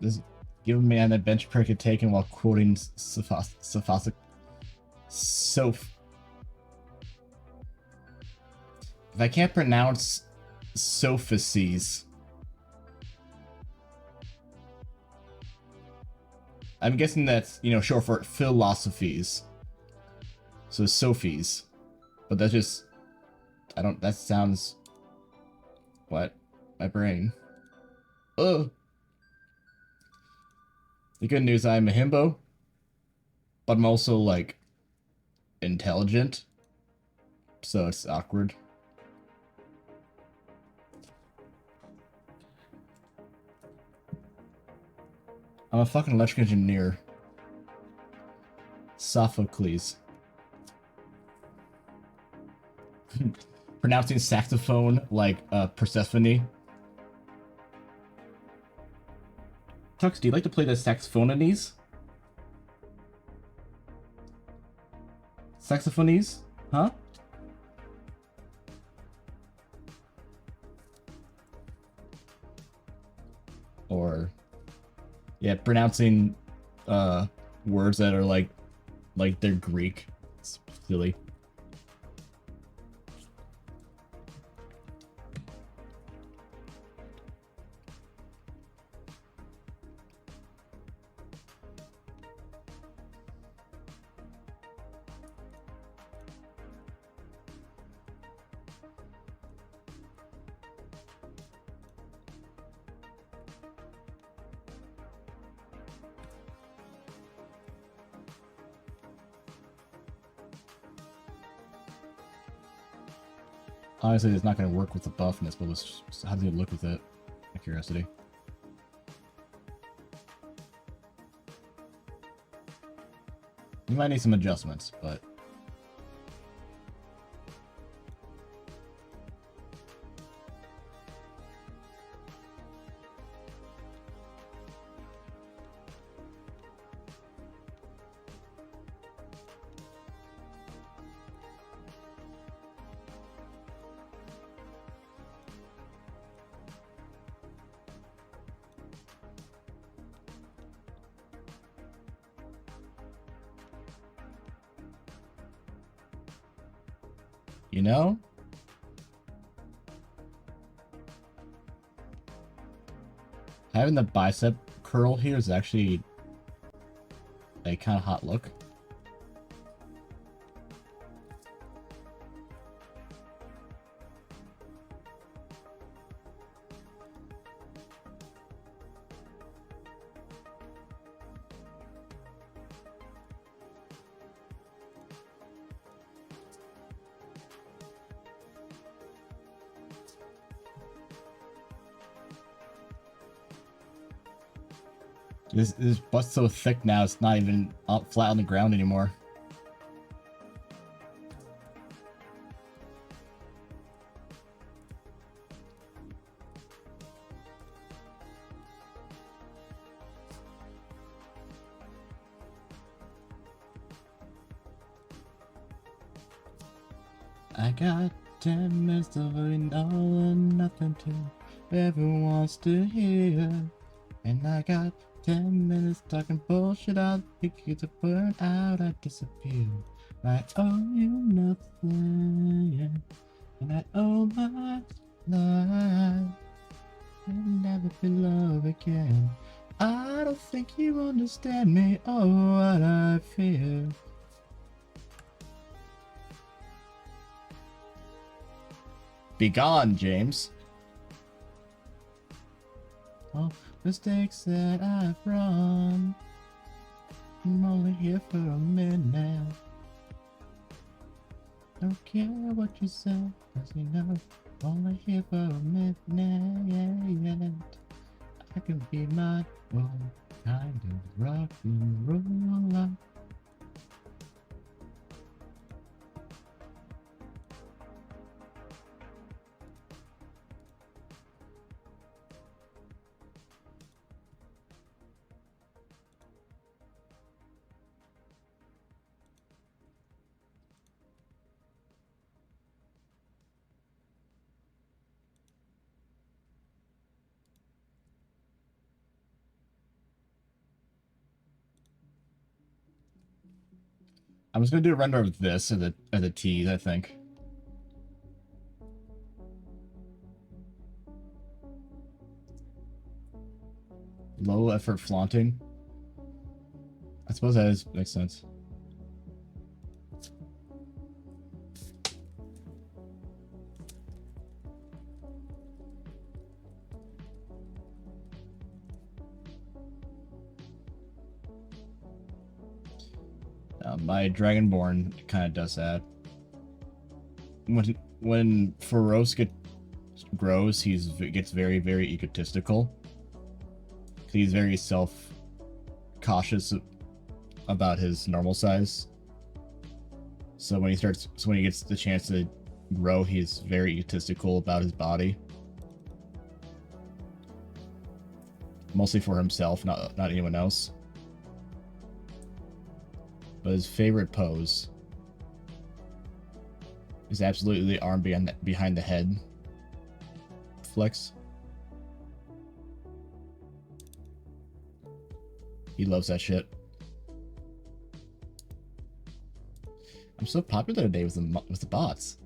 This give a man a bench prick had taken while quoting Soph. If I can't pronounce sophices, I'm guessing that's, you know, short for philosophies. So Sophies. But that's just, that sounds, what? My brain. Ugh. The good news, I'm a himbo, but I'm also, like, intelligent. So it's awkward. I'm a fucking electrical engineer. Sophocles. Pronouncing saxophone like Persephone. Tux, do you like to play the saxophonies? Saxophonies? Huh? Or, yeah, pronouncing words that are like they're Greek. It's silly. Honestly, it's not going to work with the buffness, but let's, how does it look with it? My curiosity. You might need some adjustments, but... You know? Having the bicep curl here is actually a kind of hot look. This butt's so thick now, it's not even up flat on the ground anymore. I got 10 minutes of it all and nothing to everyone wants to hear. And I got 10 minutes talking bullshit, I'll pick you to burn out, I disappear. I owe you nothing, yeah. And I owe my life. And never be love again. I don't think you understand me, oh what I feel. Be gone, James. Oh, mistakes that I've run. I'm only here for a minute. Don't care what you say, cause you know, only here for a minute, yeah. I can be my own kind of rock and roll. I'm just gonna do a render of this as a tease, I think. Low effort flaunting. I suppose that makes sense. My Dragonborn kind of does that. When Feroz grows, gets very, very egotistical. He's very cautious about his normal size. So when he gets the chance to grow, he's very egotistical about his body. Mostly for himself, not anyone else. But his favorite pose is absolutely the arm behind the head flex. He loves that shit. I'm so popular today with the bots.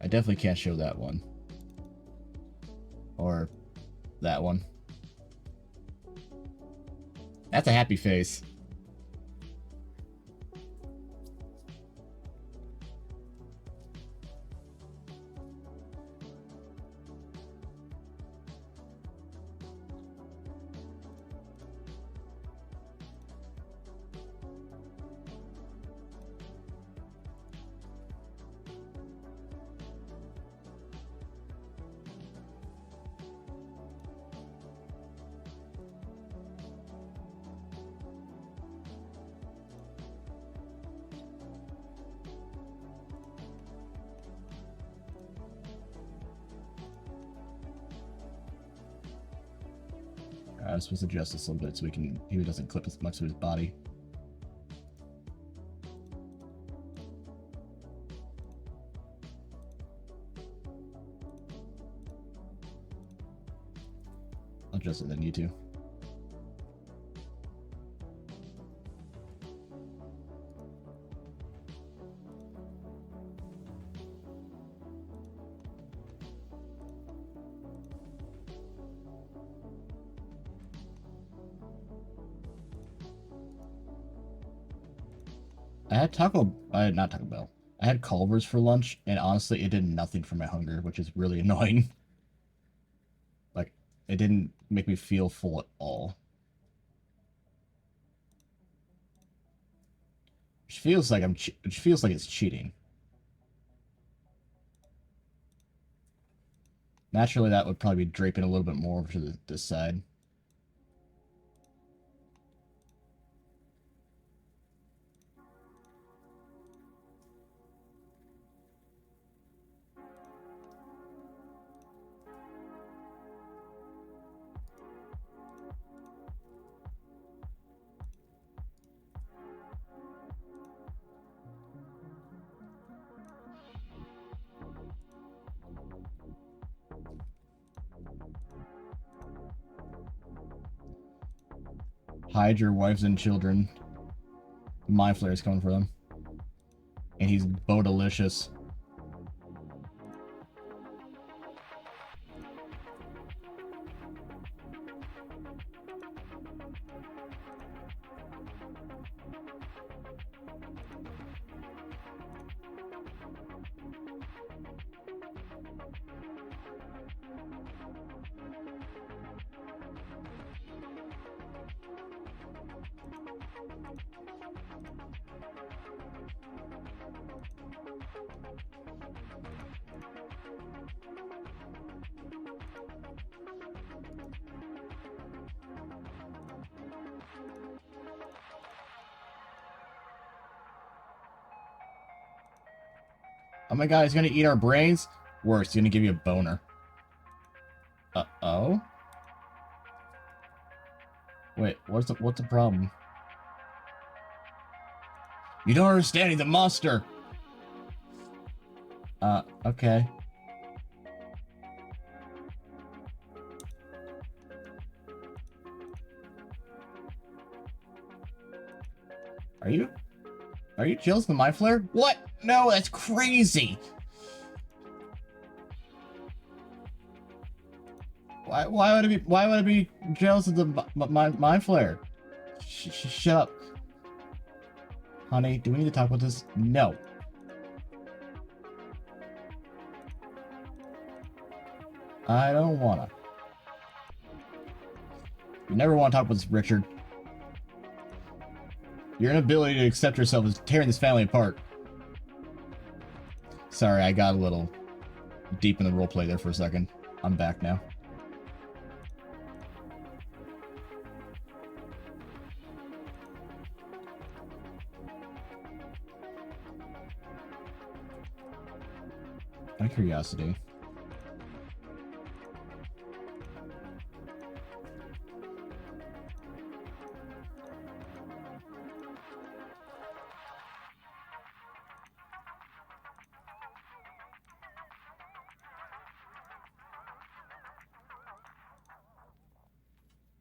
I definitely can't show that one. Or that one. That's a happy face. I'm supposed to adjust this a little bit so he doesn't clip as much of his body. I'll adjust visit than you two. I had not Taco Bell. I had Culver's for lunch, and honestly, it did nothing for my hunger, which is really annoying. Like, it didn't make me feel full at all. Which feels like which feels like it's cheating. Naturally, that would probably be draping a little bit more over to this side. Hide your wives and children. Mind Flayer is coming for them. And he's bo-delicious. Oh my god, he's gonna eat our brains? Worse, he's gonna give you a boner. Uh-oh? Wait, what's the problem? You don't understand, he's a monster! Okay. Are you jealous of the Mind Flayer? What? No, that's crazy! Why would I be jealous of the Mind Flayer? Shut up. Honey, do we need to talk about this? No. I don't wanna. You never want to talk about this, Richard. Your inability to accept yourself is tearing this family apart. Sorry, I got a little deep in the roleplay there for a second. I'm back now. Out of curiosity.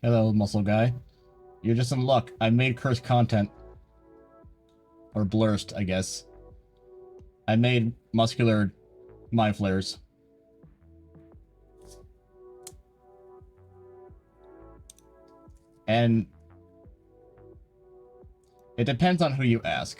Hello, muscle guy. You're just in luck. I made cursed content. Or blurst, I guess. I made muscular Mind Flayers. And it depends on who you ask.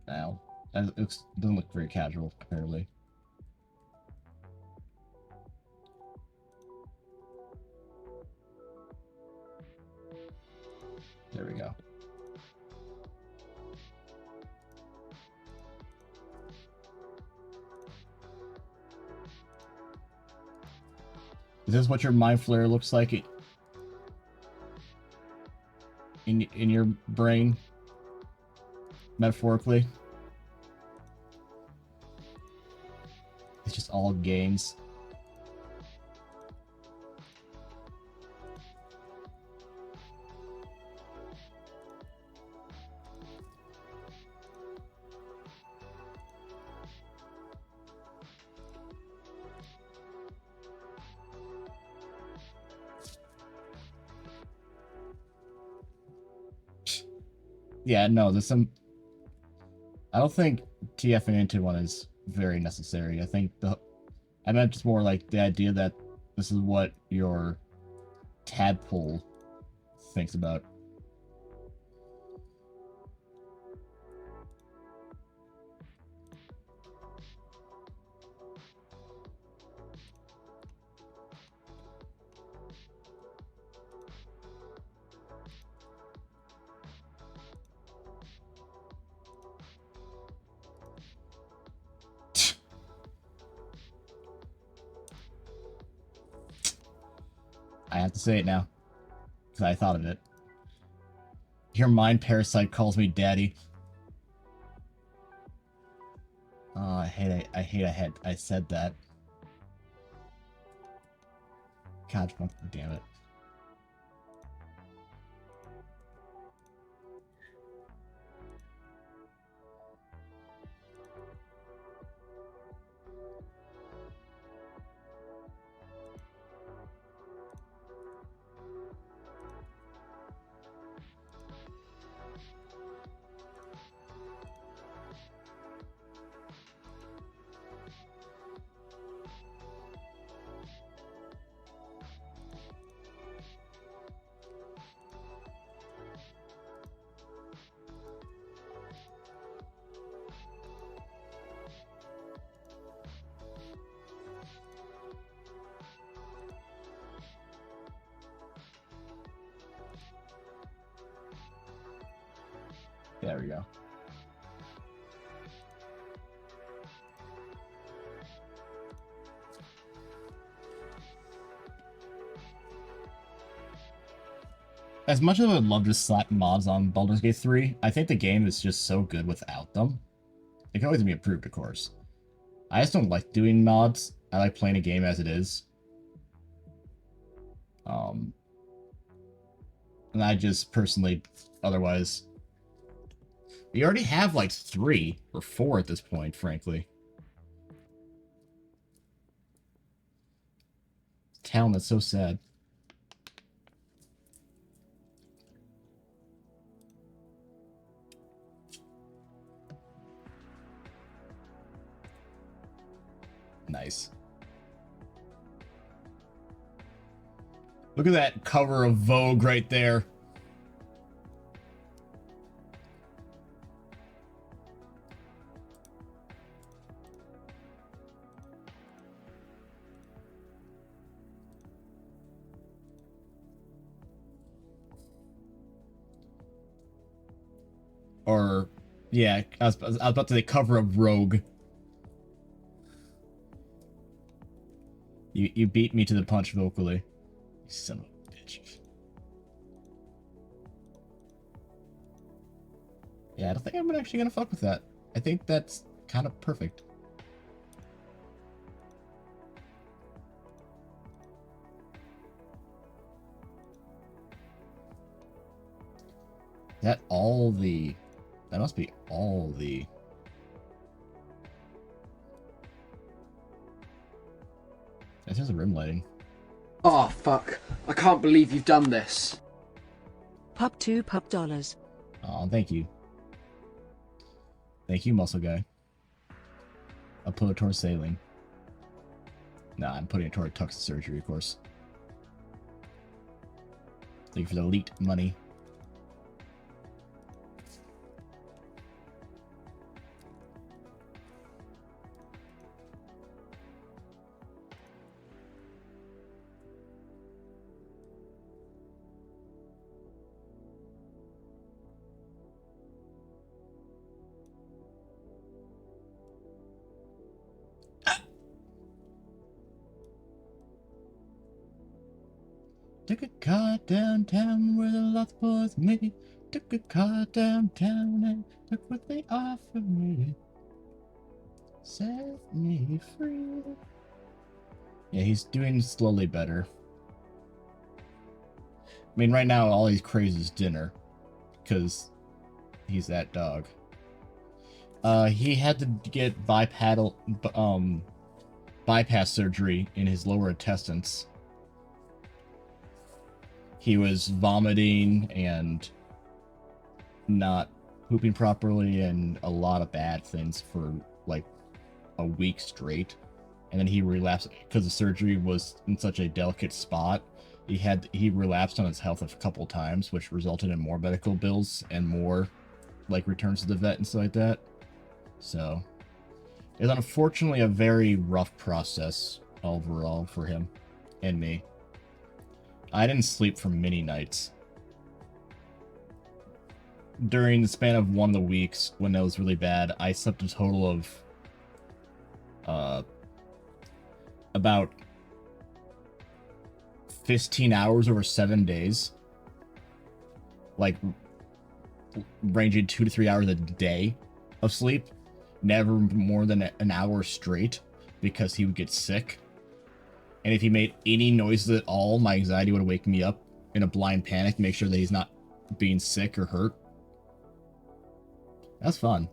Now, it doesn't look very casual, comparatively. There we go. Is this what your mind flare looks like in your brain? Metaphorically? It's just all games. Yeah, no, there's some... I don't think TFing into one is very necessary. I think I meant just more like the idea that this is what your tadpole thinks about. I have to say it now, because I thought of it. Your mind parasite calls me daddy. Oh, I hate I said that. God fucking damn it. There we go. As much as I would love to slap mods on Baldur's Gate 3, I think the game is just so good without them. It can always be improved, of course. I just don't like doing mods. I like playing a game as it is. And I just personally, otherwise... We already have like 3 or 4 at this point, frankly. Town, that's so sad. Nice. Look at that cover of Vogue right there. Or, yeah, I was about to say cover of Rogue. You beat me to the punch vocally. You son of a bitch. Yeah, I don't think I'm actually gonna fuck with that. I think that's kind of perfect. That must be all the... This is a rim lighting. Oh, fuck. I can't believe you've done this. Pub 2 pub dollars. Oh, thank you. Thank you, muscle guy. I'll put it towards sailing. Nah, I'm putting it toward tux surgery, of course. Thank you for the elite money. Took a car downtown where the lost boys meet. Took a car downtown and took what they offered me. Set me free. Yeah, he's doing slowly better. I mean, right now all he craves is dinner, because he's that dog. He had to get bypass surgery in his lower intestines. He was vomiting and not pooping properly and a lot of bad things for like a week straight. And then he relapsed because the surgery was in such a delicate spot. He relapsed on his health a couple times, which resulted in more medical bills and more like returns to the vet and stuff like that. So it's unfortunately a very rough process overall for him and me. I didn't sleep for many nights. During the span of one of the weeks when that was really bad, I slept a total of about 15 hours over 7 days. Like, ranging 2 to 3 hours a day of sleep. Never more than an hour straight, because he would get sick. And if he made any noises at all, my anxiety would wake me up in a blind panic to make sure that he's not being sick or hurt. That's fun.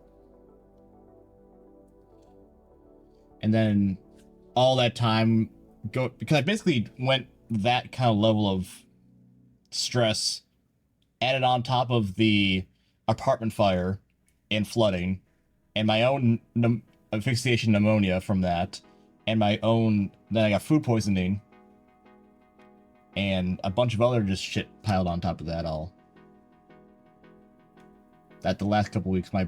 And then all that time because I basically went that kind of level of stress added on top of the apartment fire and flooding and my own asphyxiation pneumonia from that, and my own, then I got food poisoning and a bunch of other just shit piled on top of that all. That the last couple weeks, my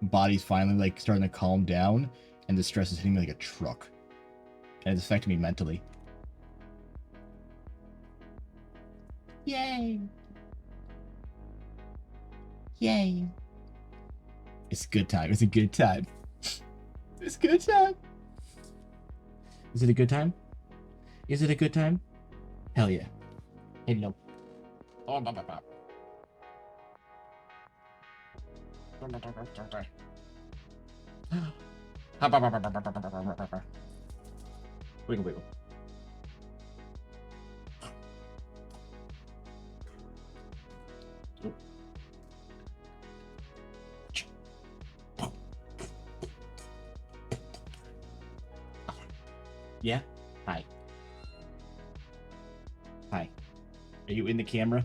body's finally like starting to calm down, and the stress is hitting me like a truck, and it's affecting me mentally. Yay! Yay! It's a good time. It's a good time. It's a good time. Is it a good time? Is it a good time? Hell yeah. Hello. Oh, blah, blah, blah. Wiggle, wiggle. Yeah? Hi. Hi. Are you in the camera?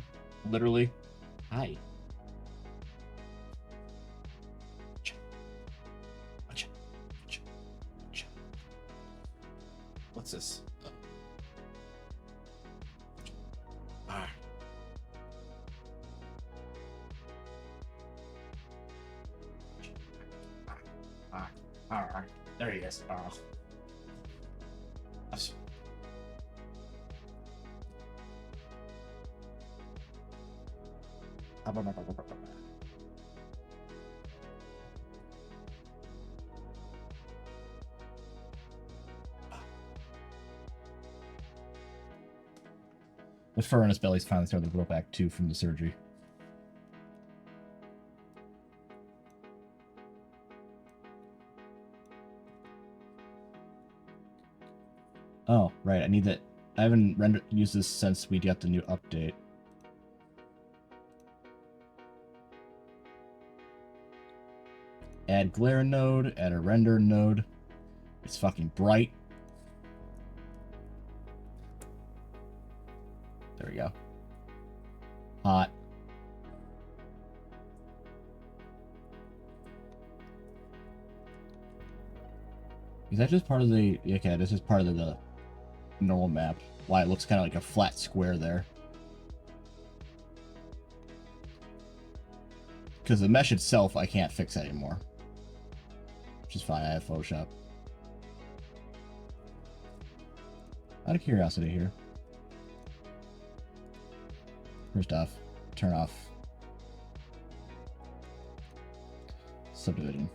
Literally? Hi. What's this? There he is. The fur on his belly's finally starting to grow back too from the surgery. Oh, right. I need that. I haven't used this since we got the new update. Add glare node, add a render node. It's fucking bright. There we go. Hot. Is that just part of the... Okay, this is part of the normal map. Why it looks kind of like a flat square there. Because the mesh itself I can't fix anymore. Which is fine, I have Photoshop. Out of curiosity here. First off, turn off subdivision.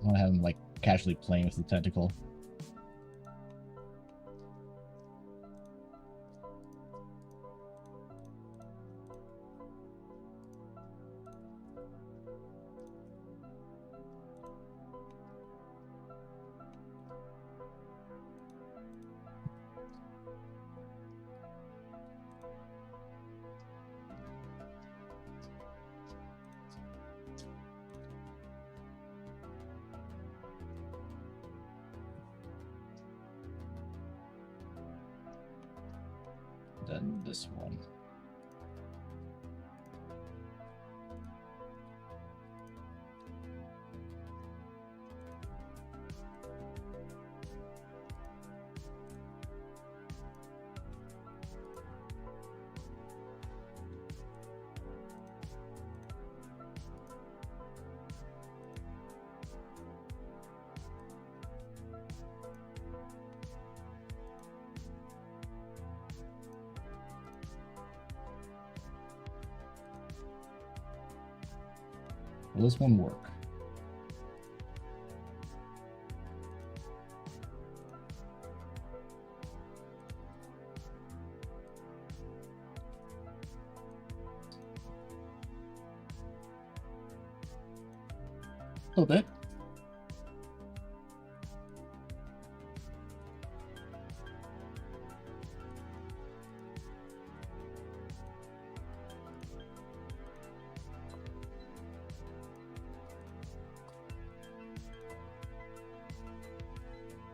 want to have him like casually playing with the tentacle. Then this one. Will this one work? A little bit.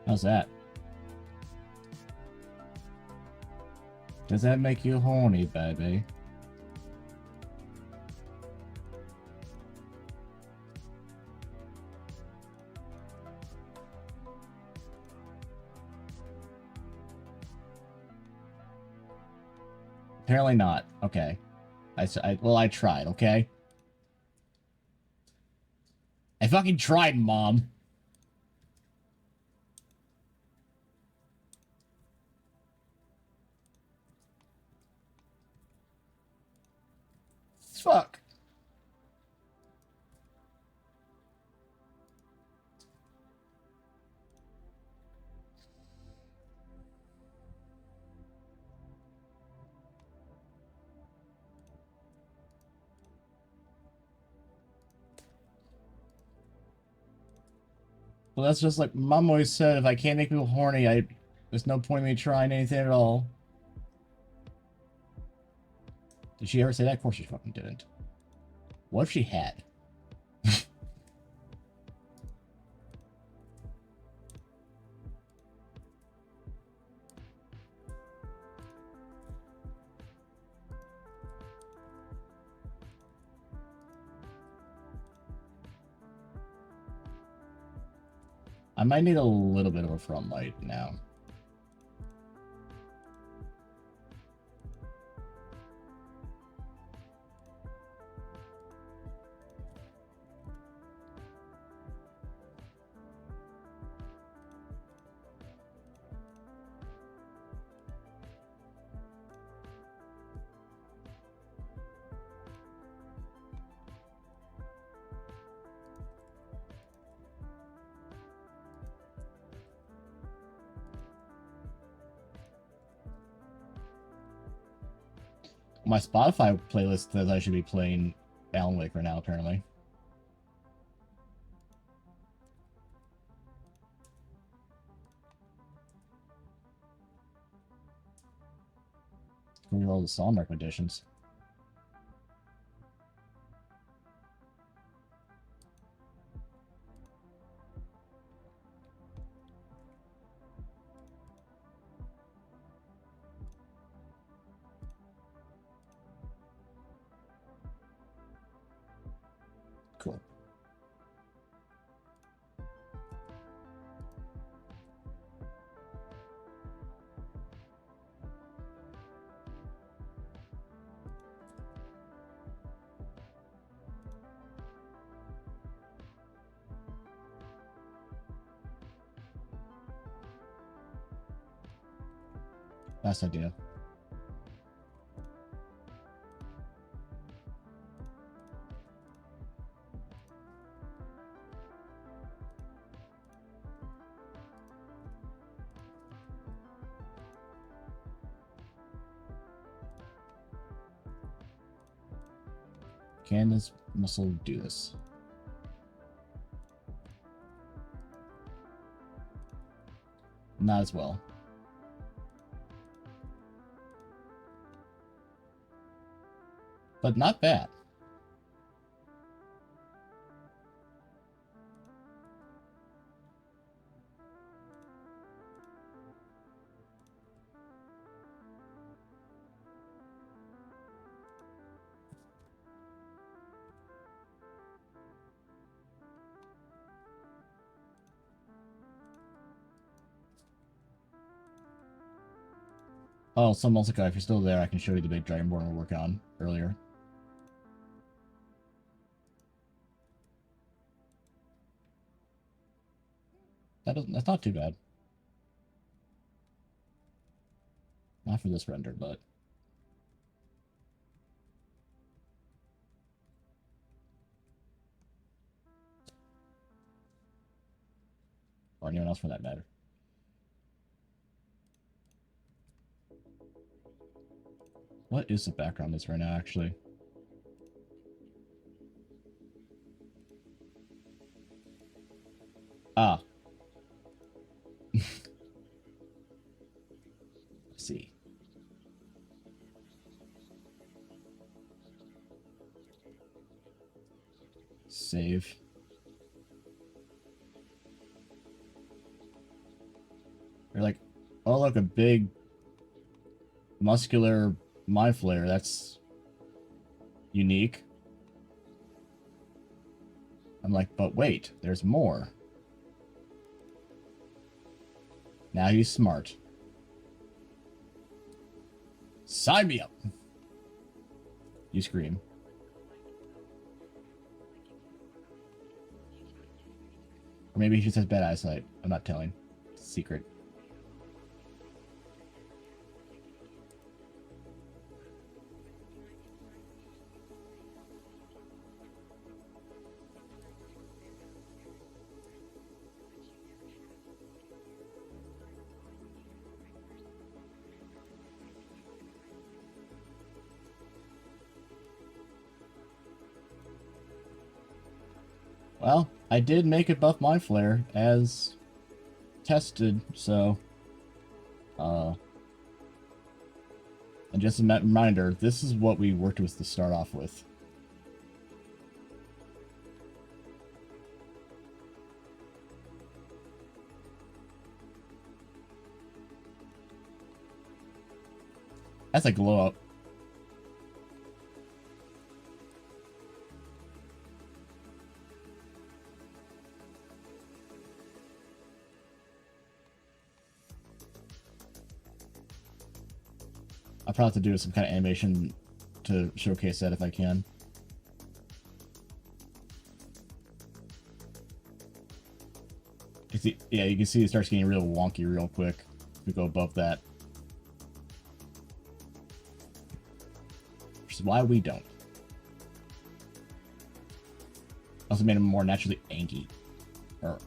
How's that? Does that make you horny, baby? Apparently not. Okay. Well, I tried, okay? I fucking tried, Mom. Fuck. Well, that's just like Mom always said, if I can't make people horny, there's no point in me trying anything at all. Did she ever say that? Of course she fucking didn't. What if she had? I might need a little bit of a front light now. My Spotify playlist says I should be playing Alan Wake right now, apparently. Look at all the song recommendations. Cool. Best idea. Can this muscle do this? Not as well. But not bad. Oh, so Mulsica, if you're still there, I can show you the big dragonborn we were working on earlier. That's not too bad. Not for this render, but... Or anyone else for that matter. What is the background of this right now, actually? Ah. Let's see. Save. You're like, oh look, a big muscular mind flare. That's unique. I'm like, but wait, there's more. Now he's smart. Sign me up. You scream. Or maybe he just has bad eyesight. I'm not telling. It's a secret. Well, I did make it buff Mind Flare as tested, so... And just a reminder, this is what we worked with to start off with. That's a glow up. I'll probably have to do some kind of animation to showcase that if I can. Yeah, you can see it starts getting real wonky real quick if we go above that. Which is why we don't. Also made him more naturally anky. Or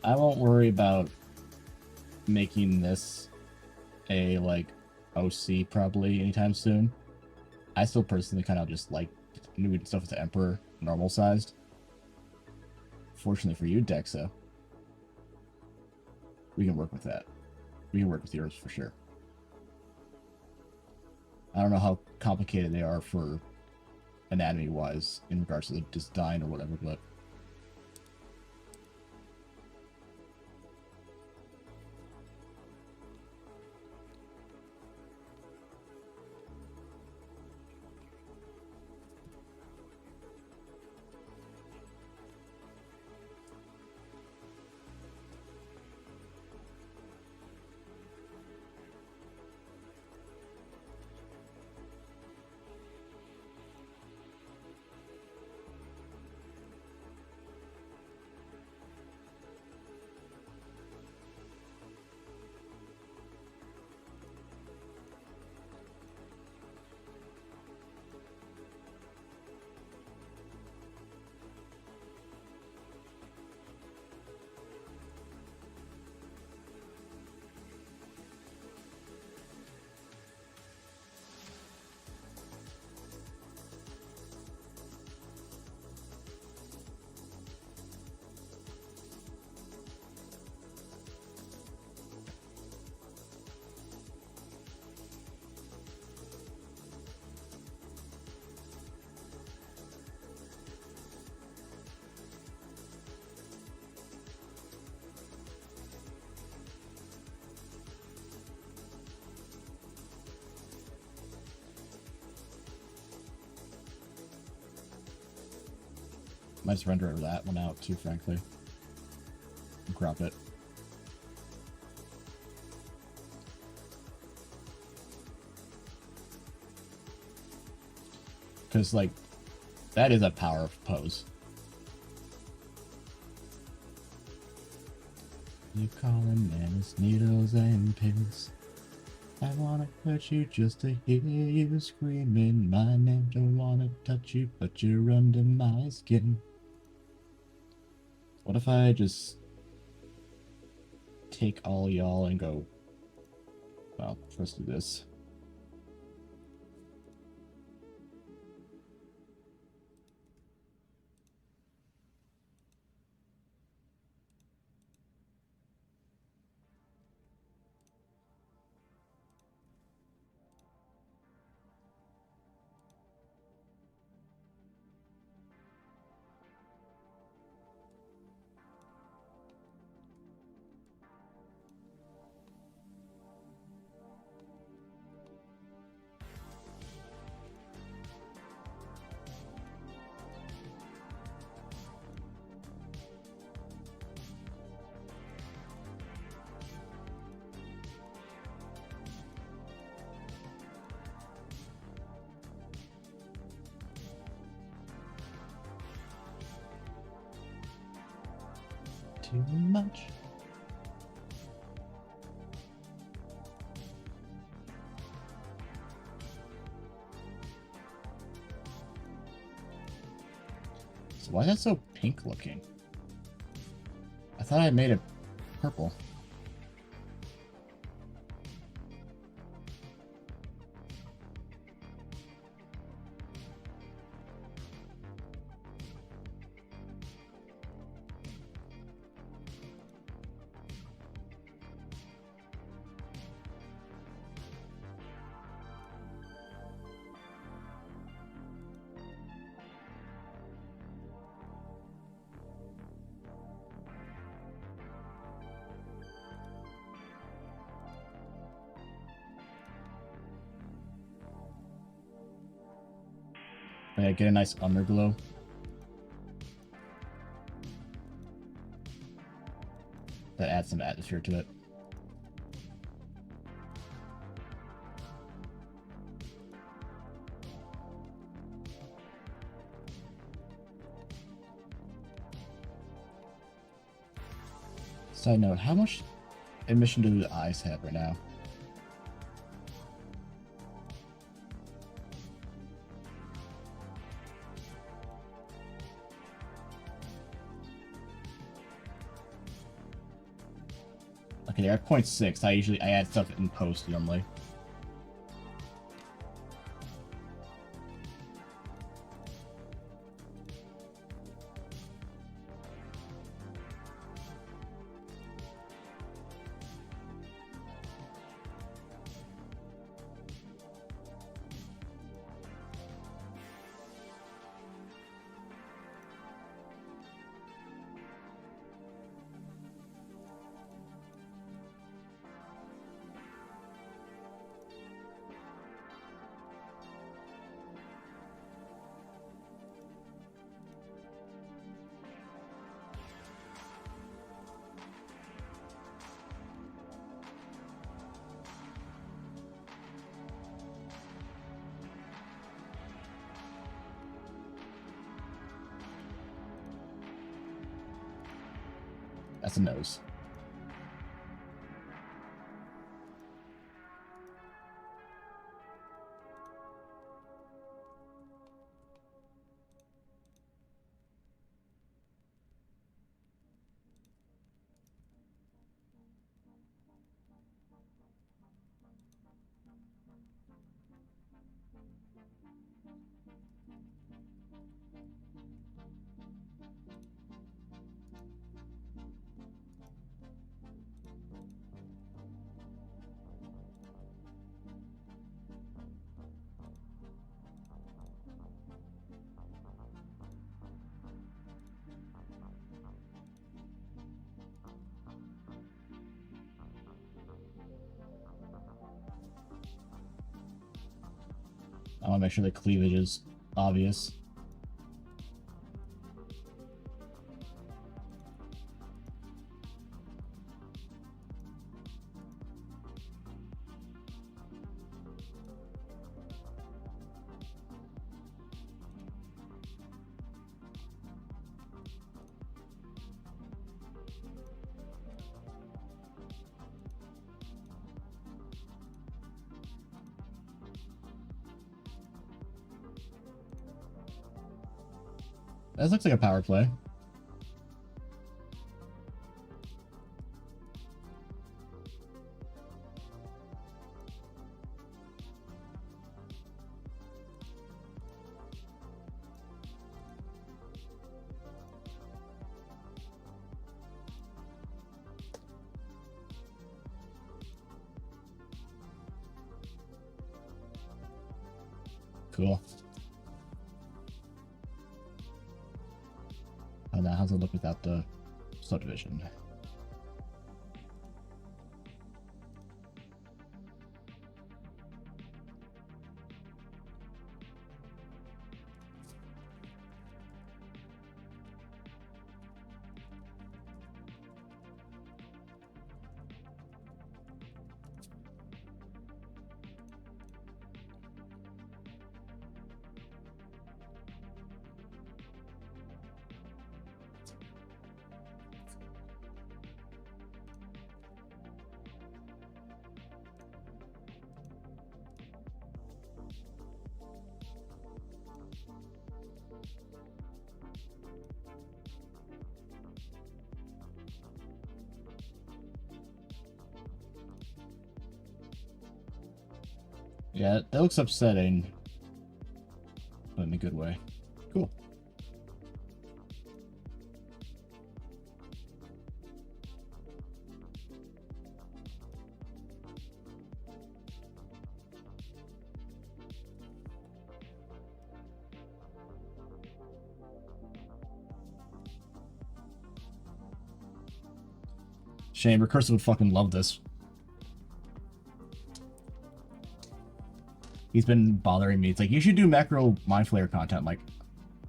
I won't worry about making this a, like, OC probably anytime soon. I still personally kind of just like doing stuff with the Emperor normal sized. Fortunately for you, Dexa, we can work with that. We can work with yours for sure. I don't know how complicated they are for anatomy-wise in regards to the design or whatever, but... Might just render that one out too, frankly. Crop it. Because, like, that is a power pose. You calling menace needles and pins. I wanna hurt you just to hear you screaming my name. Don't wanna touch you, but you're under my skin. What if I just take all y'all and go, well, first do this. Too much. So why is that so pink looking? I thought I made it purple. Yeah, get a nice underglow. That adds some atmosphere to it. Side note, how much emission do the eyes have right now? Okay, they're at 0.6. I add stuff in post normally. That's a nose. I want to make sure the cleavage is obvious. That looks like a power play. Cool. Oh, now how's it look without the subdivision? Yeah, that looks upsetting, but in a good way. Cool. Shame, Recursive would fucking love this. He's been bothering me. It's like, you should do macro mind flayer content. I'm like,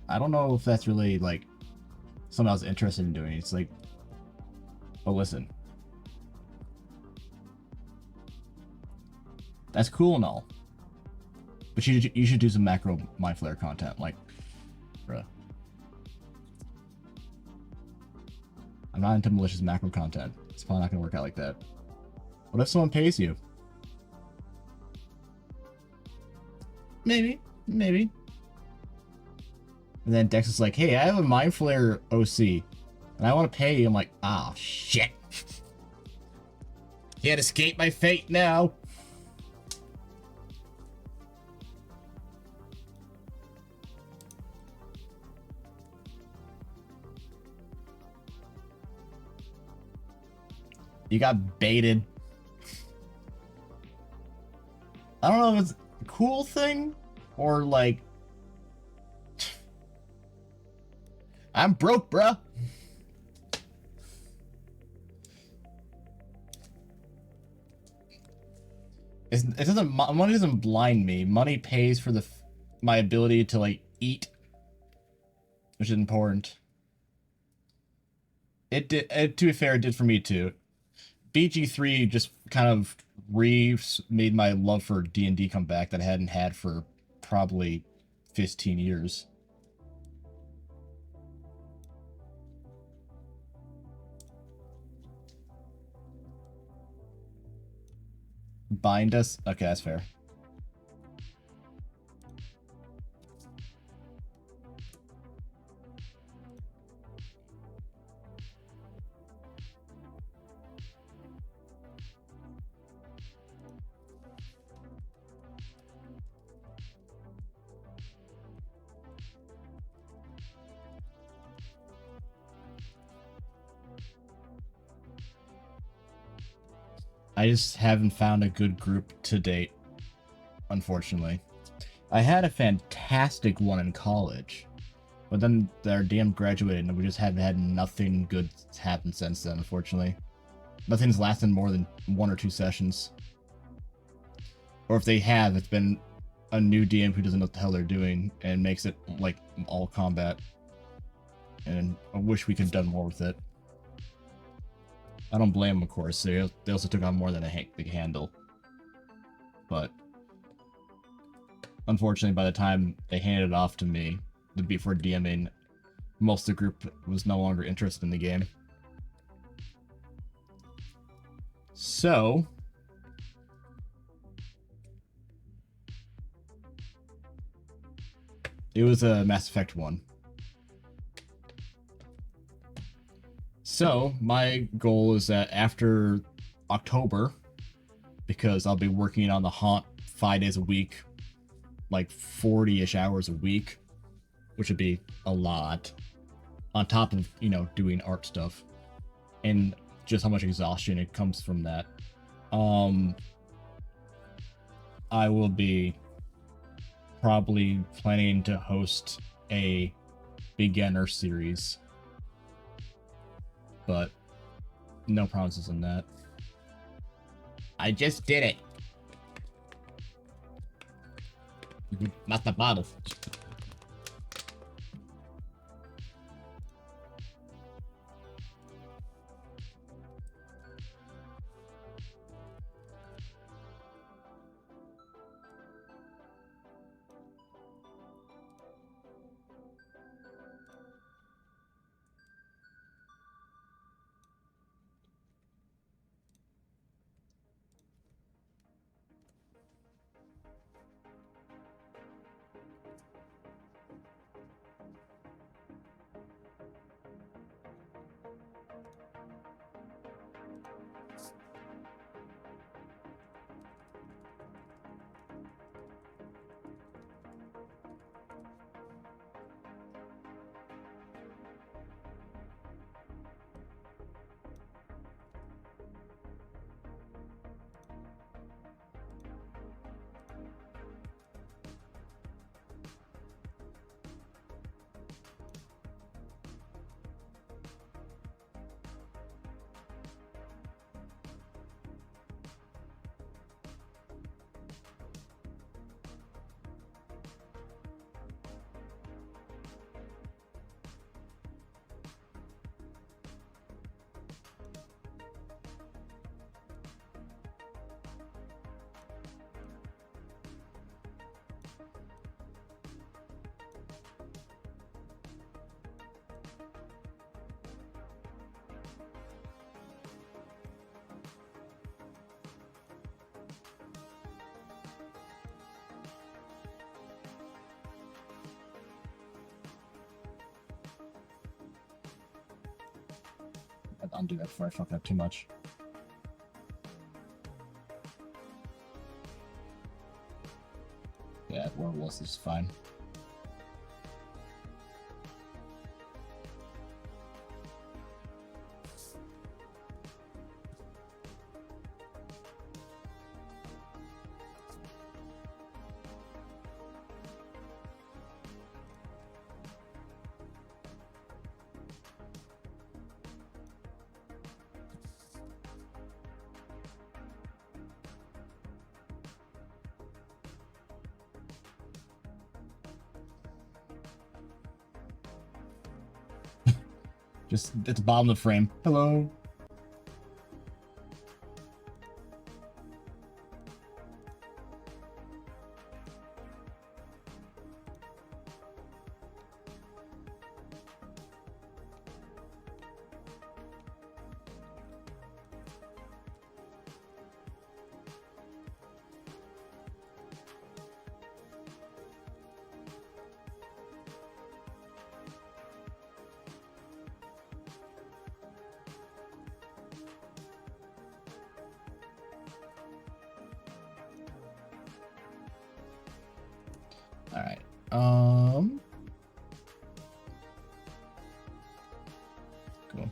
I don't know if that's really, like, something I was interested in doing. It's like, but listen. That's cool and all. But you should do some macro mind flayer content. Like, bruh. I'm not into malicious macro content. It's probably not going to work out like that. What if someone pays you? Maybe. And then Dex is like, hey, I have a Mind Flayer OC, and I want to pay you. I'm like, ah, shit. Can't escape my fate now. You got baited. I don't know if it's a cool thing or like... I'm broke, bruh. Money doesn't blind me. Money pays for my ability to like eat, which is important. To be fair, it did for me too. BG3 just kind of made my love for D&D come back that I hadn't had for probably 15 years. Bind us? Okay, that's fair. I just haven't found a good group to date, unfortunately. I had a fantastic one in college, but then our DM graduated and we just haven't had nothing good happen since then, unfortunately. Nothing's lasted more than 1 or 2 sessions. Or if they have, it's been a new DM who doesn't know what the hell they're doing and makes it like all combat. And I wish we could have done more with it. I don't blame them, of course. They also took on more than they could handle. But unfortunately, by the time they handed it off to me, before DMing, most of the group was no longer interested in the game. So it was a Mass Effect 1. So my goal is that after October, because I'll be working on the haunt 5 days a week, like 40-ish hours a week, which would be a lot, on top of, you know, doing art stuff, and just how much exhaustion it comes from that. I will be probably planning to host a beginner series, but no promises in that. I just did it. Not the bottle. I'll undo that before I fuck up too much. Yeah, werewolves is fine. Just at the bottom of the frame. Hello. All right. Cool.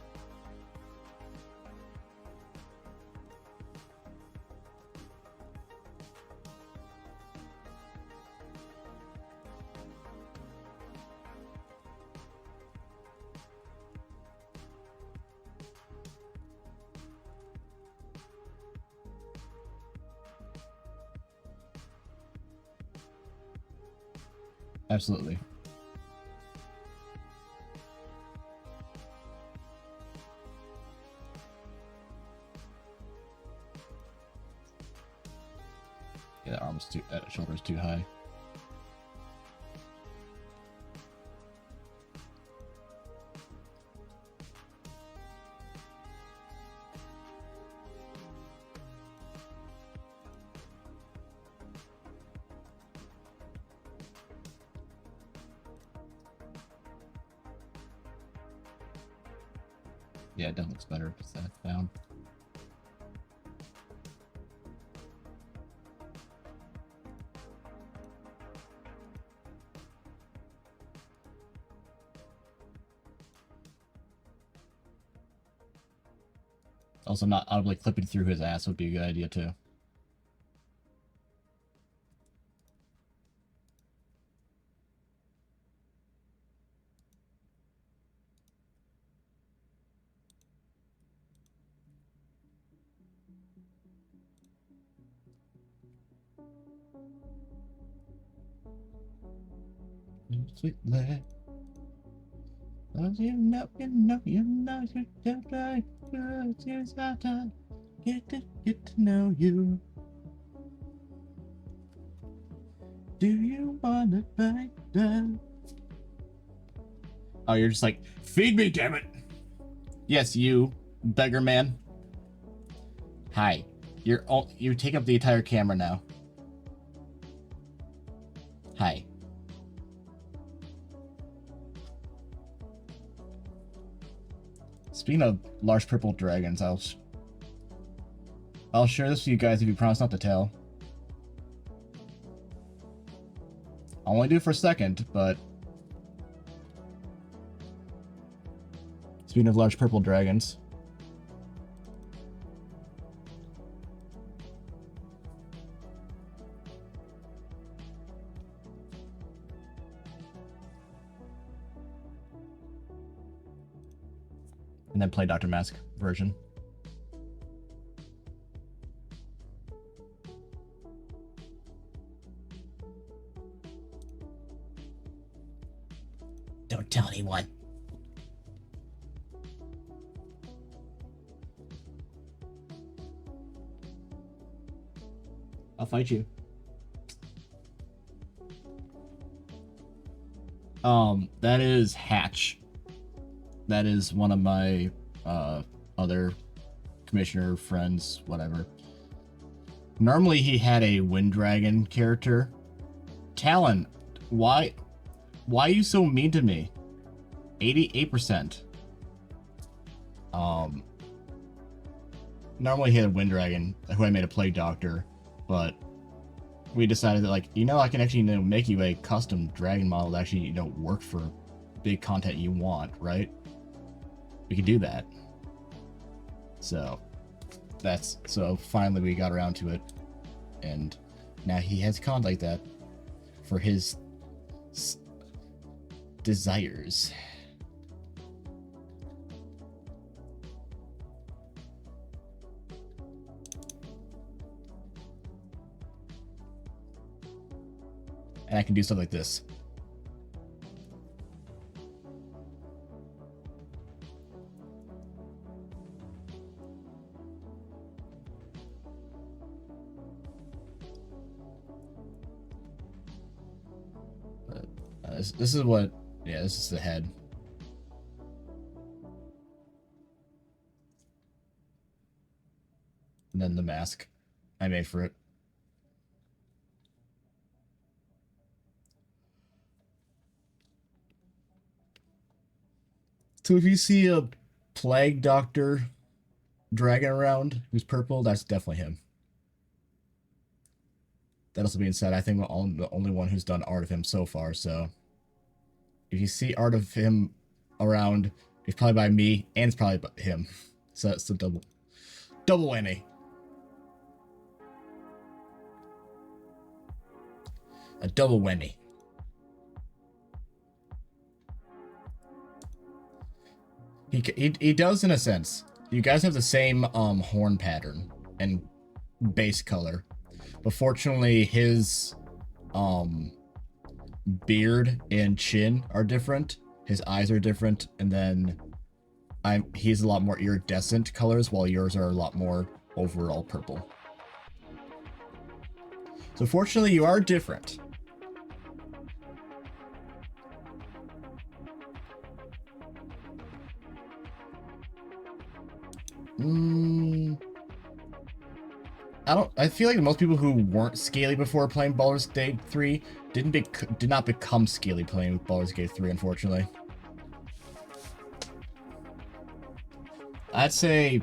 Absolutely. Yeah, that arm's too, that shoulder's too high. Yeah, it definitely looks better. Set down. Also, not audibly clipping through his ass would be a good idea, too. Sweetly. You know, you don't like it's our time. Get to know you. Do you wanna bite that? Oh, you're just like, feed me, damn it. Yes, you, beggar man. Hi. You take up the entire camera now. Hi. Speaking of large purple dragons, I'll share this with you guys if you promise not to tell. I'll only do it for a second, but speaking of large purple dragons, and then play Dr. Mask version. Don't tell anyone. I'll fight you. That is Hatch. That is one of my other commissioner friends, whatever. Normally he had a Wind Dragon character. Talon, why are you so mean to me? 88%. Normally he had a Wind Dragon, who I made a Plague Doctor, but we decided that, like, I can actually, make you a custom dragon model that actually, work for big content you want, right? We could do that. So finally we got around to it, and now he has content like that for his desires. And I can do stuff like this. This is what, yeah, this is the head. And then the mask I made for it. So if you see a Plague Doctor dragon around who's purple, that's definitely him. That also being said, I think I'm the only one who's done art of him so far, so if you see art of him around, it's probably by me, and it's probably by him. So that's the double whammy. A double whammy. He does, in a sense. You guys have the same horn pattern and base color, but fortunately his beard and chin are different. His eyes are different, and then he's a lot more iridescent colors, while yours are a lot more overall purple. So fortunately, you are different. I feel like most people who weren't scaly before playing Baldur's Gate 3 did not become scaly playing with Baldur's Gate 3, unfortunately. I'd say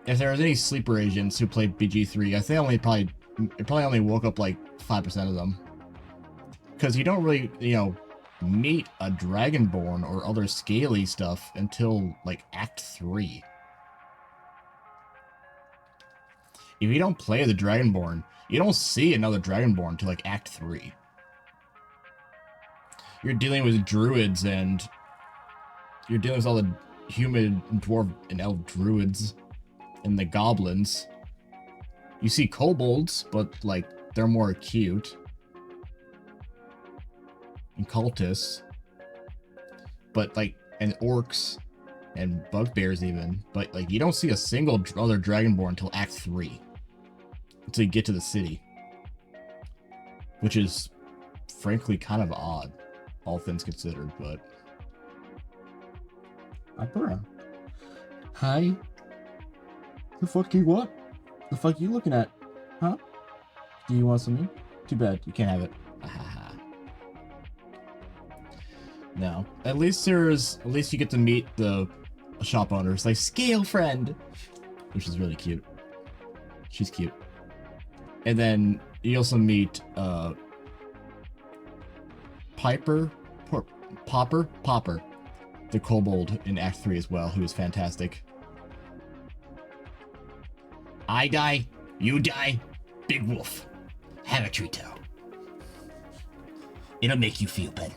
if there was any sleeper agents who played BG3, I think it probably only woke up like 5% of them. Because you don't really, meet a Dragonborn or other scaly stuff until like Act 3. If you don't play the Dragonborn, you don't see another Dragonborn until like Act 3. You're dealing with druids and you're dealing with all the human, dwarf, and elf druids and the goblins. You see kobolds, but like they're more cute. And cultists. But like, and orcs and bugbears even. But like, you don't see a single other Dragonborn until Act 3. Until you get to the city. Which is frankly kind of odd, all things considered, but Opera. Hi. The fuck you what? The fuck you looking at? Huh? Do you want something? Too bad, you can't have it. No. At least you get to meet the shop owners, like Scale Friend, which is really cute. She's cute. And then you also meet Popper, the kobold in Act 3 as well, who is fantastic. I die, you die, Big Wolf. Have a treat-o. It'll make you feel better.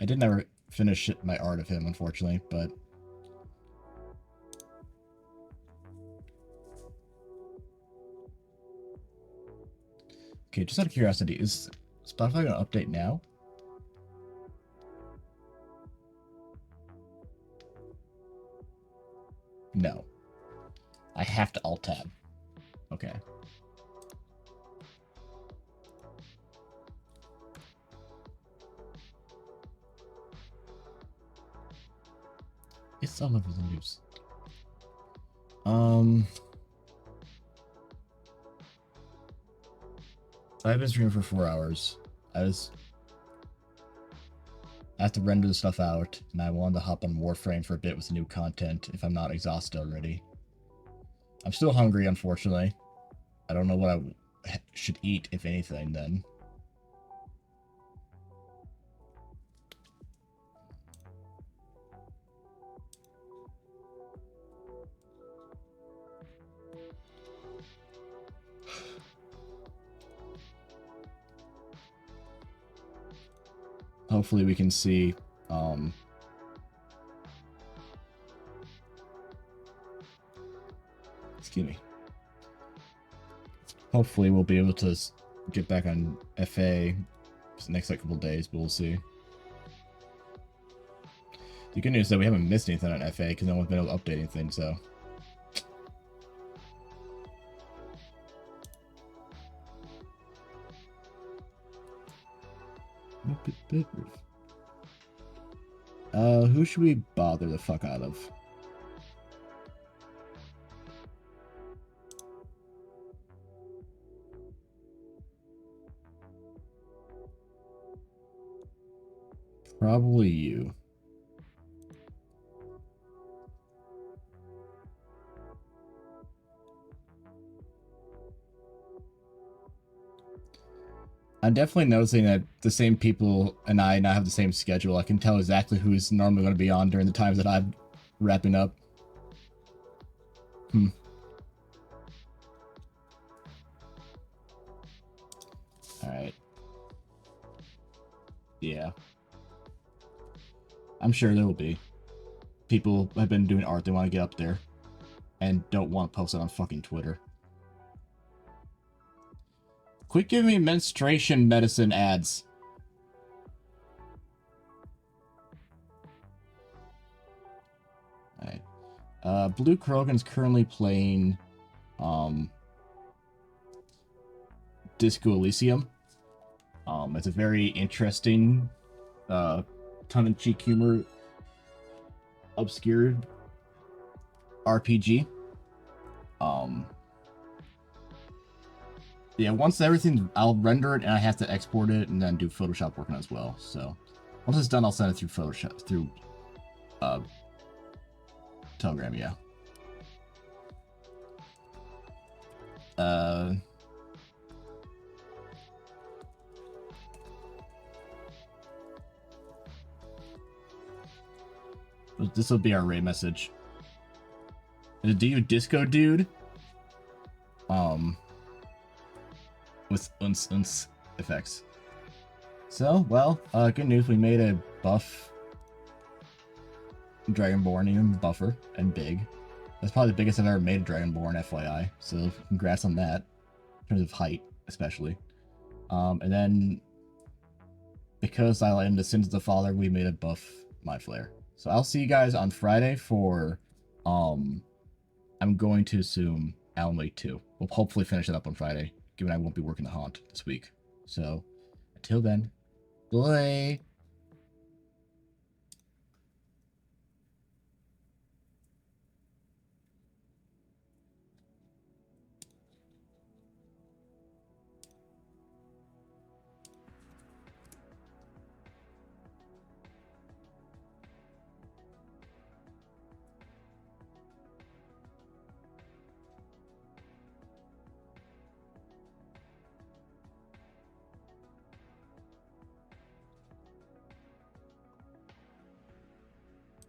I did never finish my art of him, unfortunately, but... Okay, just out of curiosity, is Spotify gonna update now? No. I have to Alt-Tab. Okay. It's all over the news. I've been streaming for 4 hours. I have to render the stuff out, and I wanted to hop on Warframe for a bit with new content if I'm not exhausted already. I'm still hungry, unfortunately. I don't know what I should eat, if anything, then. Hopefully we can see, excuse me. Hopefully we'll be able to get back on FA the next couple days, but we'll see. The good news is that we haven't missed anything on FA because no one's been able to update anything, so. Who should we bother the fuck out of? Probably you. I'm definitely noticing that the same people and I now have the same schedule. I can tell exactly who's normally going to be on during the times that I'm wrapping up. Alright. Yeah. I'm sure there will be. People have been doing art, they want to get up there. And don't want to post it on fucking Twitter. Quit giving me menstruation medicine ads. Alright. Blue Krogan's currently playing Disco Elysium. It's a very interesting tongue-in-cheek humor obscure RPG. Yeah, once everything, I'll render it and I have to export it and then do Photoshop work on it as well. So once it's done, I'll send it through Photoshop, through Telegram, yeah. This will be our raid message. Do you disco dude? With uns effects. So, well, good news, we made a buff Dragonborn, even buffer and big. That's probably the biggest I've ever made a Dragonborn, FYI. So congrats on that, in terms of height, especially. And then because I let in the Sins of the Father, we made a buff Mind Flare. So I'll see you guys on Friday for I'm going to assume Alan Wake 2. We'll hopefully finish it up on Friday, given I won't be working the Haunt this week. So until then, bye.